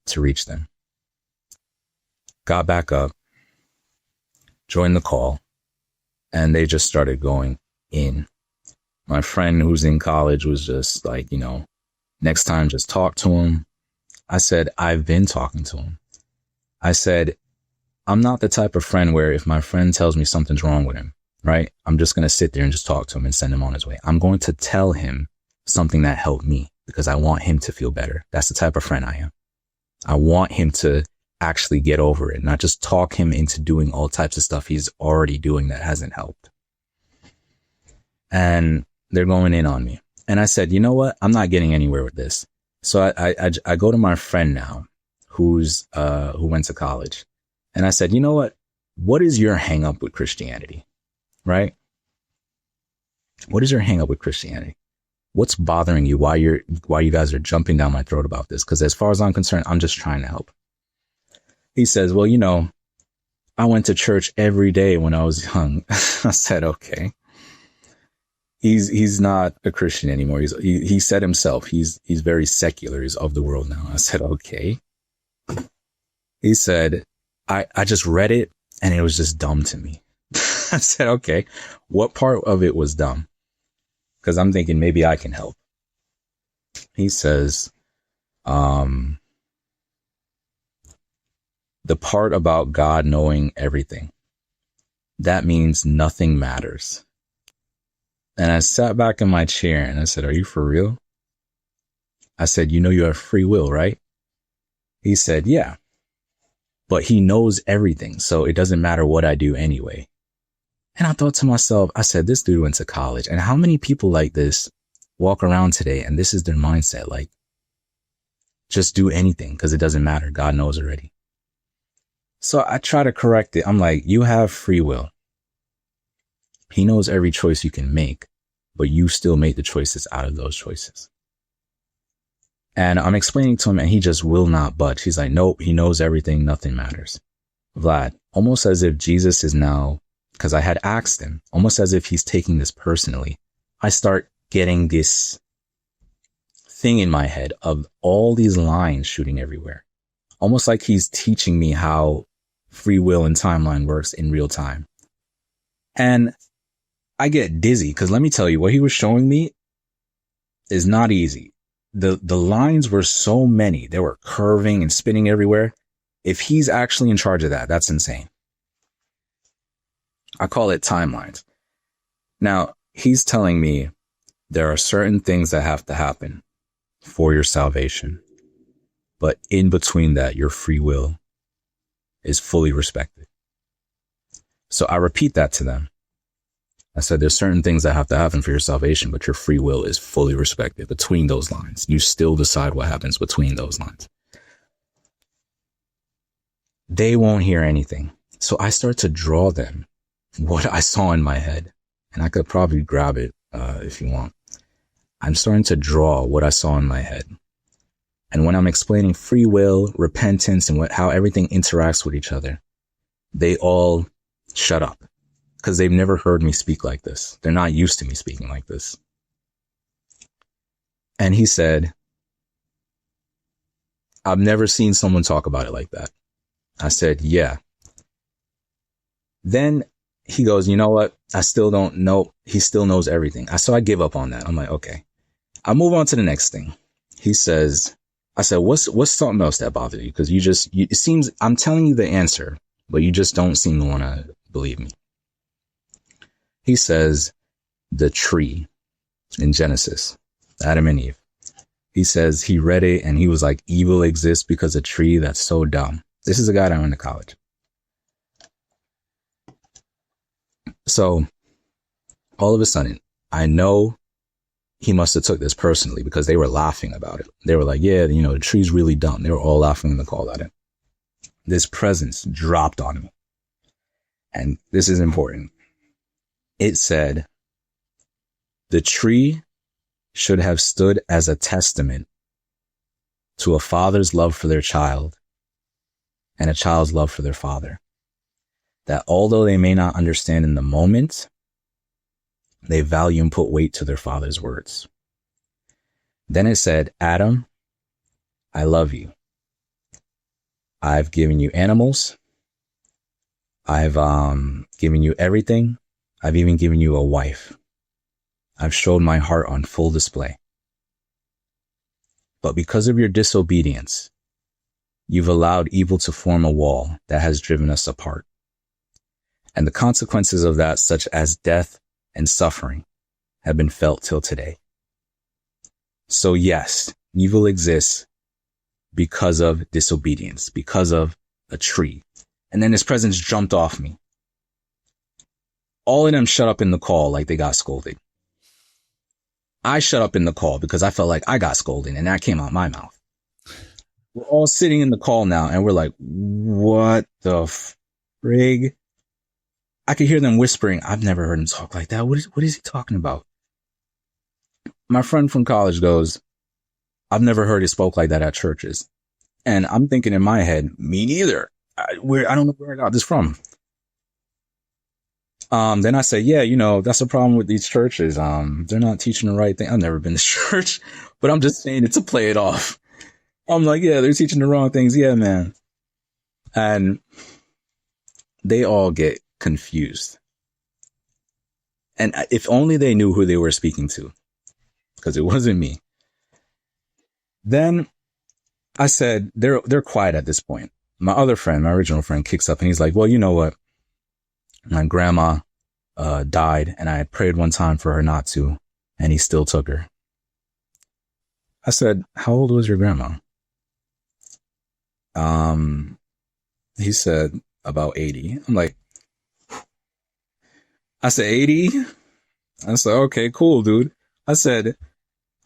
to reach them. Got back up, joined the call, and they just started going in. My friend who's in college was just like, next time just talk to him. I said, I've been talking to him. I said, I'm not the type of friend where if my friend tells me something's wrong with him, right, I'm just going to sit there and just talk to him and send him on his way. I'm going to tell him something that helped me because I want him to feel better. That's the type of friend I am. I want him to actually get over it, not just talk him into doing all types of stuff he's already doing that hasn't helped. And they're going in on me. And I said, you know what? I'm not getting anywhere with this. So I go to my friend now who went to college. And I said, you know what? What is your hang up with Christianity? Right? What is your hang up with Christianity? What's bothering you? Why you guys are jumping down my throat about this? Because as far as I'm concerned, I'm just trying to help. He says, well, I went to church every day when I was young. I said, okay. He's not a Christian anymore. He said himself, he's very secular. He's of the world now. I said, okay. He said, I just read it and it was just dumb to me. I said, okay, what part of it was dumb? Because I'm thinking maybe I can help. He says, the part about God knowing everything, that means nothing matters. And I sat back in my chair and I said, are you for real? I said, you have free will, right? He said, yeah, but he knows everything. So it doesn't matter what I do anyway. And I thought to myself, I said, this dude went to college, and how many people like this walk around today and this is their mindset? Like, just do anything because it doesn't matter. God knows already. So I try to correct it. I'm like, you have free will. He knows every choice you can make, but you still make the choices out of those choices. And I'm explaining to him and he just will not budge. He's like, nope, he knows everything. Nothing matters. Vlad, almost as if Jesus is now, because I had asked him, almost as if he's taking this personally. I start getting this thing in my head of all these lines shooting everywhere. Almost like he's teaching me how free will and timeline works in real time. And I get dizzy because let me tell you, what he was showing me is not easy. The lines were so many. They were curving and spinning everywhere. If he's actually in charge of that, that's insane. I call it timelines. Now, he's telling me there are certain things that have to happen for your salvation. But in between that, your free will is fully respected. So I repeat that to them. I said, there's certain things that have to happen for your salvation, but your free will is fully respected between those lines. You still decide what happens between those lines. They won't hear anything. So I start to draw them what I saw in my head. And I could probably grab it if you want. I'm starting to draw what I saw in my head. And when I'm explaining free will, repentance, and how everything interacts with each other, they all shut up because they've never heard me speak like this. They're not used to me speaking like this. And he said, I've never seen someone talk about it like that. I said, yeah. Then he goes, you know what? I still don't know. He still knows everything. So I give up on that. I'm like, okay, I'll move on to the next thing. He says, I said, what's something else that bothered you? Because it seems I'm telling you the answer, but you just don't seem to want to believe me. He says, the tree in Genesis, Adam and Eve. He says he read it and he was like, evil exists because a tree. That's so dumb. This is a guy that went to college. So all of a sudden, I know he must have took this personally because they were laughing about it. They were like, yeah, the tree's really dumb. They were all laughing in the call at it. This presence dropped on me. And this is important. It said, the tree should have stood as a testament to a father's love for their child and a child's love for their father. that although they may not understand in the moment, they value and put weight to their father's words. Then it said, Adam, I love you. I've given you animals. I've given you everything. I've even given you a wife. I've showed my heart on full display. But because of your disobedience, you've allowed evil to form a wall that has driven us apart. And the consequences of that, such as death and suffering, have been felt till today. So yes, evil exists because of disobedience, because of a tree. And then his presence jumped off me. All of them shut up in the call like they got scolded. I shut up in the call because I felt like I got scolded and that came out my mouth. We're all sitting in the call now and we're like, what the frig? I could hear them whispering. I've never heard him talk like that. What is he talking about? My friend from college goes, I've never heard it spoke like that at churches. And I'm thinking in my head, me neither. I don't know where I got this from. Then I say, yeah, that's a problem with these churches. They're not teaching the right thing. I've never been to church, but I'm just saying it to play it off. I'm like, yeah, they're teaching the wrong things. Yeah, man. And they all get confused. And if only they knew who they were speaking to, because it wasn't me. Then I said, they're quiet at this point. My other friend, my original friend, kicks up and he's like, well, you know what? My grandma died and I prayed one time for her not to, and he still took her. I said, how old was your grandma? He said about 80. I'm like, I said, 80? I said, okay, cool, dude. I said,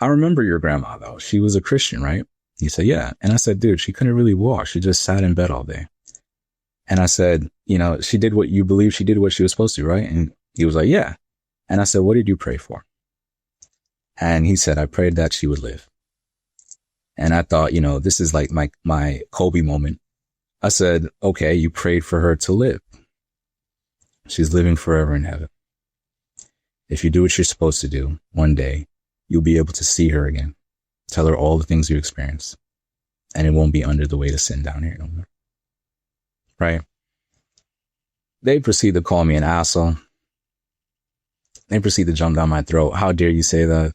I remember your grandma though. She was a Christian, right? He said, yeah. And I said, dude, she couldn't really walk. She just sat in bed all day. And I said, she did what you believe she did what she was supposed to, right? And he was like, yeah. And I said, what did you pray for? And he said, I prayed that she would live. And I thought, this is like my Kobe moment. I said, okay, you prayed for her to live. She's living forever in heaven. If you do what you're supposed to do, one day you'll be able to see her again. Tell her all the things you experienced. And it won't be under the weight of sin down here no more. Right? They proceed to call me an asshole. They proceed to jump down my throat. How dare you say that?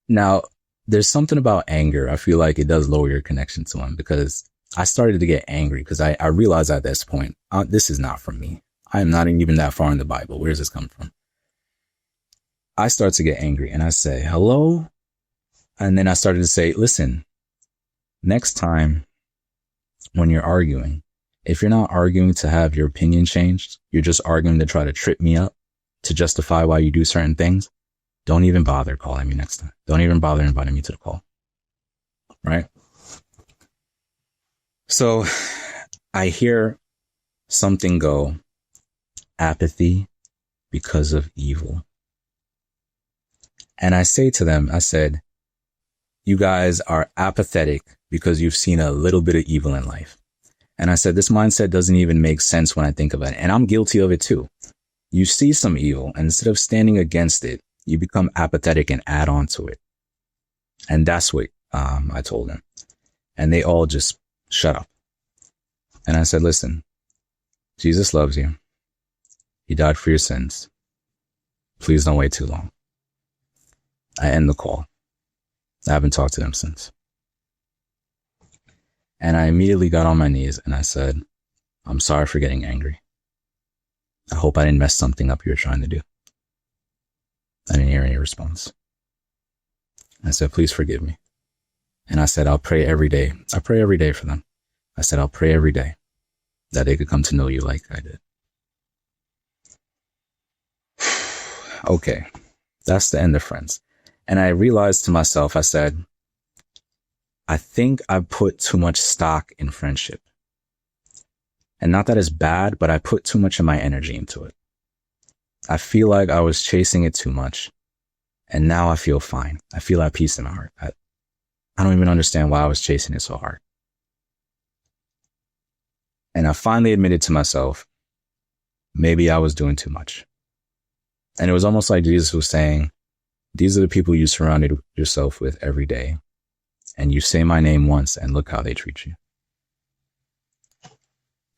Now, there's something about anger. I feel like it does lower your connection to him, because I started to get angry because I realized at this point, this is not from me. I am not even that far in the Bible. Where does this come from? I start to get angry and I say, hello? And then I started to say, listen, next time when you're arguing, if you're not arguing to have your opinion changed, you're just arguing to try to trip me up to justify why you do certain things, don't even bother calling me next time. Don't even bother inviting me to the call. Right? So I hear something go, apathy because of evil. And I say to them, I said, you guys are apathetic because you've seen a little bit of evil in life. And I said, this mindset doesn't even make sense when I think about it. And I'm guilty of it too. You see some evil, and instead of standing against it, you become apathetic and add on to it. And that's what I told them. And they all just shut up. And I said, listen, Jesus loves you. He died for your sins. Please don't wait too long. I end the call. I haven't talked to them since. And I immediately got on my knees and I said, I'm sorry for getting angry. I hope I didn't mess something up you were trying to do. I didn't hear any response. I said, please forgive me. And I said, I'll pray every day. I pray every day for them. I said, I'll pray every day that they could come to know you like I did. Okay, that's the end of friends. And I realized to myself, I said, I think I put too much stock in friendship. And not that it's bad, but I put too much of my energy into it. I feel like I was chasing it too much. And now I feel fine. I feel at peace in my heart. I don't even understand why I was chasing it so hard. And I finally admitted to myself, maybe I was doing too much. And it was almost like Jesus was saying, these are the people you surrounded yourself with every day. And you say my name once and look how they treat you.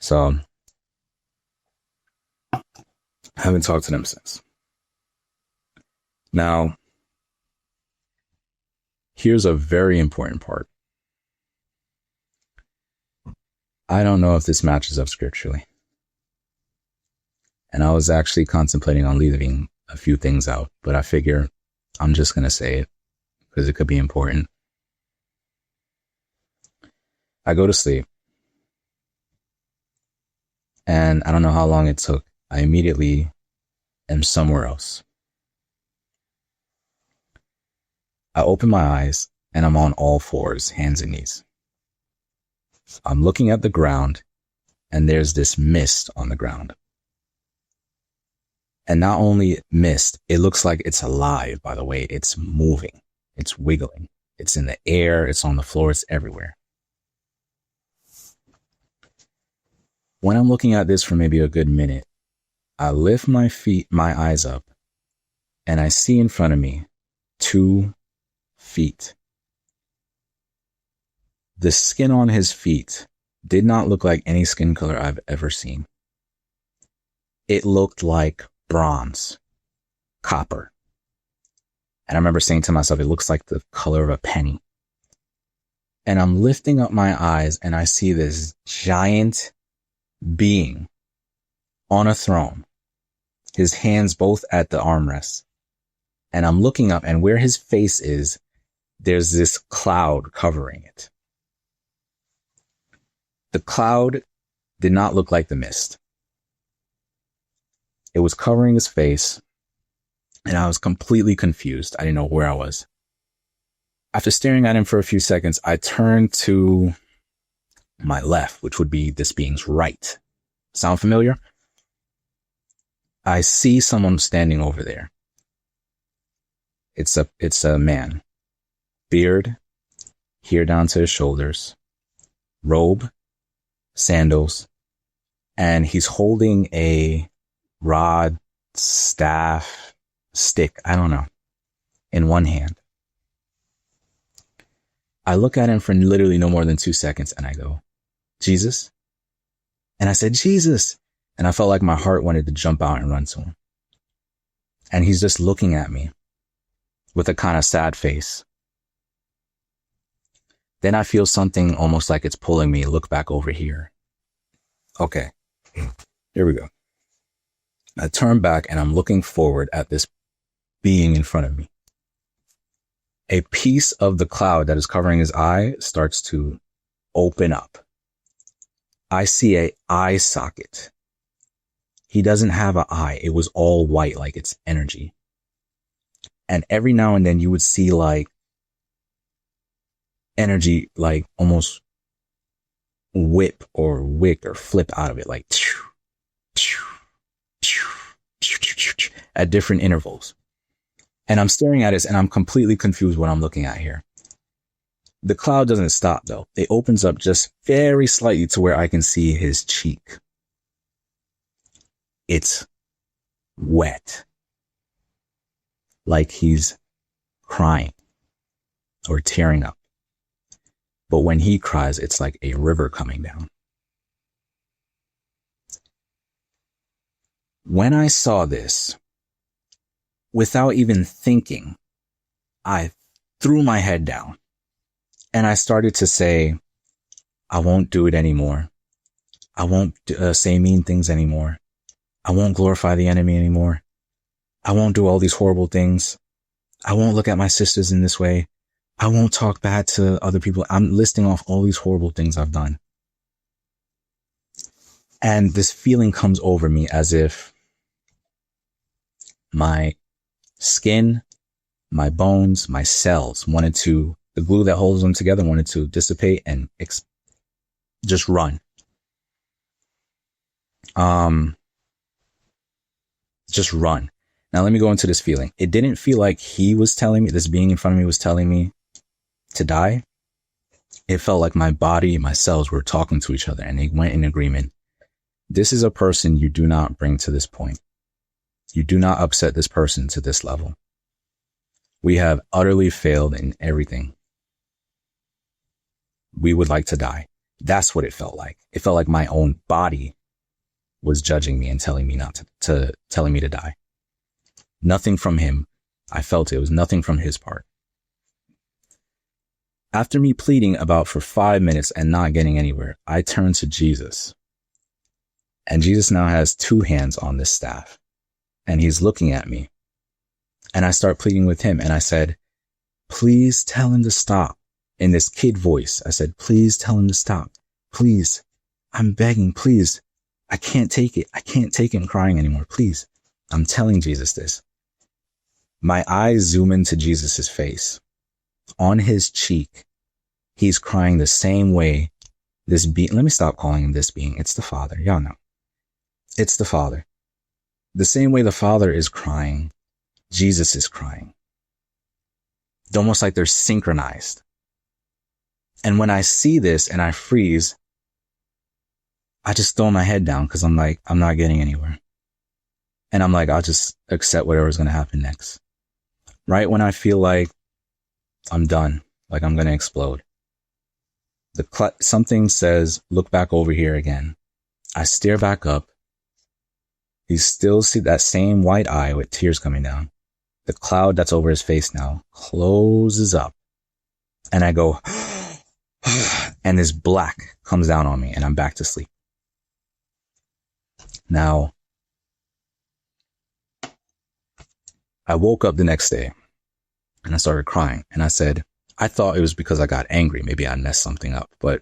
So I haven't talked to them since. Now, here's a very important part. I don't know if this matches up scripturally. And I was actually contemplating on leaving a few things out, but I figure I'm just going to say it because it could be important. I go to sleep. And I don't know how long it took. I immediately am somewhere else. I open my eyes and I'm on all fours, hands and knees. I'm looking at the ground and there's this mist on the ground. And not only mist, it looks like it's alive, by the way. It's moving. It's wiggling. It's in the air. It's on the floor. It's everywhere. When I'm looking at this for maybe a good minute, I lift my eyes up, and I see in front of me 2 feet. The skin on his feet did not look like any skin color I've ever seen. It looked like bronze, copper. And I remember saying to myself, it looks like the color of a penny. And I'm lifting up my eyes and I see this giant being on a throne, his hands both at the armrests. And I'm looking up, and where his face is, there's this cloud covering it. The cloud did not look like the mist. It was covering his face, and I was completely confused. I didn't know where I was. After staring at him for a few seconds, I turned to my left, which would be this being's right. Sound familiar? I see someone standing over there. It's a man. Beard, hair down to his shoulders, robe, sandals, and he's holding a rod, staff, stick, I don't know, in one hand. I look at him for literally no more than 2 seconds and I go, Jesus? And I said, Jesus. And I felt like my heart wanted to jump out and run to him. And he's just looking at me with a kind of sad face. Then I feel something almost like it's pulling me, look back over here. Okay, here we go. I turn back and I'm looking forward at this being in front of me. A piece of the cloud that is covering his eye starts to open up. I see an eye socket. He doesn't have an eye. It was all white, like it's energy. And every now and then you would see like energy, like almost whip or wick or flip out of it, like at different intervals. And I'm staring at it and I'm completely confused what I'm looking at here. The cloud doesn't stop though. It opens up just very slightly to where I can see his cheek. It's wet. Like he's crying or tearing up. But when he cries, it's like a river coming down. When I saw this, without even thinking, I threw my head down and I started to say, I won't do it anymore. I won't say mean things anymore. I won't glorify the enemy anymore. I won't do all these horrible things. I won't look at my sisters in this way. I won't talk bad to other people. I'm listing off all these horrible things I've done. And this feeling comes over me as if my skin, my bones, my cells wanted to, the glue that holds them together wanted to dissipate and just run. Just run. Now let me go into this feeling. It didn't feel like he was telling me, this being in front of me was telling me to die. It felt like my body, my cells were talking to each other, and they went in agreement. This is a person you do not bring to this point. You do not upset this person to this level. We have utterly failed in everything. We would like to die. That's what it felt like. It felt like my own body was judging me and telling me telling me to die. Nothing from him. I felt it was nothing from his part. After me pleading about for 5 minutes and not getting anywhere, I turned to Jesus. And Jesus now has 2 hands on this staff. And he's looking at me. And I start pleading with him. And I said, please tell him to stop. In this kid voice, I said, please tell him to stop. Please. I'm begging, please. I can't take it. I can't take him crying anymore. Please. I'm telling Jesus this. My eyes zoom into Jesus's face. On his cheek, he's crying the same way this being. Let me stop calling him this being. It's the Father. Y'all know. It's the Father. The same way the Father is crying, Jesus is crying. It's almost like they're synchronized. And when I see this and I freeze, I just throw my head down because I'm like, I'm not getting anywhere. And I'm like, I'll just accept whatever's going to happen next. Right when I feel like I'm done, like I'm going to explode. Something says, look back over here again. I stare back up. You still see that same white eye with tears coming down. The cloud that's over his face now closes up. And I go, and this black comes down on me and I'm back to sleep. Now, I woke up the next day and I started crying and I said, I thought it was because I got angry. Maybe I messed something up, but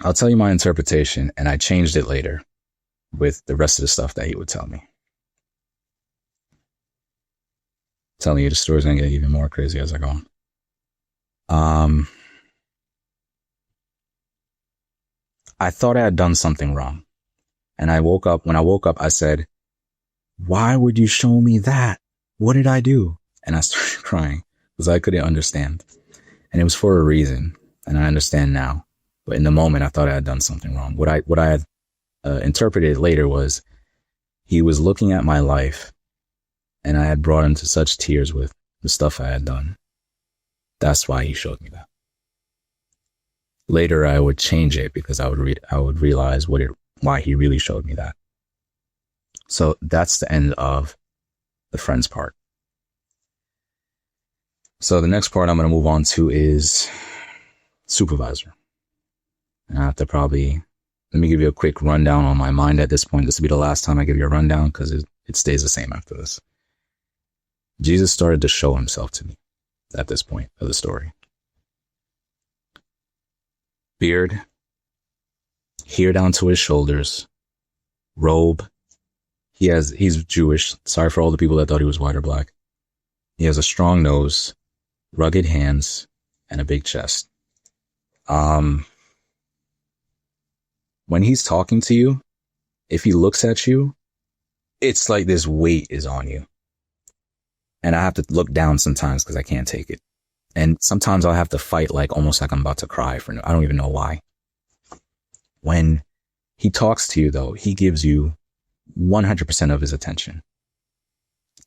I'll tell you my interpretation, and I changed it later with the rest of the stuff that he would tell me. Telling you the story's going to get even more crazy as I go on. I thought I had done something wrong. And when I woke up, I said, why would you show me that? What did I do? And I started crying because I couldn't understand. And it was for a reason. And I understand now. But in the moment, I thought I had done something wrong. What I had interpreted later was he was looking at my life and I had brought him to such tears with the stuff I had done. That's why he showed me that. Later, I would change it because I would realize why he really showed me that. So that's the end of the friends part. So the next part I'm going to move on to is supervisor. And I have to let me give you a quick rundown on my mind at this point. This will be the last time I give you a rundown because it stays the same after this. Jesus started to show himself to me at this point of the story. Beard, hair down to his shoulders, robe. He's Jewish. Sorry for all the people that thought he was white or black. He has a strong nose, rugged hands, and a big chest. When he's talking to you, if he looks at you, it's like this weight is on you. And I have to look down sometimes because I can't take it. And sometimes I'll have to fight almost like I'm about to cry I don't even know why. When he talks to you though, he gives you 100% of his attention.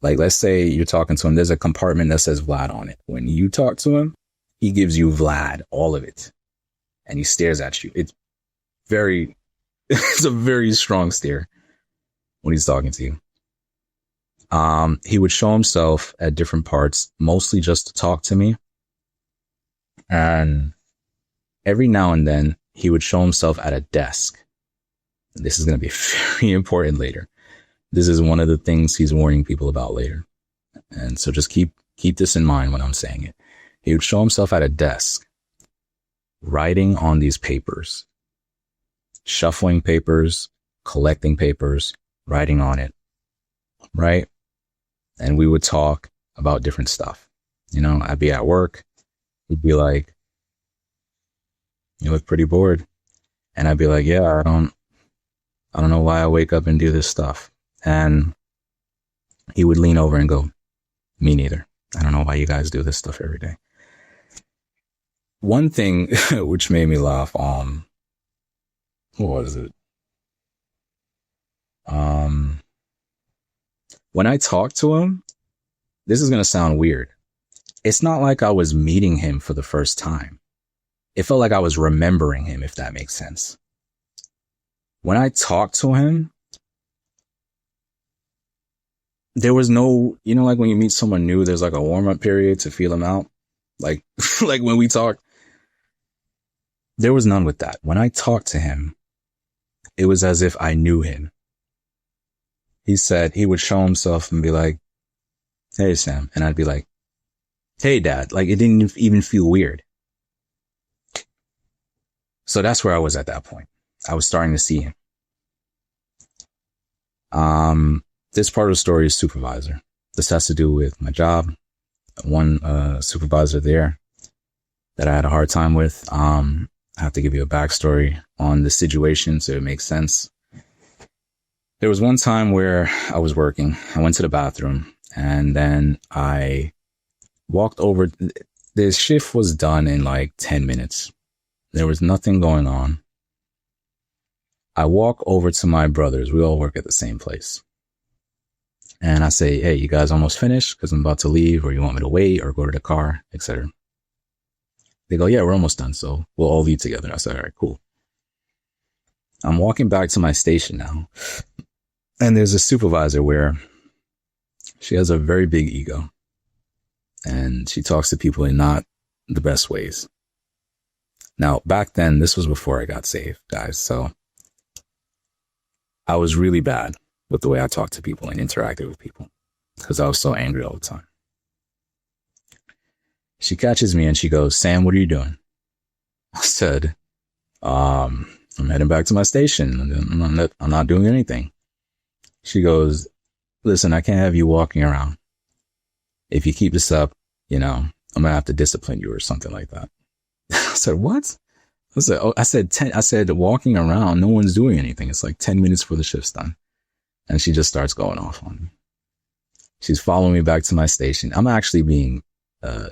Like, let's say you're talking to him. There's a compartment that says Vlad on it. When you talk to him, he gives you Vlad, all of it. And he stares at you. It's a very strong stare when he's talking to you. He would show himself at different parts, mostly just to talk to me. And every now and then he would show himself at a desk. This is going to be very important later. This is one of the things he's warning people about later. And so just keep this in mind when I'm saying it. He would show himself at a desk, writing on these papers, shuffling papers, collecting papers, writing on it, right? And we would talk about different stuff. I'd be at work. He'd be like, you look pretty bored. And I'd be like, yeah, I don't know why I wake up and do this stuff. And he would lean over and go, me neither. I don't know why you guys do this stuff every day. one thing which made me laugh, what was it? When I talked to him, this is going to sound weird. It's not like I was meeting him for the first time. It felt like I was remembering him, if that makes sense. When I talked to him, there was no, like when you meet someone new, there's like a warm-up period to feel them out. Like, like when we talked, there was none with that. When I talked to him, it was as if I knew him. He said he would show himself and be like, "Hey, Sam." And I'd be like, "Hey, Dad." Like, it didn't even feel weird. So that's where I was at that point. I was starting to see him. This part of the story is supervisor. This has to do with my job. One supervisor there that I had a hard time with. I have to give you a backstory on the situation so it makes sense. There was one time where I was working. I went to the bathroom and then I walked over. The shift was done in like 10 minutes. There was nothing going on. I walk over to my brothers. We all work at the same place. And I say, "Hey, you guys almost finished? Because I'm about to leave, or you want me to wait or go to the car, etc." They go, "Yeah, we're almost done. So we'll all leave together." I said, "All right, cool." I'm walking back to my station now. And there's a supervisor where she has a very big ego. And she talks to people in not the best ways. Now, back then, this was before I got saved, guys. So I was really bad with the way I talked to people and interacted with people because I was so angry all the time. She catches me and she goes, "Sam, what are you doing?" I said, I'm heading back to my station. I'm not doing anything. She goes, "Listen, I can't have you walking around. If you keep this up, I'm going to have to discipline you," or something like that. I said, "What?" I said, walking around, no one's doing anything. It's like 10 minutes before the shift's done. And she just starts going off on me. She's following me back to my station. I'm actually being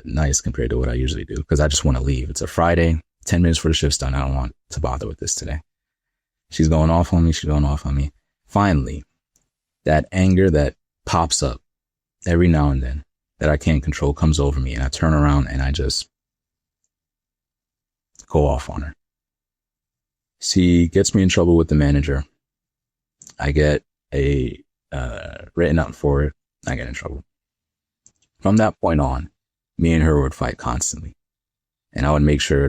nice compared to what I usually do because I just want to leave. It's a Friday, 10 minutes before the shift's done. I don't want to bother with this today. She's going off on me. Finally, that anger that pops up every now and then that I can't control comes over me, and I turn around and I just go off on her. She gets me in trouble with the manager. I get a written up for it. I get in trouble. From that point on, me and her would fight constantly. And I would make sure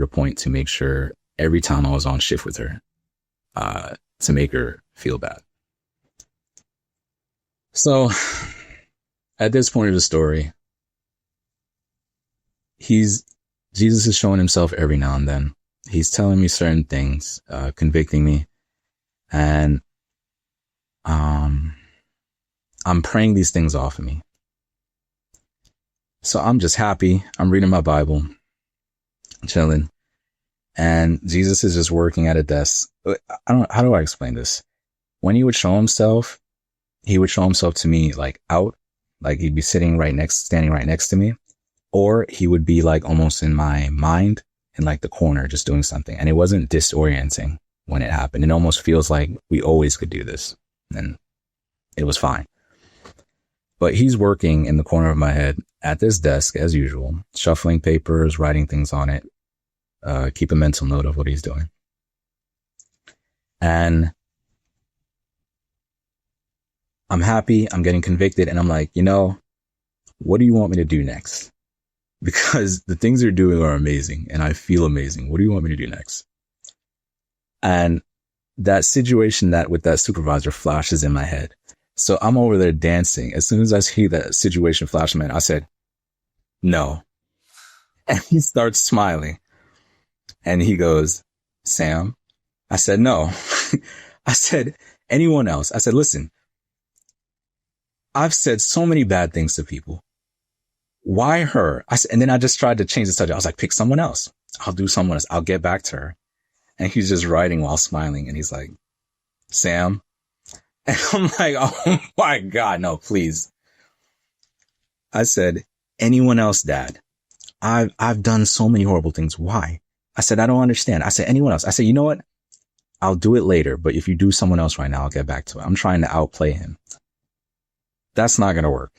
every time I was on shift with her, to make her feel bad. So at this point of the story, Jesus is showing himself every now and then. He's telling me certain things, convicting me. And I'm praying these things off of me. So I'm just happy. I'm reading my Bible, chilling. And Jesus is just working at a desk. How do I explain this? When he would show himself to me like out, like he'd be standing right next to me. Or he would be like almost in my mind in like the corner, just doing something. And it wasn't disorienting when it happened. It almost feels like we always could do this. And it was fine. But he's working in the corner of my head at this desk as usual, shuffling papers, writing things on it, keep a mental note of what he's doing. And I'm happy. I'm getting convicted. And I'm like, what do you want me to do next? Because the things you're doing are amazing and I feel amazing. What do you want me to do next? And that situation with that supervisor flashes in my head. So I'm over there dancing. As soon as I see that situation flash in my head, I said, "No." And he starts smiling and he goes, "Sam." I said, "No." I said, "Anyone else?" I said, "Listen, I've said so many bad things to people. Why her?" And then I just tried to change the subject. I was like, "Pick someone else. I'll do someone else. I'll get back to her." And he's just writing while smiling. And he's like, "Sam." And I'm like, "Oh my God, no, please." I said, "Anyone else, Dad. I've done so many horrible things. Why? I said, I don't understand. I said, anyone else? I said, you know what? I'll do it later, but if you do someone else right now, I'll get back to it. I'm trying to outplay him. That's not going to work.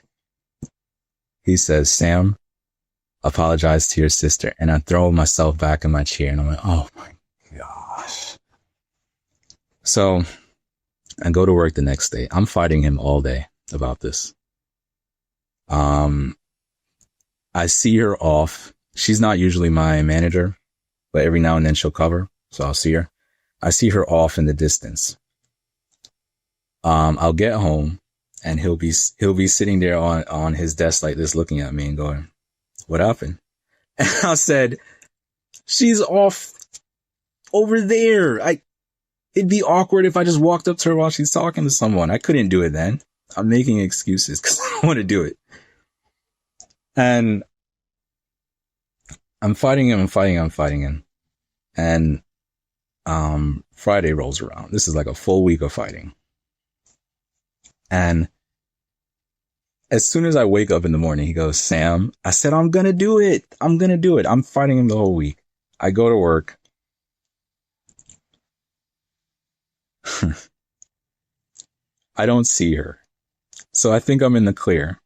He says, Sam, apologize to your sister. And I throw myself back in my chair and I'm like, oh my gosh. So I go to work the next day. I'm fighting him all day about this. I see her off. She's not usually my manager, but every now and then she'll cover. So I'll see her. I see her off in the distance. I'll get home and he'll be sitting there on his desk like this, looking at me and going, what happened? And I said, she's off over there. It'd be awkward if I just walked up to her while she's talking to someone. I couldn't do it then. I'm making excuses because I don't want to do it. And I'm fighting him. And Friday rolls around. This is like a full week of fighting. And as soon as I wake up in the morning, he goes, Sam, I said, I'm going to do it. I'm fighting him the whole week. I go to work. I don't see her. So I think I'm in the clear.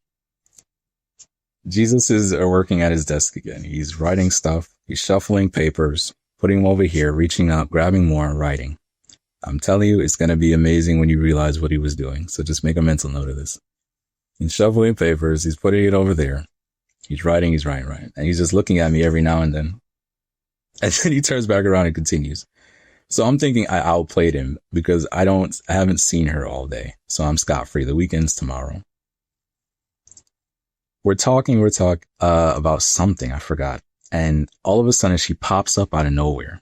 Jesus is working at his desk again. He's writing stuff. He's shuffling papers, putting them over here, reaching out, grabbing more, and writing. I'm telling you, it's going to be amazing when you realize what he was doing. So just make a mental note of this. He's shuffling papers. He's putting it over there. He's writing. And he's just looking at me every now and then. And then he turns back around and continues. So I'm thinking I outplayed him because I haven't seen her all day. So I'm scot-free. The weekend's tomorrow. We're talking about something. I forgot. And all of a sudden she pops up out of nowhere.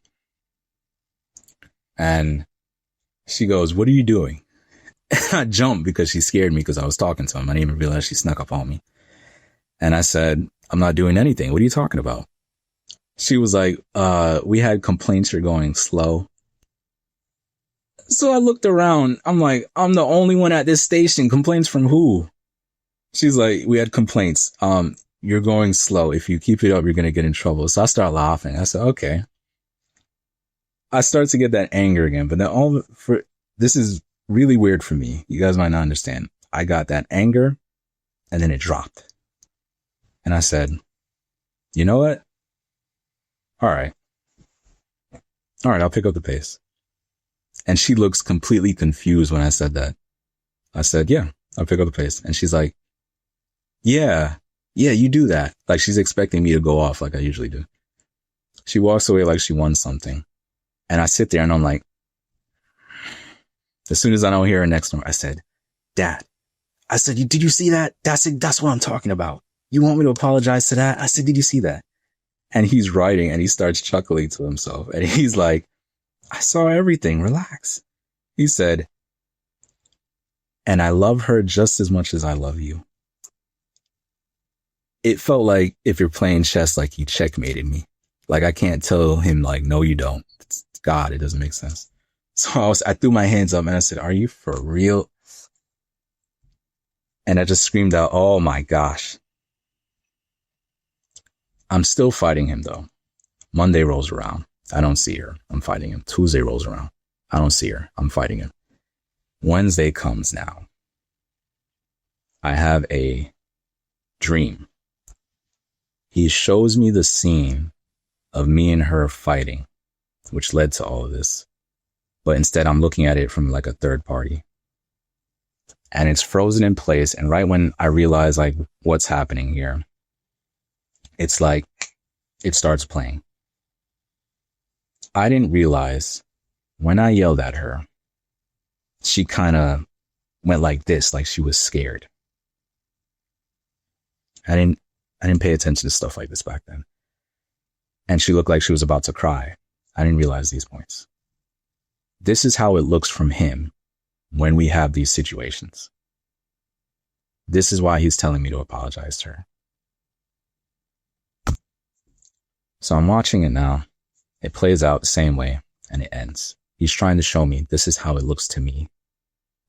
And she goes, what are you doing? And I jumped because she scared me because I was talking to him. I didn't even realize she snuck up on me. And I said, I'm not doing anything. What are you talking about? She was like, we had complaints you're going slow. So I looked around. I'm like, I'm the only one at this station. Complaints from who? She's like, we had complaints. You're going slow. If you keep it up, you're going to get in trouble. So I start laughing. I said, okay. I start to get that anger again, but then this is really weird for me. You guys might not understand. I got that anger and then it dropped. And I said, you know what? All right, I'll pick up the pace. And she looks completely confused when I said that. I said, yeah, I'll pick up the pace. And she's like, yeah, you do that. Like she's expecting me to go off like I usually do. She walks away like she won something. And I sit there and I'm like, as soon as I don't hear her next one, I said, Dad, I said, did you see that? That's what I'm talking about. You want me to apologize to that? I said, did you see that? And he's writing and he starts chuckling to himself. And he's like, I saw everything. Relax. He said, and I love her just as much as I love you. It felt like if you're playing chess, like he checkmated me. Like I can't tell him like, no, you don't. It's God. It doesn't make sense. So I threw my hands up and I said, are you for real? And I just screamed out, oh my gosh. I'm still fighting him though. Monday rolls around. I don't see her. I'm fighting him. Tuesday rolls around. I don't see her. I'm fighting him. Wednesday comes now. I have a dream. He shows me the scene of me and her fighting, which led to all of this. But instead, I'm looking at it from like a third party. And it's frozen in place. And right when I realize like what's happening here, it's like it starts playing. I didn't realize when I yelled at her, she kind of went like this, like she was scared. I didn't pay attention to stuff like this back then. And she looked like she was about to cry. I didn't realize these points. This is how it looks from him when we have these situations. This is why he's telling me to apologize to her. So I'm watching it now. It plays out the same way and it ends. He's trying to show me this is how it looks to me.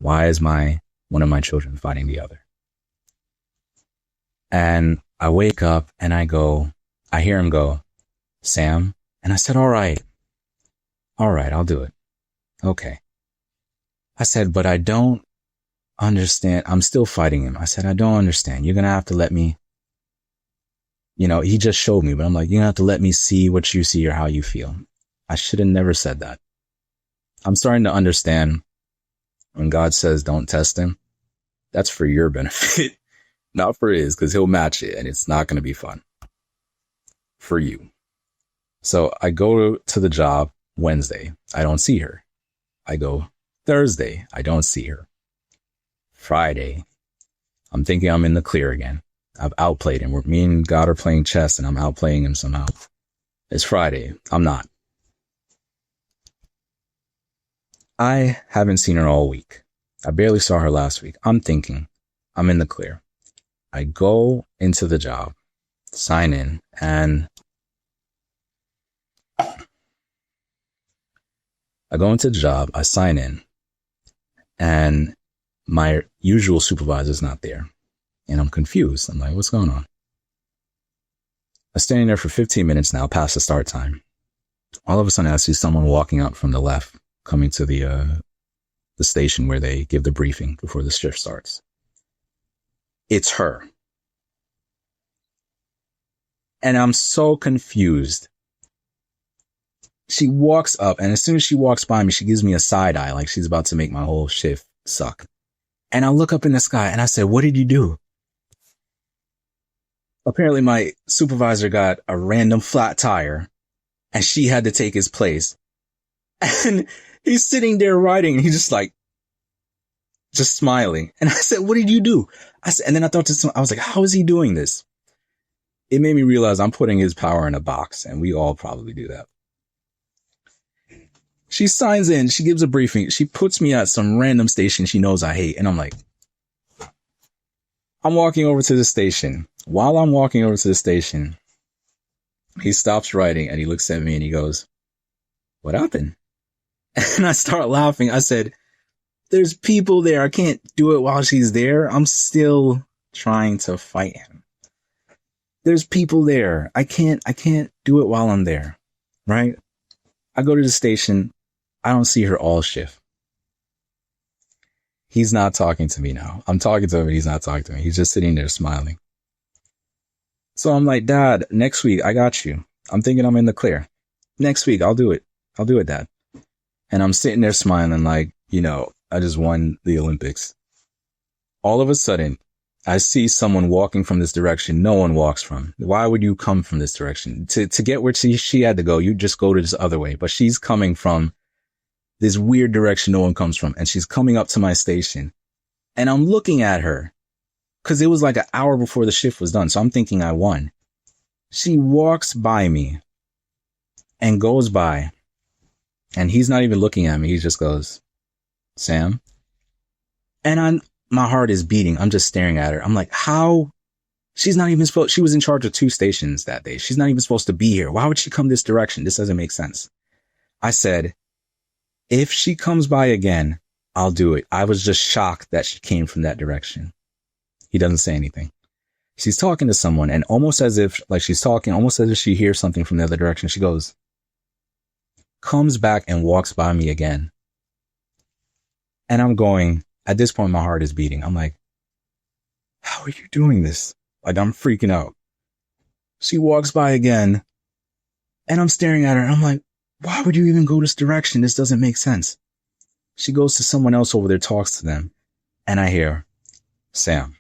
Why is one of my children fighting the other? And I wake up and I go, I hear him go, Sam. And I said, all right, I'll do it. Okay. I said, but I don't understand. I'm still fighting him. I said, I don't understand. You're going to have to let me, he just showed me, but I'm like, you're going to have to let me see what you see or how you feel. I should have never said that. I'm starting to understand when God says don't test him, that's for your benefit, not for his, because he'll match it and it's not going to be fun for you. So I go to the job Wednesday. I don't see her. I go Thursday. I don't see her. Friday. I'm thinking I'm in the clear again. I've outplayed him. Me and God are playing chess and I'm outplaying him somehow. It's Friday. I'm not. I haven't seen her all week. I barely saw her last week. I'm thinking I'm in the clear. I go into the job, sign in, and I go into the job, I sign in, and my usual supervisor's not there. And I'm confused. I'm like, what's going on? I'm standing there for 15 minutes now, past the start time. All of a sudden, I see someone walking up from the left, coming to the station where they give the briefing before the shift starts. It's her. And I'm so confused. She walks up, and as soon as she walks by me, she gives me a side eye, like she's about to make my whole shift suck. And I look up in the sky and I said, what did you do? Apparently my supervisor got a random flat tire and she had to take his place. And he's sitting there writing and he's just smiling. And I said, what did you do? And then I thought I was like, how is he doing this? It made me realize I'm putting his power in a box, and we all probably do that. She signs in, she gives a briefing, she puts me at some random station she knows I hate. And I'm like, I'm walking over to the station. While I'm walking over to the station, he stops writing and he looks at me and he goes, what happened? And I start laughing. I said, there's people there. I can't do it while she's there. I'm still trying to fight him. There's people there. I can't do it while I'm there. Right? I go to the station. I don't see her all shift. He's not talking to me now. I'm talking to him, but he's not talking to me. He's just sitting there smiling. So I'm like, Dad, next week, I got you. I'm thinking I'm in the clear. Next week, I'll do it. I'll do it, Dad. And I'm sitting there smiling like, I just won the Olympics. All of a sudden, I see someone walking from this direction no one walks from. Why would you come from this direction? To get where she had to go, you just go to this other way. But she's coming from this weird direction no one comes from. And she's coming up to my station. And I'm looking at her because it was like an hour before the shift was done. So I'm thinking I won. She walks by me and goes by. And he's not even looking at me. He just goes, Sam. And my heart is beating. I'm just staring at her. I'm like, how? She's not even she was in charge of 2 stations that day. She's not even supposed to be here. Why would she come this direction? This doesn't make sense. I said, if she comes by again, I'll do it. I was just shocked that she came from that direction. He doesn't say anything. She's talking to someone, and almost as if she hears something from the other direction, she comes back and walks by me again. And I'm going, at this point, my heart is beating. I'm like, how are you doing this? Like, I'm freaking out. She walks by again, and I'm staring at her, and I'm like, why would you even go this direction? This doesn't make sense. She goes to someone else over there, talks to them, and I hear, Sam.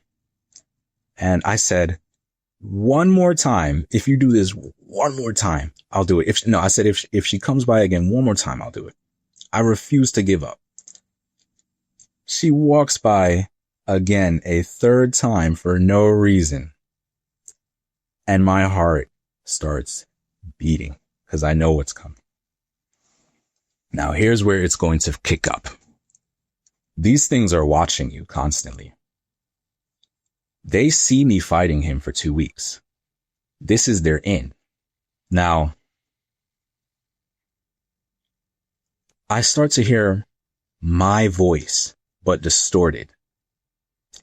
And I said, one more time, if you do this one more time, I'll do it. I said, if she comes by again one more time, I'll do it. I refuse to give up. She walks by again a third time for no reason. And my heart starts beating because I know what's coming. Now, here's where it's going to kick up. These things are watching you constantly. They see me fighting him for 2 weeks. This is their end. Now, I start to hear my voice, but distorted.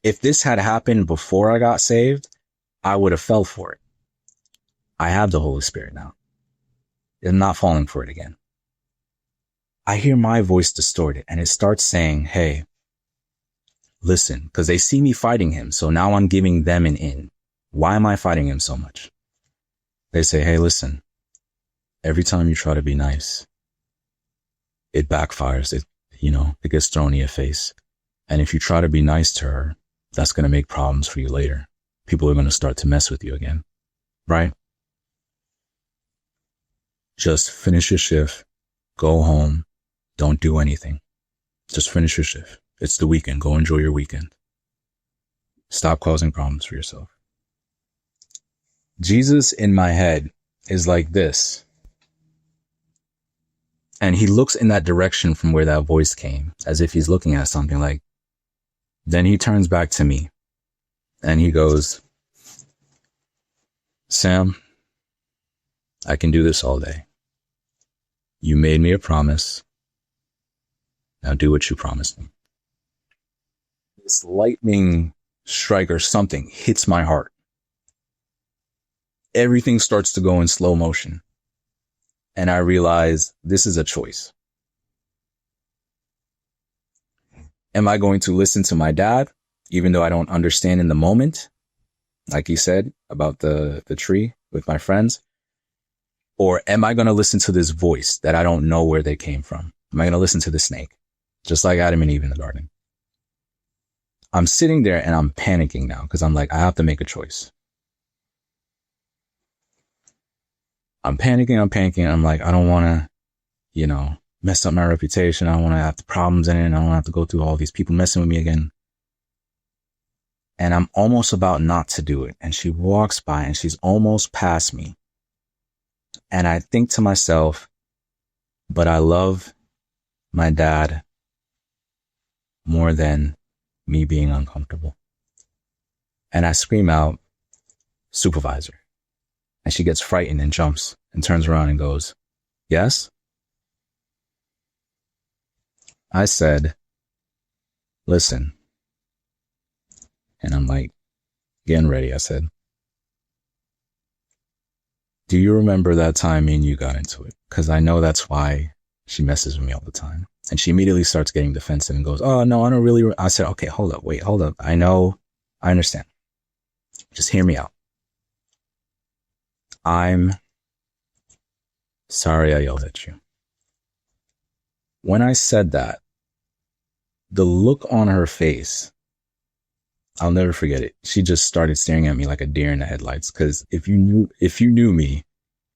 If this had happened before I got saved, I would have fell for it. I have the Holy Spirit now. I'm not falling for it again. I hear my voice distorted and it starts saying, hey, listen, because they see me fighting him. So now I'm giving them an in. Why am I fighting him so much? They say, hey, listen, every time you try to be nice, it backfires. It gets thrown in your face. And if you try to be nice to her, that's going to make problems for you later. People are going to start to mess with you again. Right? Just finish your shift. Go home. Don't do anything. Just finish your shift. It's the weekend. Go enjoy your weekend. Stop causing problems for yourself. Jesus in my head is like this. And he looks in that direction from where that voice came, as if he's looking at something like, then he turns back to me and he goes, Sam, I can do this all day. You made me a promise. Now do what you promised me. This lightning strike or something hits my heart. Everything starts to go in slow motion. And I realize this is a choice. Am I going to listen to my dad, even though I don't understand in the moment, like he said about the tree with my friends? Or am I going to listen to this voice that I don't know where they came from? Am I going to listen to the snake? Just like Adam and Eve in the garden. I'm sitting there and I'm panicking now because I'm like, I have to make a choice. I'm panicking. I'm like, I don't want to, mess up my reputation. I don't want to have the problems in it. I don't want to have to go through all these people messing with me again. And I'm almost about not to do it. And she walks by and she's almost past me. And I think to myself, but I love my dad more than me being uncomfortable. And I scream out, supervisor. And she gets frightened and jumps and turns around and goes, yes? I said, listen. And I'm like, getting ready. I said, do you remember that time me and you got into it? Because I know that's why she messes with me all the time. And she immediately starts getting defensive and goes, oh, no, I don't really. I said, okay, hold up. I know. I understand. Just hear me out. I'm sorry I yelled at you. When I said that, the look on her face, I'll never forget it. She just started staring at me like a deer in the headlights. Because if you knew me,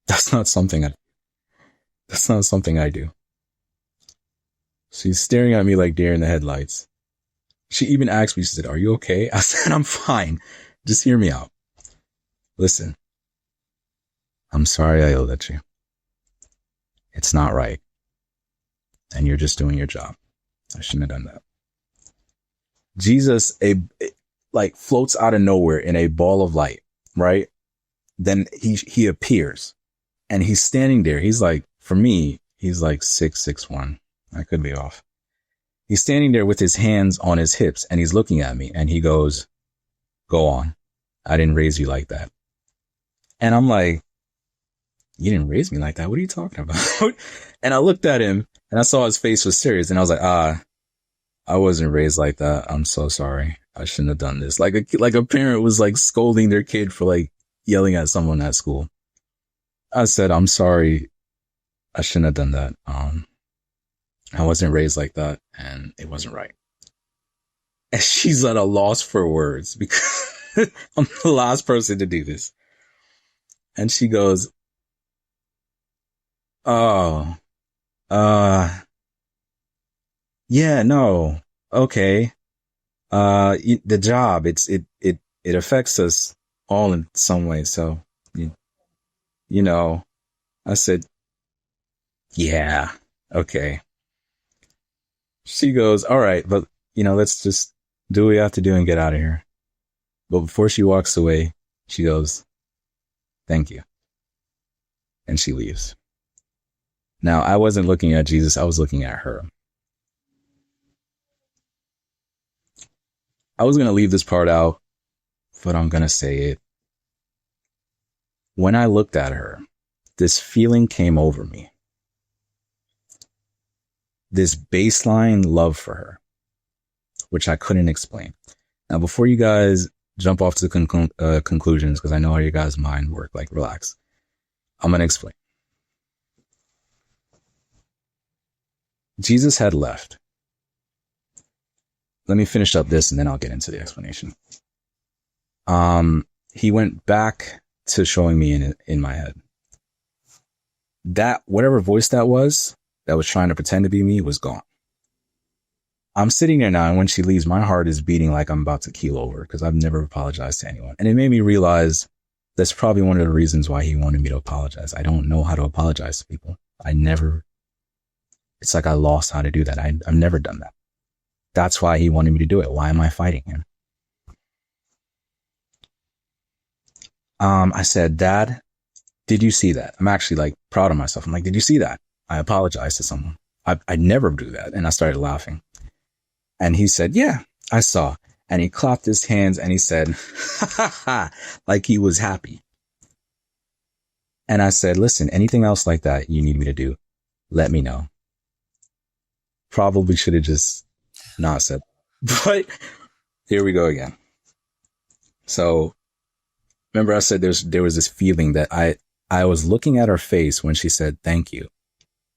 that's not something I do. She's staring at me like deer in the headlights. She even asked me, she said, are you okay? I said, I'm fine. Just hear me out. Listen, I'm sorry I yelled at you. It's not right. And you're just doing your job. I shouldn't have done that. Jesus, floats out of nowhere in a ball of light, right? Then he appears and he's standing there. He's like, for me, he's like 6'1". I could be off. He's standing there with his hands on his hips and he's looking at me and he goes, go on. I didn't raise you like that. And I'm like, you didn't raise me like that. What are you talking about? And I looked at him and I saw his face was serious. And I was like, I wasn't raised like that. I'm so sorry. I shouldn't have done this. Like a parent was like scolding their kid for like yelling at someone at school. I said, I'm sorry. I shouldn't have done that. I wasn't raised like that and it wasn't right. And she's at a loss for words because I'm the last person to do this. And she goes, oh, yeah, no, okay. The job, it affects us all in some way. So, I said, yeah, okay. She goes, all right, but let's just do what we have to do and get out of here. But before she walks away, she goes, thank you. And she leaves. Now, I wasn't looking at Jesus. I was looking at her. I was going to leave this part out, but I'm going to say it. When I looked at her, this feeling came over me. This baseline love for her, which I couldn't explain. Now, before you guys jump off to the conclusions, because I know how your guys' mind work, like relax, I'm going to explain. Jesus had left. Let me finish up this and then I'll get into the explanation. He went back to showing me in my head that whatever voice that was trying to pretend to be me was gone. I'm sitting there now, and when she leaves, my heart is beating like I'm about to keel over because I've never apologized to anyone. And it made me realize that's probably one of the reasons why he wanted me to apologize. I don't know how to apologize to people. It's like I lost how to do that. I've never done that. That's why he wanted me to do it. Why am I fighting him? I said, Dad, did you see that? I'm actually like proud of myself. I'm like, did you see that? I apologized to someone. I never do that. And I started laughing. And he said, yeah, I saw. And he clapped his hands and he said, ha ha ha, like he was happy. And I said, listen, anything else like that you need me to do, let me know. Probably should have just not said, but here we go again. So remember I said there was this feeling that I was looking at her face when she said, thank you.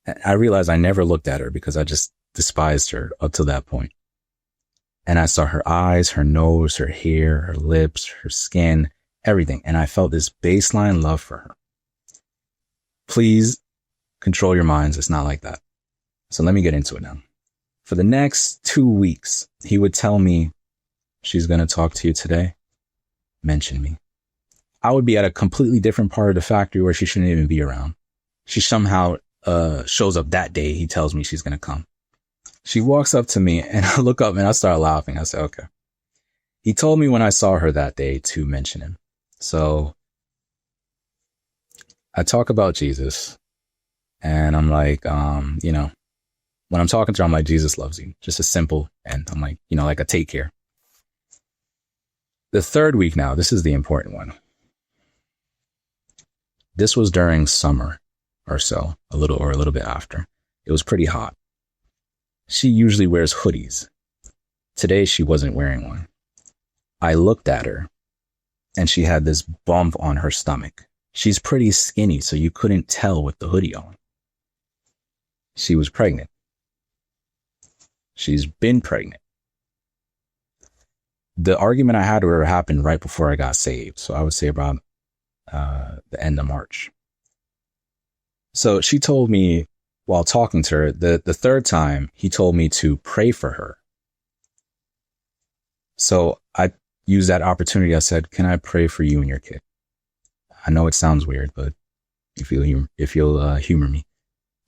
And I realized I never looked at her because I just despised her up to that point. And I saw her eyes, her nose, her hair, her lips, her skin, everything. And I felt this baseline love for her. Please control your minds. It's not like that. So let me get into it now. For the next 2 weeks, he would tell me, she's going to talk to you today. Mention me. I would be at a completely different part of the factory where she shouldn't even be around. She somehow shows up that day. He tells me she's going to come. She walks up to me and I look up and I start laughing. I say, okay. He told me when I saw her that day to mention him. So I talk about Jesus and I'm like, when I'm talking to her, I'm like, Jesus loves you. Just a simple, and I'm like, like a take care. The third week now, this is the important one. This was during summer or so, a little bit after. It was pretty hot. She usually wears hoodies. Today, she wasn't wearing one. I looked at her and she had this bump on her stomach. She's pretty skinny, so you couldn't tell with the hoodie on. She was pregnant. She's been pregnant. The argument I had with her happened right before I got saved. So I would say about the end of March. So she told me while talking to her, the third time, he told me to pray for her. So I used that opportunity. I said, can I pray for you and your kid? I know it sounds weird, but if you'll humor me.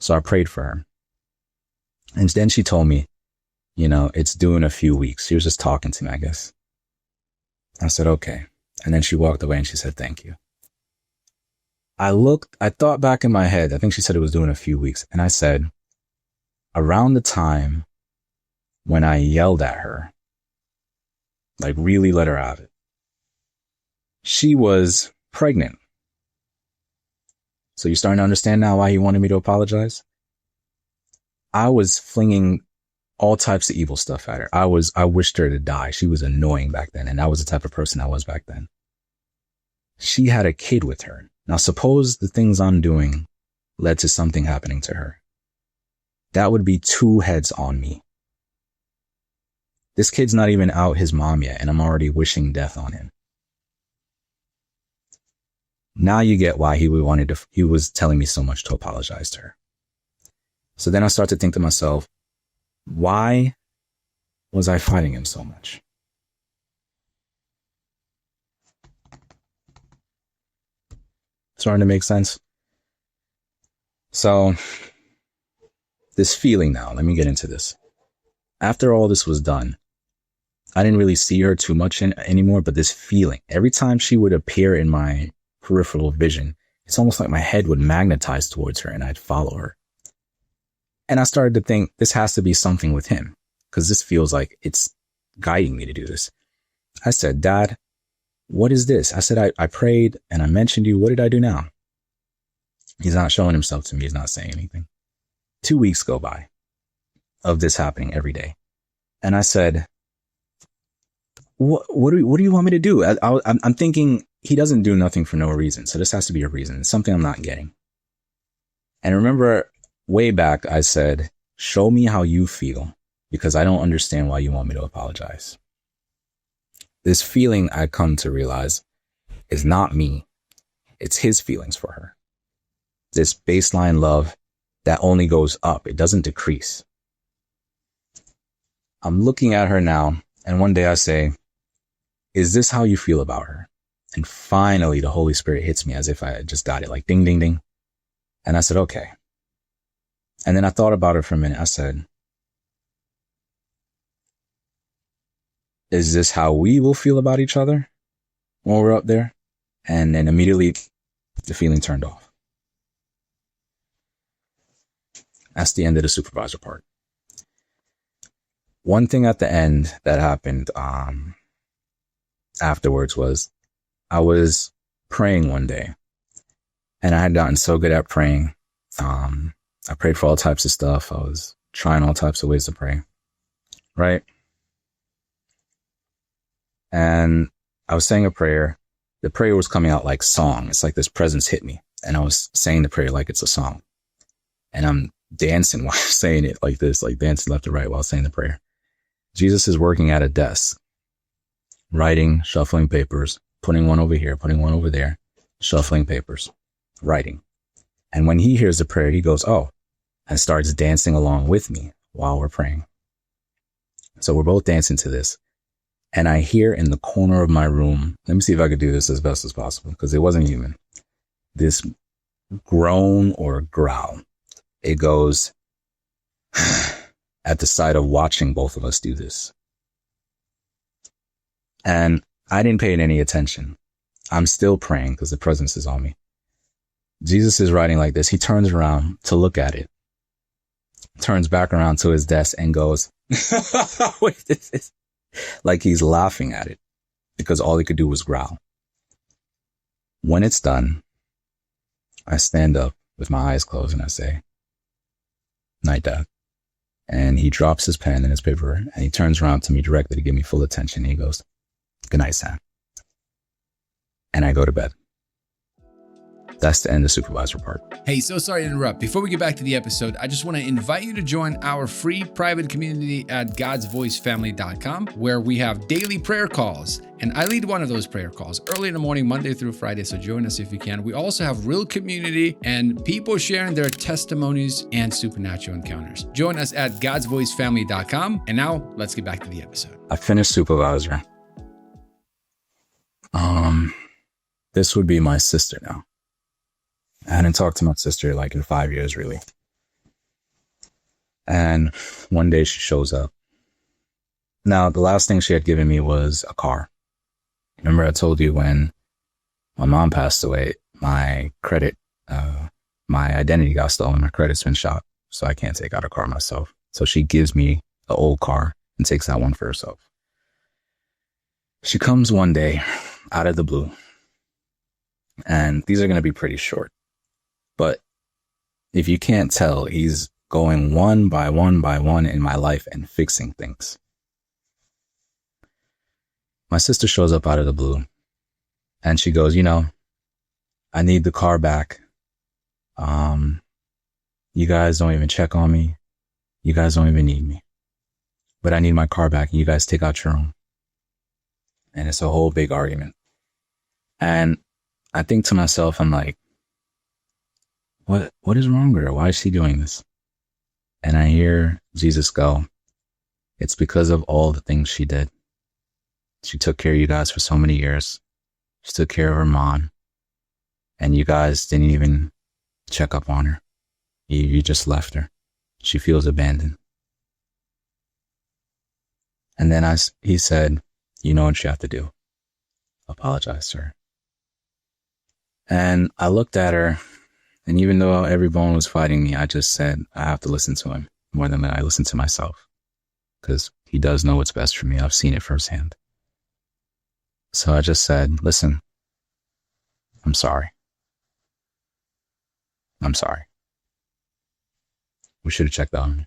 So I prayed for her. And then she told me, it's due in a few weeks. She was just talking to me, I guess. I said, okay. And then she walked away and she said, thank you. I thought back in my head, I think she said it was due in a few weeks. And I said, around the time when I yelled at her, like really let her have it, she was pregnant. So you're starting to understand now why he wanted me to apologize? I was flinging all types of evil stuff at her. I wished her to die. She was annoying back then. And that was the type of person I was back then. She had a kid with her. Now, suppose the things I'm doing led to something happening to her. That would be 2 heads on me. This kid's not even out his mom yet, and I'm already wishing death on him. Now you get why he was telling me so much to apologize to her. So then I start to think to myself, why was I fighting him so much? Starting to make sense? So this feeling now, let me get into this. After all this was done, I didn't really see her too much anymore, but this feeling, every time she would appear in my peripheral vision, it's almost like my head would magnetize towards her and I'd follow her. And I started to think this has to be something with him because this feels like it's guiding me to do this. I said, Dad, what is this? I said, I prayed and I mentioned you. What did I do now? He's not showing himself to me. He's not saying anything. 2 weeks go by of this happening every day. And I said, what do you want me to do? I'm thinking he doesn't do nothing for no reason. So this has to be a reason. It's something I'm not getting. And remember way back, I said, show me how you feel, because I don't understand why you want me to apologize. This feeling I come to realize is not me. It's his feelings for her. This baseline love that only goes up. It doesn't decrease. I'm looking at her now, and one day I say, is this how you feel about her? And finally, the Holy Spirit hits me as if I just got it, like ding, ding, ding. And I said, okay. And then I thought about it for a minute. I said, is this how we will feel about each other when we're up there? And then immediately the feeling turned off. That's the end of the supervisor part. One thing at the end that happened afterwards was I was praying one day, and I had gotten so good at praying. I prayed for all types of stuff. I was trying all types of ways to pray, right? And I was saying a prayer. The prayer was coming out like song. It's like this presence hit me, and I was saying the prayer like it's a song. And I'm dancing while saying it like this, like dancing left to right while saying the prayer. Jesus is working at a desk, writing, shuffling papers, putting one over here, putting one over there, shuffling papers, writing. And when he hears the prayer, he goes, oh, and starts dancing along with me while we're praying. So we're both dancing to this. And I hear in the corner of my room, let me see if I could do this as best as possible, because it wasn't human, this groan or growl. It goes at the sight of watching both of us do this. And I didn't pay it any attention. I'm still praying because the presence is on me. Jesus is writing like this. He turns around to look at it, turns back around to his desk and goes, wait, this is like he's laughing at it, because all he could do was growl. When it's done, I stand up with my eyes closed and I say, night, Dad. And he drops his pen and his paper and he turns around to me directly to give me full attention. And he goes, good night, Sam. And I go to bed. That's the end of the supervisor part. Hey, so sorry to interrupt. Before we get back to the episode, I just want to invite you to join our free private community at godsvoicefamily.com, where we have daily prayer calls. And I lead one of those prayer calls early in the morning, Monday through Friday. So join us if you can. We also have real community and people sharing their testimonies and supernatural encounters. Join us at godsvoicefamily.com. And now let's get back to the episode. I finished supervisor. This would be my sister now. I hadn't talked to my sister like in 5 years, really. And one day she shows up. Now, the last thing she had given me was a car. Remember I told you when my mom passed away, my credit, my identity got stolen. My credit's been shot, so I can't take out a car myself. So she gives me the old car and takes that one for herself. She comes one day out of the blue. And these are going to be pretty short. But if you can't tell, he's going one by one in my life and fixing things. My sister shows up out of the blue and she goes, you know, I need the car back. You guys don't even check on me. You guys don't even need me. But I need my car back and you guys take out your own. And it's a whole big argument. And I think to myself, I'm like, what is wrong with her? Why is she doing this? And I hear Jesus go, it's because of all the things she did. She took care of you guys for so many years. She took care of her mom. And you guys didn't even check up on her. You just left her. She feels abandoned. And then he said, you know what you have to do. Apologize to her. And I looked at her, and even though every bone was fighting me, I just said, I have to listen to him more than I listen to myself, because he does know what's best for me. I've seen it firsthand. So I just said, listen, I'm sorry. I'm sorry. We should have checked on her.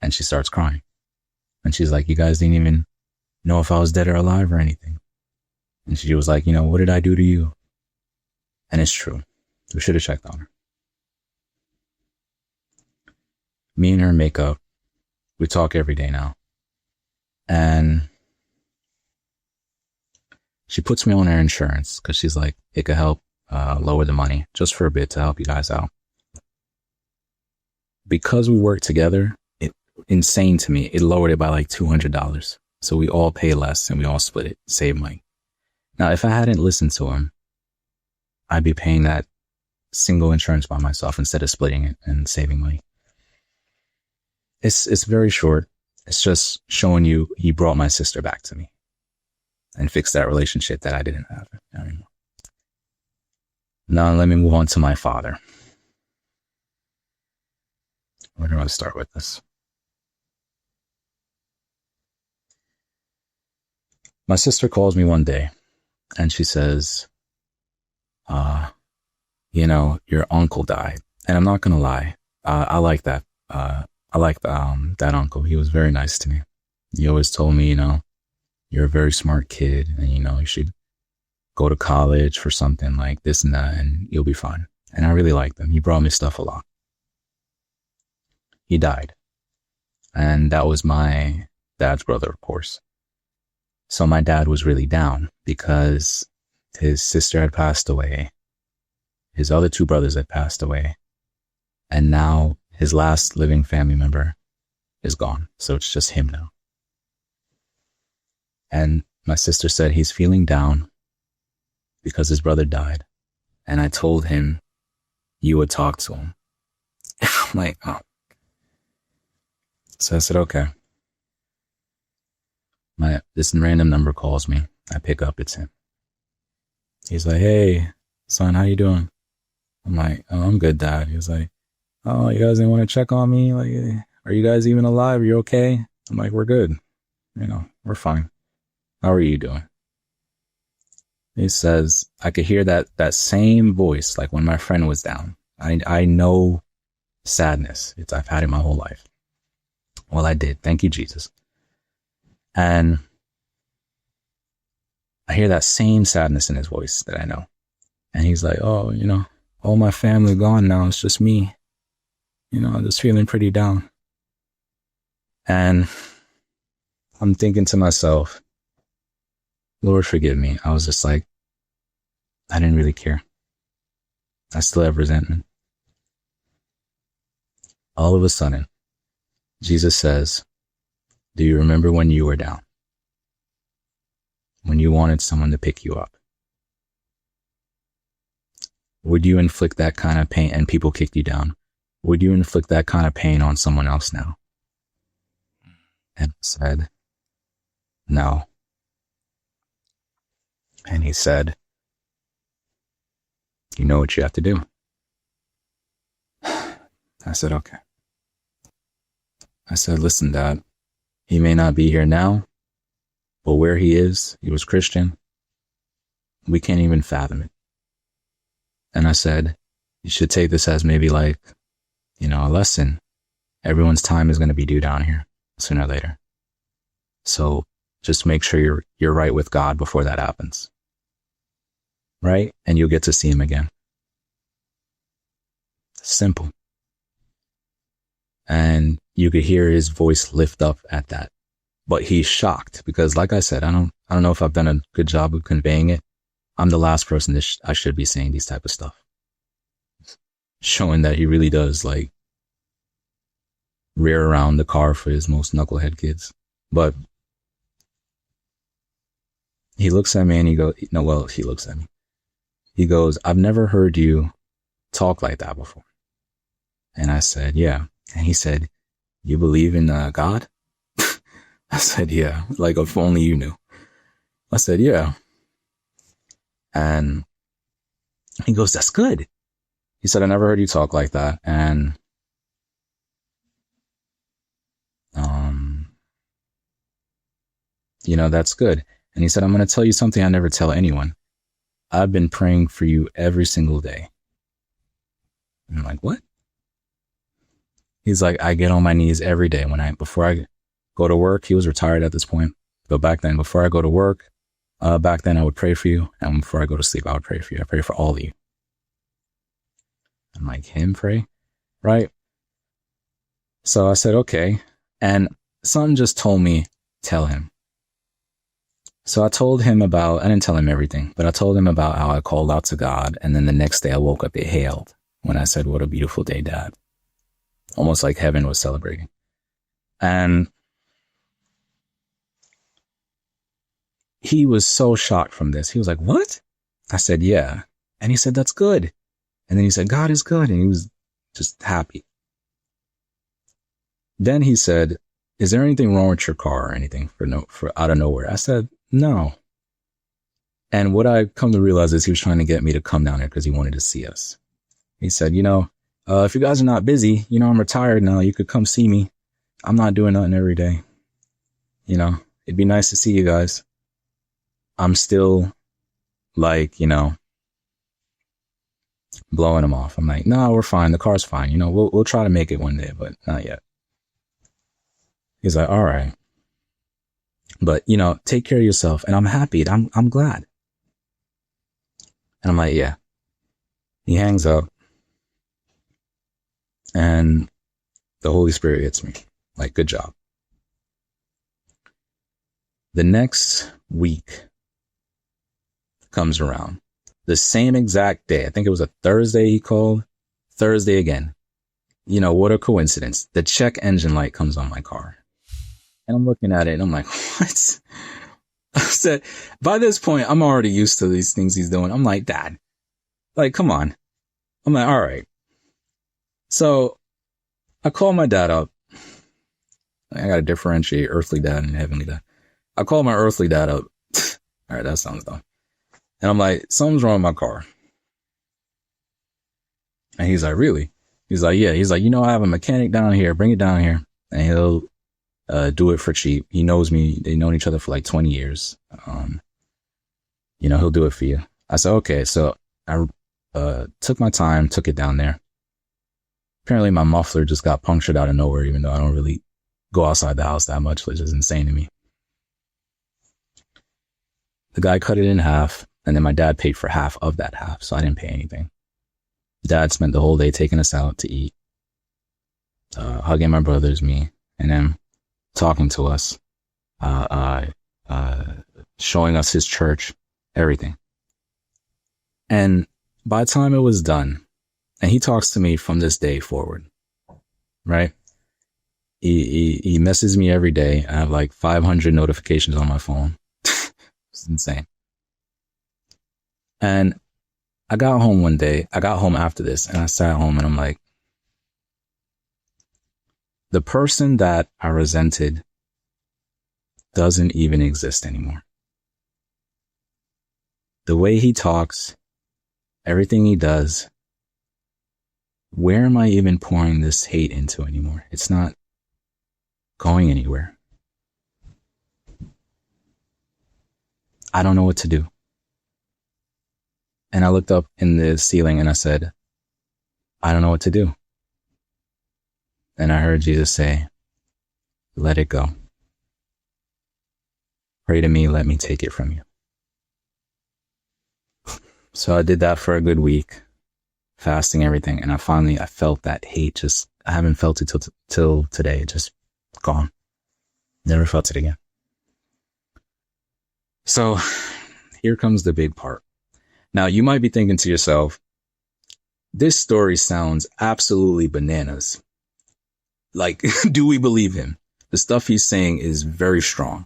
And she starts crying. And she's like, you guys didn't even know if I was dead or alive or anything. And she was like, what did I do to you? And it's true. We should have checked on her. Me and her make up. We talk every day now. And she puts me on her insurance because she's like, it could help lower the money just for a bit to help you guys out. Because we work together, insane to me, it lowered it by like $200. So we all pay less and we all split it, save money. Now, if I hadn't listened to him, I'd be paying that single insurance by myself instead of splitting it and saving money. It's very short. It's just showing you he brought my sister back to me and fixed that relationship that I didn't have anymore. Now let me move on to my father. Where do I start with this? My sister calls me one day and she says, your uncle died. And I'm not going to lie. I like that. I like that uncle. He was very nice to me. He always told me, you're a very smart kid and, you should go to college for something like this and that and you'll be fine. And I really liked him. He brought me stuff a lot. He died. And that was my dad's brother, of course. So my dad was really down because his sister had passed away. His other two brothers had passed away. And now his last living family member is gone. So it's just him now. And my sister said he's feeling down because his brother died. And I told him you would talk to him. I'm like, oh. So I said, okay. This random number calls me. I pick up, it's him. He's like, hey, son, how you doing? I'm like, oh, I'm good, Dad. He was like, oh, you guys didn't want to check on me? Like, are you guys even alive? Are you okay? I'm like, we're good. We're fine. How are you doing? He says, I could hear that same voice, like when my friend was down. I know sadness. I've had it my whole life. Well, I did. Thank you, Jesus. And I hear that same sadness in his voice that I know. And he's like, oh, all my family gone now. It's just me. I'm just feeling pretty down. And I'm thinking to myself, Lord, forgive me. I was just like, I didn't really care. I still have resentment. All of a sudden, Jesus says, do you remember when you were down? When you wanted someone to pick you up? Would you inflict that kind of pain and people kicked you down? Would you inflict that kind of pain on someone else now? And I said, no. And he said, you know what you have to do. I said, okay. I said, listen, Dad, he may not be here now, but where he is, he was Christian. We can't even fathom it. And I said, you should take this as maybe like, a lesson. Everyone's time is going to be due down here sooner or later. So just make sure you're right with God before that happens. Right? And you'll get to see him again. Simple. And you could hear his voice lift up at that. But he's shocked because, like I said, I don't know if I've done a good job of conveying it. I'm the last person that I should be saying these type of stuff. Showing that he really does like rear around the car for his most knucklehead kids. But he looks at me and he looks at me. He goes, I've never heard you talk like that before. And I said, yeah. And he said, you believe in God? I said, yeah. Like, if only you knew. I said, yeah. And he goes, that's good. He said, I never heard you talk like that. And, that's good. And he said, I'm going to tell you something I never tell anyone. I've been praying for you every single day. And I'm like, what? He's like, I get on my knees every day before I go to work. He was retired at this point. But back then, before I go to work, back then I would pray for you. And before I go to sleep, I would pray for you. I pray for all of you. I'm like, him pray? Right? So I said, okay. And something just told me, tell him. So I told him I didn't tell him everything, but I told him about how I called out to God. And then the next day I woke up, it hailed when I said, what a beautiful day, Dad. Almost like heaven was celebrating. And he was so shocked from this. He was like, what? I said, yeah. And he said, that's good. And then he said, God is good. And he was just happy. Then he said, is there anything wrong with your car or anything for out of nowhere? I said, no. And what I come to realize is he was trying to get me to come down there because he wanted to see us. He said, if you guys are not busy, I'm retired now. You could come see me. I'm not doing nothing every day. It'd be nice to see you guys. I'm still blowing him off. I'm like, no, we're fine. The car's fine. We'll try to make it one day, but not yet. He's like, all right. But, take care of yourself. And I'm happy. I'm glad. And I'm like, yeah. He hangs up. And the Holy Spirit hits me. Like, good job. The next week comes around. The same exact day. I think it was a Thursday he called. Thursday again. What a coincidence. The check engine light comes on my car. And I'm looking at it and I'm like, what? I said, by this point, I'm already used to these things he's doing. I'm like, Dad, come on. I'm like, all right. So I call my dad up. I got to differentiate earthly dad and heavenly dad. I call my earthly dad up. All right, that sounds dumb. And I'm like, something's wrong with my car. And he's like, really? He's like, yeah. He's like, I have a mechanic down here. Bring it down here. And he'll do it for cheap. He knows me. They've known each other for like 20 years. He'll do it for you. I said, okay. So I took my time, took it down there. Apparently my muffler just got punctured out of nowhere, even though I don't really go outside the house that much, which is insane to me. The guy cut it in half, and then my dad paid for half of that half, so I didn't pay anything. Dad spent the whole day taking us out to eat, hugging my brothers, me, and then talking to us, showing us his church, everything. And by the time it was done, and he talks to me from this day forward, right? He messages me every day. I have like 500 notifications on my phone. It's insane. And I got home one day. I got home after this and I sat home and I'm like, the person that I resented doesn't even exist anymore. The way he talks, everything he does, where am I even pouring this hate into anymore? It's not going anywhere. I don't know what to do. And I looked up in the ceiling and I said, I don't know what to do. And I heard Jesus say, let it go. Pray to me, let me take it from you. So I did that for a good week, fasting, everything. And I felt that hate. I haven't felt it till today. Just gone. Never felt it again. So here comes the big part. Now you might be thinking to yourself, this story sounds absolutely bananas. Like, do we believe him? The stuff he's saying is very strong.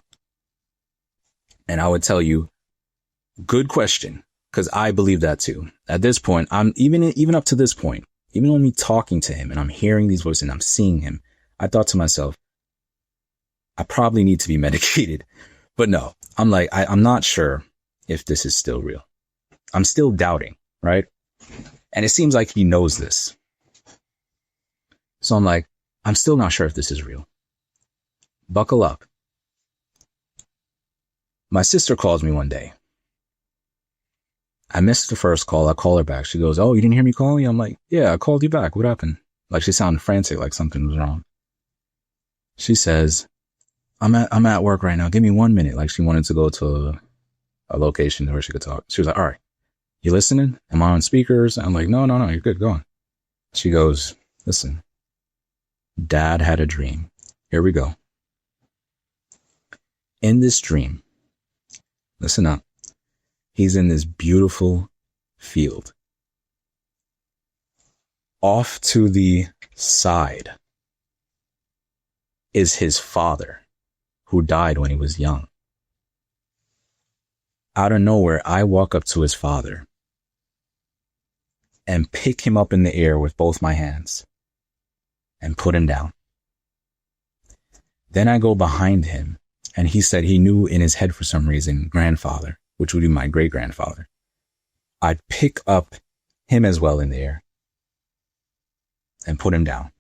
And I would tell you, good question. Because I believe that too. At this point, I'm even up to this point, even when me talking to him and I'm hearing these voices and I'm seeing him, I thought to myself, I probably need to be medicated. But no, I'm like, I'm not sure if this is still real. I'm still doubting, right? And it seems like he knows this. So I'm like, I'm still not sure if this is real. Buckle up. My sister calls me one day. I missed the first call. I call her back. She goes, "Oh, you didn't hear me calling you?" I'm like, "Yeah, I called you back. What happened?" Like, she sounded frantic, like something was wrong. She says, I'm at work right now. Give me 1 minute. Like, she wanted to go to a location where she could talk. She was like, "All right, you listening? Am I on speakers?" I'm like, no, you're good. Go on. She goes, "Listen, Dad had a dream. Here we go. In this dream, listen up. He's in this beautiful field. Off to the side is his father, who died when he was young. Out of nowhere, I walk up to his father and pick him up in the air with both my hands and put him down. Then I go behind him, and he said he knew in his head for some reason, grandfather, which would be my great-grandfather. I'd pick up him as well in the air and put him down.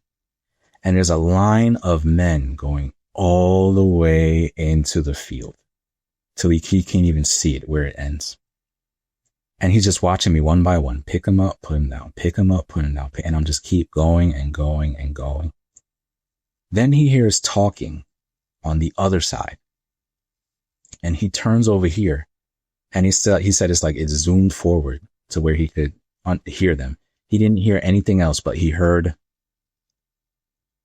And there's a line of men going all the way into the field till he can't even see it where it ends. And he's just watching me one by one, pick him up, put him down, pick him up, put him down. And I'm just keep going and going and going. Then he hears talking on the other side. And he turns over here. And he said it's like it zoomed forward to where he could hear them. He didn't hear anything else, but he heard,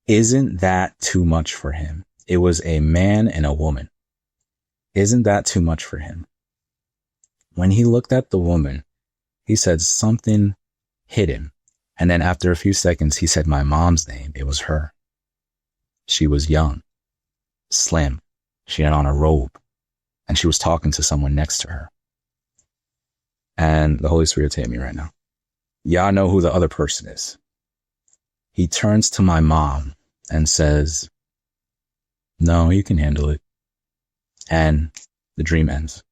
"Isn't that too much for him?" It was a man and a woman. Isn't that too much for him? When he looked at the woman, he said something hit him. And then after a few seconds, he said my mom's name. It was her. She was young, slim. She had on a robe, and she was talking to someone next to her. And the Holy Spirit's hitting me right now. Y'all know who the other person is. He turns to my mom and says, "No, you can handle it." And the dream ends.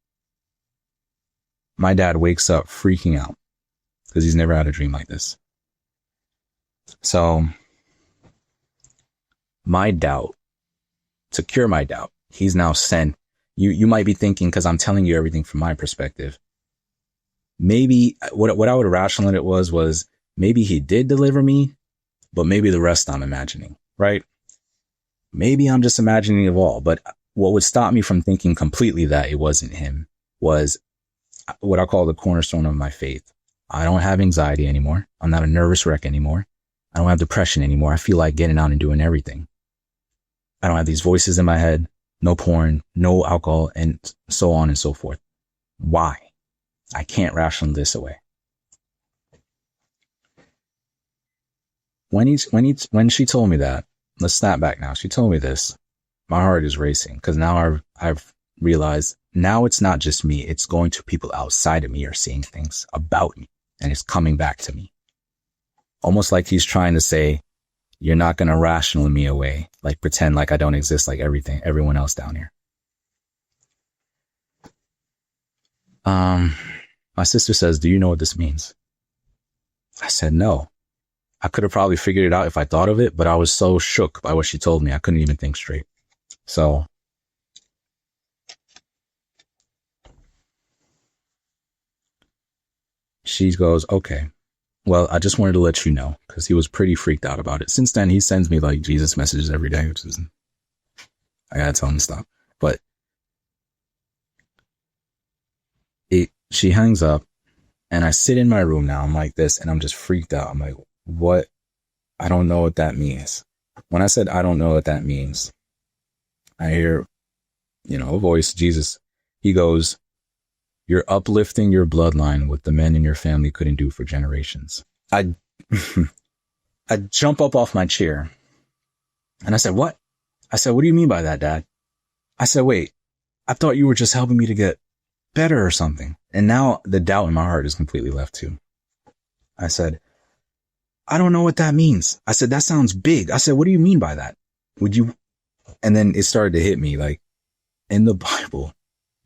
My dad wakes up freaking out because he's never had a dream like this. So my doubt, to cure my doubt, he's now sent. You might be thinking, because I'm telling you everything from my perspective, maybe what I would rationalize it was maybe he did deliver me, but maybe the rest I'm imagining, right? Maybe I'm just imagining it all. But what would stop me from thinking completely that it wasn't him was what I call the cornerstone of my faith. I don't have anxiety anymore. I'm not a nervous wreck anymore. I don't have depression anymore. I feel like getting out and doing everything. I don't have these voices in my head, no porn, no alcohol, and so on and so forth. Why? I can't ration this away. When she told me that, let's snap back now. She told me this. My heart is racing because now I've realized now it's not just me. It's going to people outside of me are seeing things about me, and it's coming back to me. Almost like he's trying to say, "You're not going to rational me away. Like pretend like I don't exist like everyone else down here." My sister says, "Do you know what this means?" I said, "No." I could have probably figured it out if I thought of it, but I was so shook by what she told me. I couldn't even think straight. So she goes, "Okay, well, I just wanted to let you know," because he was pretty freaked out about it. Since then, he sends me like Jesus messages every day, which is, I gotta tell him to stop. But she hangs up, and I sit in my room now. I'm like this, and I'm just freaked out. I'm like, what? I don't know what that means. When I said I don't know what that means, I hear, a voice, Jesus. He goes, "You're uplifting your bloodline, what the men in your family couldn't do for generations." I jump up off my chair, and I said, "What?" I said, "What do you mean by that, Dad?" I said, "Wait, I thought you were just helping me to get better or something." And now the doubt in my heart is completely left too. I said, "I don't know what that means." I said, "That sounds big." I said, "What do you mean by that? Would you?" And then it started to hit me, like, in the Bible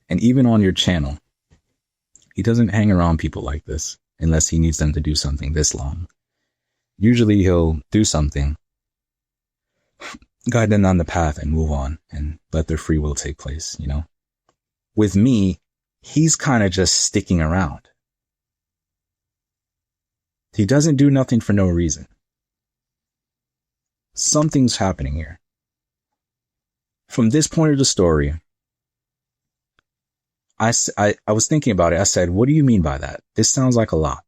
and even on your channel, he doesn't hang around people like this unless he needs them to do something this long. Usually he'll do something, guide them on the path and move on and let their free will take place, with me, he's kind of just sticking around. He doesn't do nothing for no reason. Something's happening here. From this point of the story, I was thinking about it. I said, what do you mean by that? This sounds like a lot.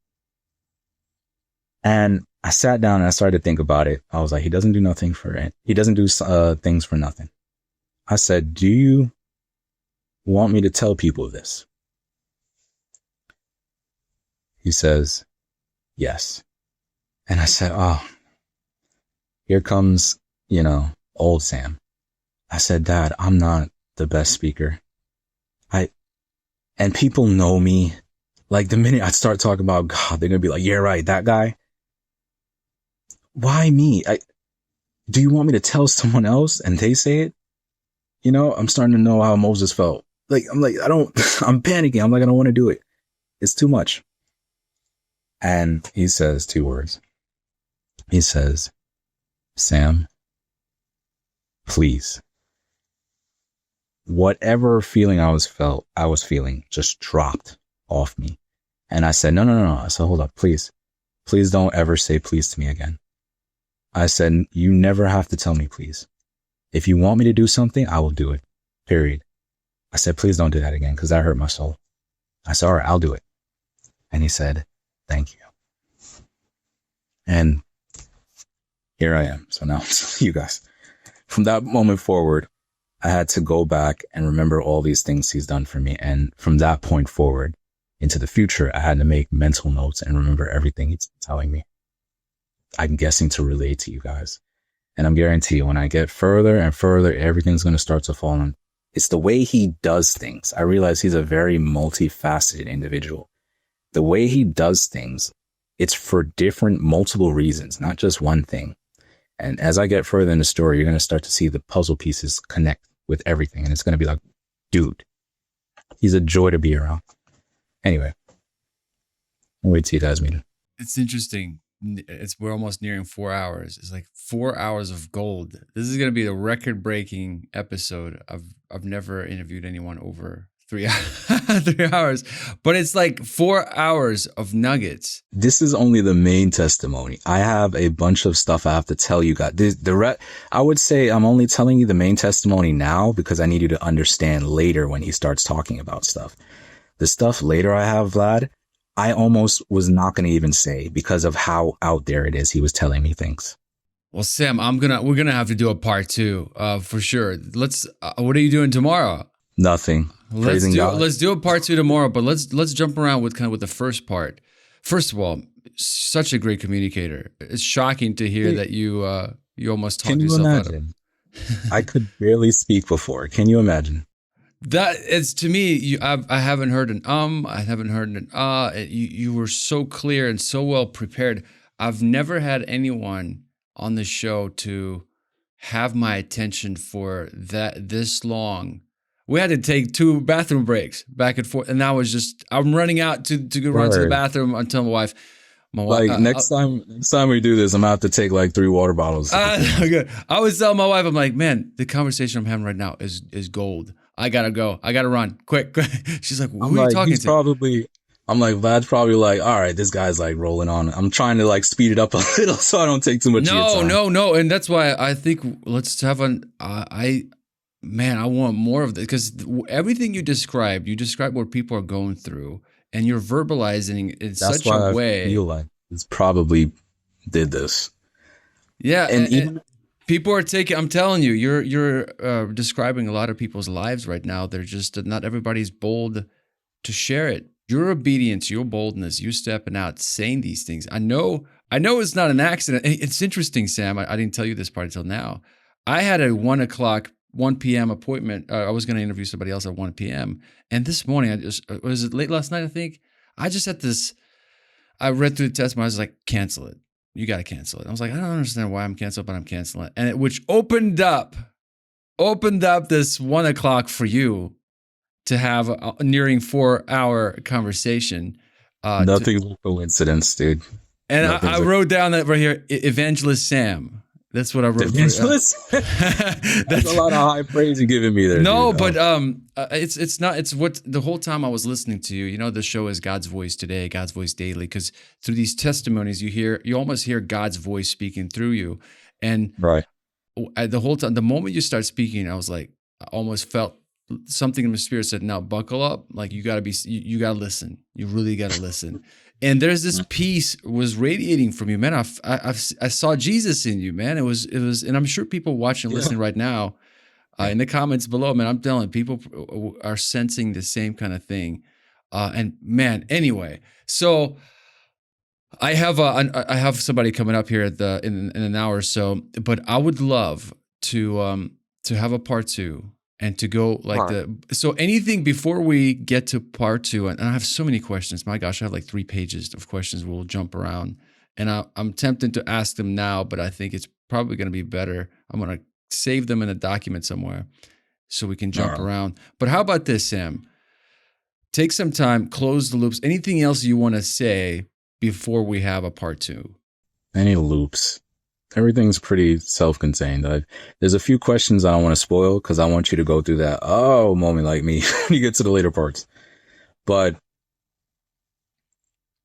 And I sat down and I started to think about it. I was like, he doesn't do nothing for it. He doesn't do things for nothing. I said, do you want me to tell people this? He says, yes. And I said, oh, here comes, old Sam. I said, Dad, I'm not the best speaker. And people know me. Like the minute I start talking about God, they're going to be like, yeah, right, that guy. Why me? Do you want me to tell someone else and they say it? I'm starting to know how Moses felt. I'm panicking. I'm like, I don't want to do it. It's too much. And he says 2 words. He says, Sam, please. Whatever feeling I was feeling just dropped off me. And I said, no. I said, hold up, please don't ever say please to me again. I said, you never have to tell me please. If you want me to do something, I will do it. Period. I said, please don't do that again, because that hurt my soul. I said, all right, I'll do it. And he said, thank you. And here I am. So now, you guys, from that moment forward, I had to go back and remember all these things he's done for me. And from that point forward into the future, I had to make mental notes and remember everything he's telling me. I'm guessing to relate to you guys. And I'm guarantee you, when I get further and further, everything's going to start to fall on. It's the way he does things. I realize he's a very multifaceted individual. The way he does things, it's for multiple reasons, not just one thing. And as I get further in the story, you're going to start to see the puzzle pieces connect with everything. And it's going to be like, dude, he's a joy to be around. Anyway, I'll wait till you guys meet him. It's interesting. We're almost nearing 4 hours. It's like 4 hours of gold. This is going to be a record-breaking episode. I've never interviewed anyone over 3 hours, but it's like 4 hours of nuggets. This is only the main testimony. I have a bunch of stuff I have to tell you guys. I would say I'm only telling you the main testimony now because I need you to understand later when he starts talking about stuff. The stuff later I have, Vlad, I almost was not going to even say because of how out there it is. He was telling me things. Well, Sam, we're gonna have to do a part 2 for sure. What are you doing tomorrow? Nothing. Let's do a part 2 tomorrow, but let's jump around with the first part. First of all, such a great communicator. It's shocking to hear that you almost talked yourself out of it. I could barely speak before. Can you imagine? That is, to me, I haven't heard an I haven't heard an you were so clear and so well prepared. I've never had anyone on the show to have my attention for this long. We had to take 2 bathroom breaks back and forth, and that was just, I'm running out to go run to the bathroom and tell my wife. Next time we do this, I'm gonna have to take like 3 water bottles. Good. I always tell my wife, I'm like, man, the conversation I'm having right now is gold. I gotta go. I gotta run. Quick. She's like, who are you talking to? I'm like, Vlad's probably like, all right, this guy's like rolling on. I'm trying to like speed it up a little so I don't take too much of your time. No. And that's why I think let's have I want more of this, because everything you described what people are going through, and you're verbalizing in such a way. I feel like it's probably did this. Yeah. And even people are taking, I'm telling you, you're describing a lot of people's lives right now. They're just, not everybody's bold to share it. Your obedience, your boldness, you stepping out, saying these things. I know it's not an accident. It's interesting, Sam. I didn't tell you this part until now. I had a 1 p.m. appointment. I was going to interview somebody else at 1 p.m. And this morning, was it late last night, I think? I just had this, I read through the testimony. I was like, cancel it. You got to cancel it. I was like, I don't understand why I'm canceled, but I'm canceling it. And which opened up this 1 o'clock for you to have a nearing 4 hour conversation. Nothing's a coincidence, dude. And I wrote down that right here, Evangelist Sam. That's what I wrote. Defenseless? That's a lot of high praise you're giving me there. No, dude. but it's not. It's what the whole time I was listening to you. You know, the show is God's Voice Today, God's Voice Daily, because through these testimonies, you almost hear God's voice speaking through you. And right. The whole time, the moment you start speaking, I was like, I almost felt something in my spirit said, "Now buckle up. Like you got to be, you got to listen. You really got to listen." And there's this peace was radiating from you, man. I saw Jesus in you, man. It was, and I'm sure people watching, listening right now, in the comments below, man. I'm telling people are sensing the same kind of thing. And man, anyway, so I have somebody coming up here in an hour or so, but I would love to have a part 2. And to go like so anything before we get to part 2, and I have so many questions. My gosh, I have like 3 pages of questions. We'll jump around, and I'm tempted to ask them now, but I think it's probably going to be better. I'm going to save them in a document somewhere so we can jump around. But how about this, Sam? Take some time, close the loops. Anything else you want to say before we have a part 2? Any loops? Everything's pretty self-contained. There's a few questions I don't want to spoil because I want you to go through that moment like me when you get to the later parts. But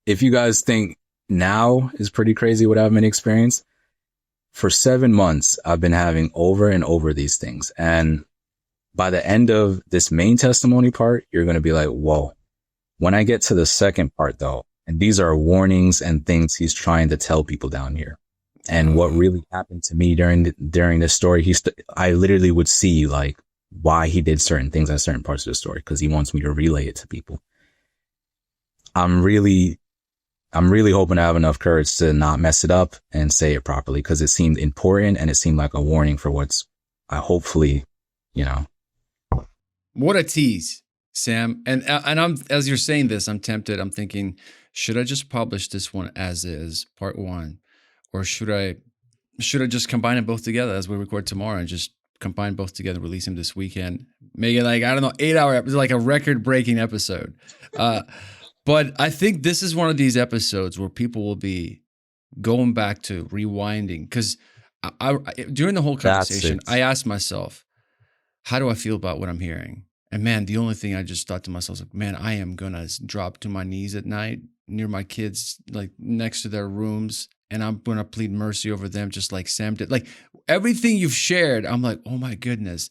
if you guys think now is pretty crazy what I've been experiencing, for 7 months, I've been having over and over these things. And by the end of this main testimony part, you're going to be like, whoa. When I get to the second part though, and these are warnings and things he's trying to tell people down here. And what really happened to me during this story, I literally would see like why he did certain things at certain parts of the story because he wants me to relay it to people. I'm really hoping I have enough courage to not mess it up and say it properly because it seemed important and it seemed like a warning for what's hopefully, What a tease, Sam. And I'm, as you're saying this, I'm tempted. I'm thinking, should I just publish this one as is, part 1? Or should I just combine them both together as we record tomorrow and just combine both together, release them this weekend, make it like, I don't know, 8-hour episode, like a record-breaking episode. But I think this is one of these episodes where people will be going back to rewinding because I during the whole conversation, I asked myself, how do I feel about what I'm hearing? And man, the only thing I just thought to myself was like, man, I am gonna drop to my knees at night near my kids, like next to their rooms. And I'm going to plead mercy over them just like Sam did. Like everything you've shared, I'm like, oh my goodness.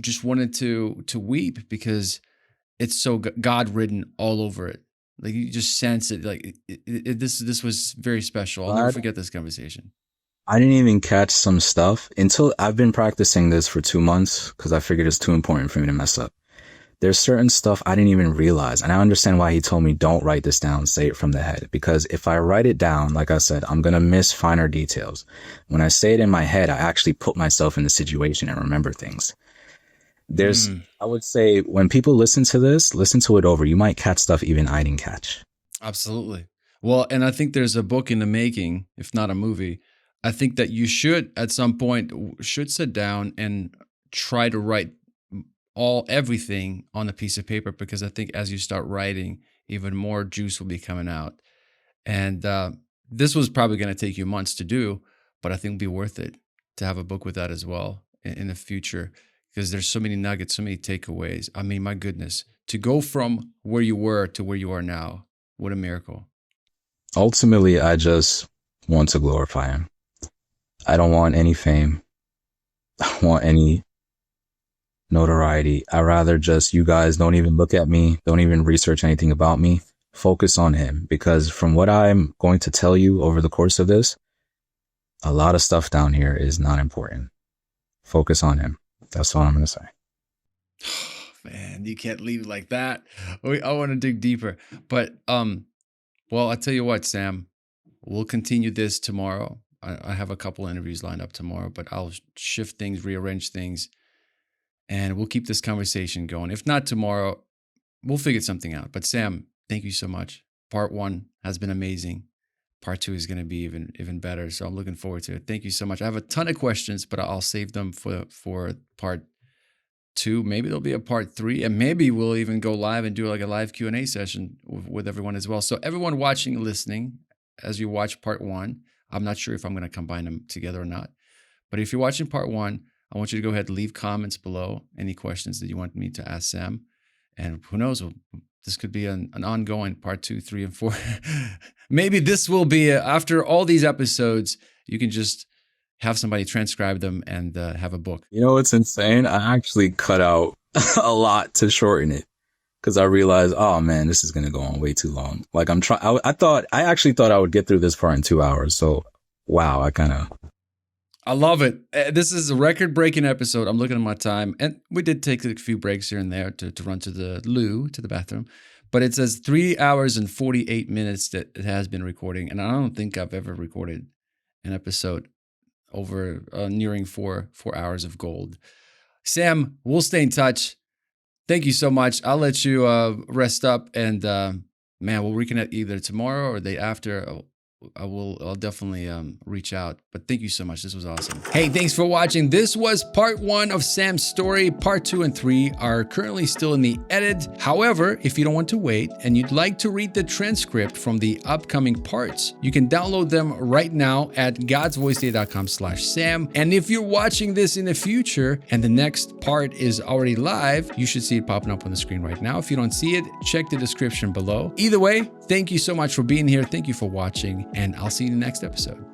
Just wanted to weep because it's so God-ridden all over it. Like you just sense it. Like this was very special. I'll never forget this conversation. I didn't even catch some stuff until I've been practicing this for 2 months because I figured it's too important for me to mess up. There's certain stuff I didn't even realize. And I understand why he told me don't write this down, say it from the head. Because if I write it down, like I said, I'm going to miss finer details. When I say it in my head, I actually put myself in the situation and remember things. I would say when people listen to this, listen to it over. You might catch stuff even I didn't catch. Absolutely. Well, and I think there's a book in the making, if not a movie. I think that you should, at some point, should sit down and try to write everything on a piece of paper, because I think as you start writing, even more juice will be coming out. And this was probably going to take you months to do, but I think it'll be worth it to have a book with that as well in the future, because there's so many nuggets, so many takeaways. I mean, my goodness, to go from where you were to where you are now, what a miracle. Ultimately, I just want to glorify him. I don't want any fame. I don't want any notoriety. I rather just, you guys don't even look at me, don't even research anything about me. Focus on him, because from what I'm going to tell you over the course of this, a lot of stuff down here is not important. Focus on him. That's all I'm going to say. Man, you can't leave like that. I want to dig deeper. But, well, I tell you what, Sam, we'll continue this tomorrow. I have a couple interviews lined up tomorrow, but I'll shift things, rearrange things, and we'll keep this conversation going. If not tomorrow, we'll figure something out. But Sam, thank you so much. Part 1 has been amazing. Part 2 is going to be even better. So I'm looking forward to it. Thank you so much. I have a ton of questions, but I'll save them for part 2. Maybe there'll be a part 3, and maybe we'll even go live and do like a live Q&A session with everyone as well. So everyone watching and listening, as you watch part 1, I'm not sure if I'm going to combine them together or not. But if you're watching part 1, I want you to go ahead and leave comments below, any questions that you want me to ask Sam. And who knows, this could be an ongoing part 2, 3, and 4. Maybe this will be, after all these episodes, you can just have somebody transcribe them and have a book. You know what's insane? I actually cut out a lot to shorten it because I realized, oh man, this is going to go on way too long. Like I actually thought I would get through this part in 2 hours. So wow, I love it. This is a record-breaking episode. I'm looking at my time, and we did take a few breaks here and there to run to the loo, to the bathroom. But it says 3 hours and 48 minutes that it has been recording, and I don't think I've ever recorded an episode over nearing 4 hours of gold. Sam, we'll stay in touch. Thank you so much. I'll let you rest up, and man, we'll reconnect either tomorrow or the day after. I'll definitely reach out. But thank you so much. This was awesome. Hey, thanks for watching. This was part 1 of Sam's story. Part 2 and 3 are currently still in the edit. However, if you don't want to wait and you'd like to read the transcript from the upcoming parts, you can download them right now at godsvoicetoday.com/Sam. And if you're watching this in the future and the next part is already live, you should see it popping up on the screen right now. If you don't see it, check the description below. Either way, thank you so much for being here. Thank you for watching, and I'll see you in the next episode.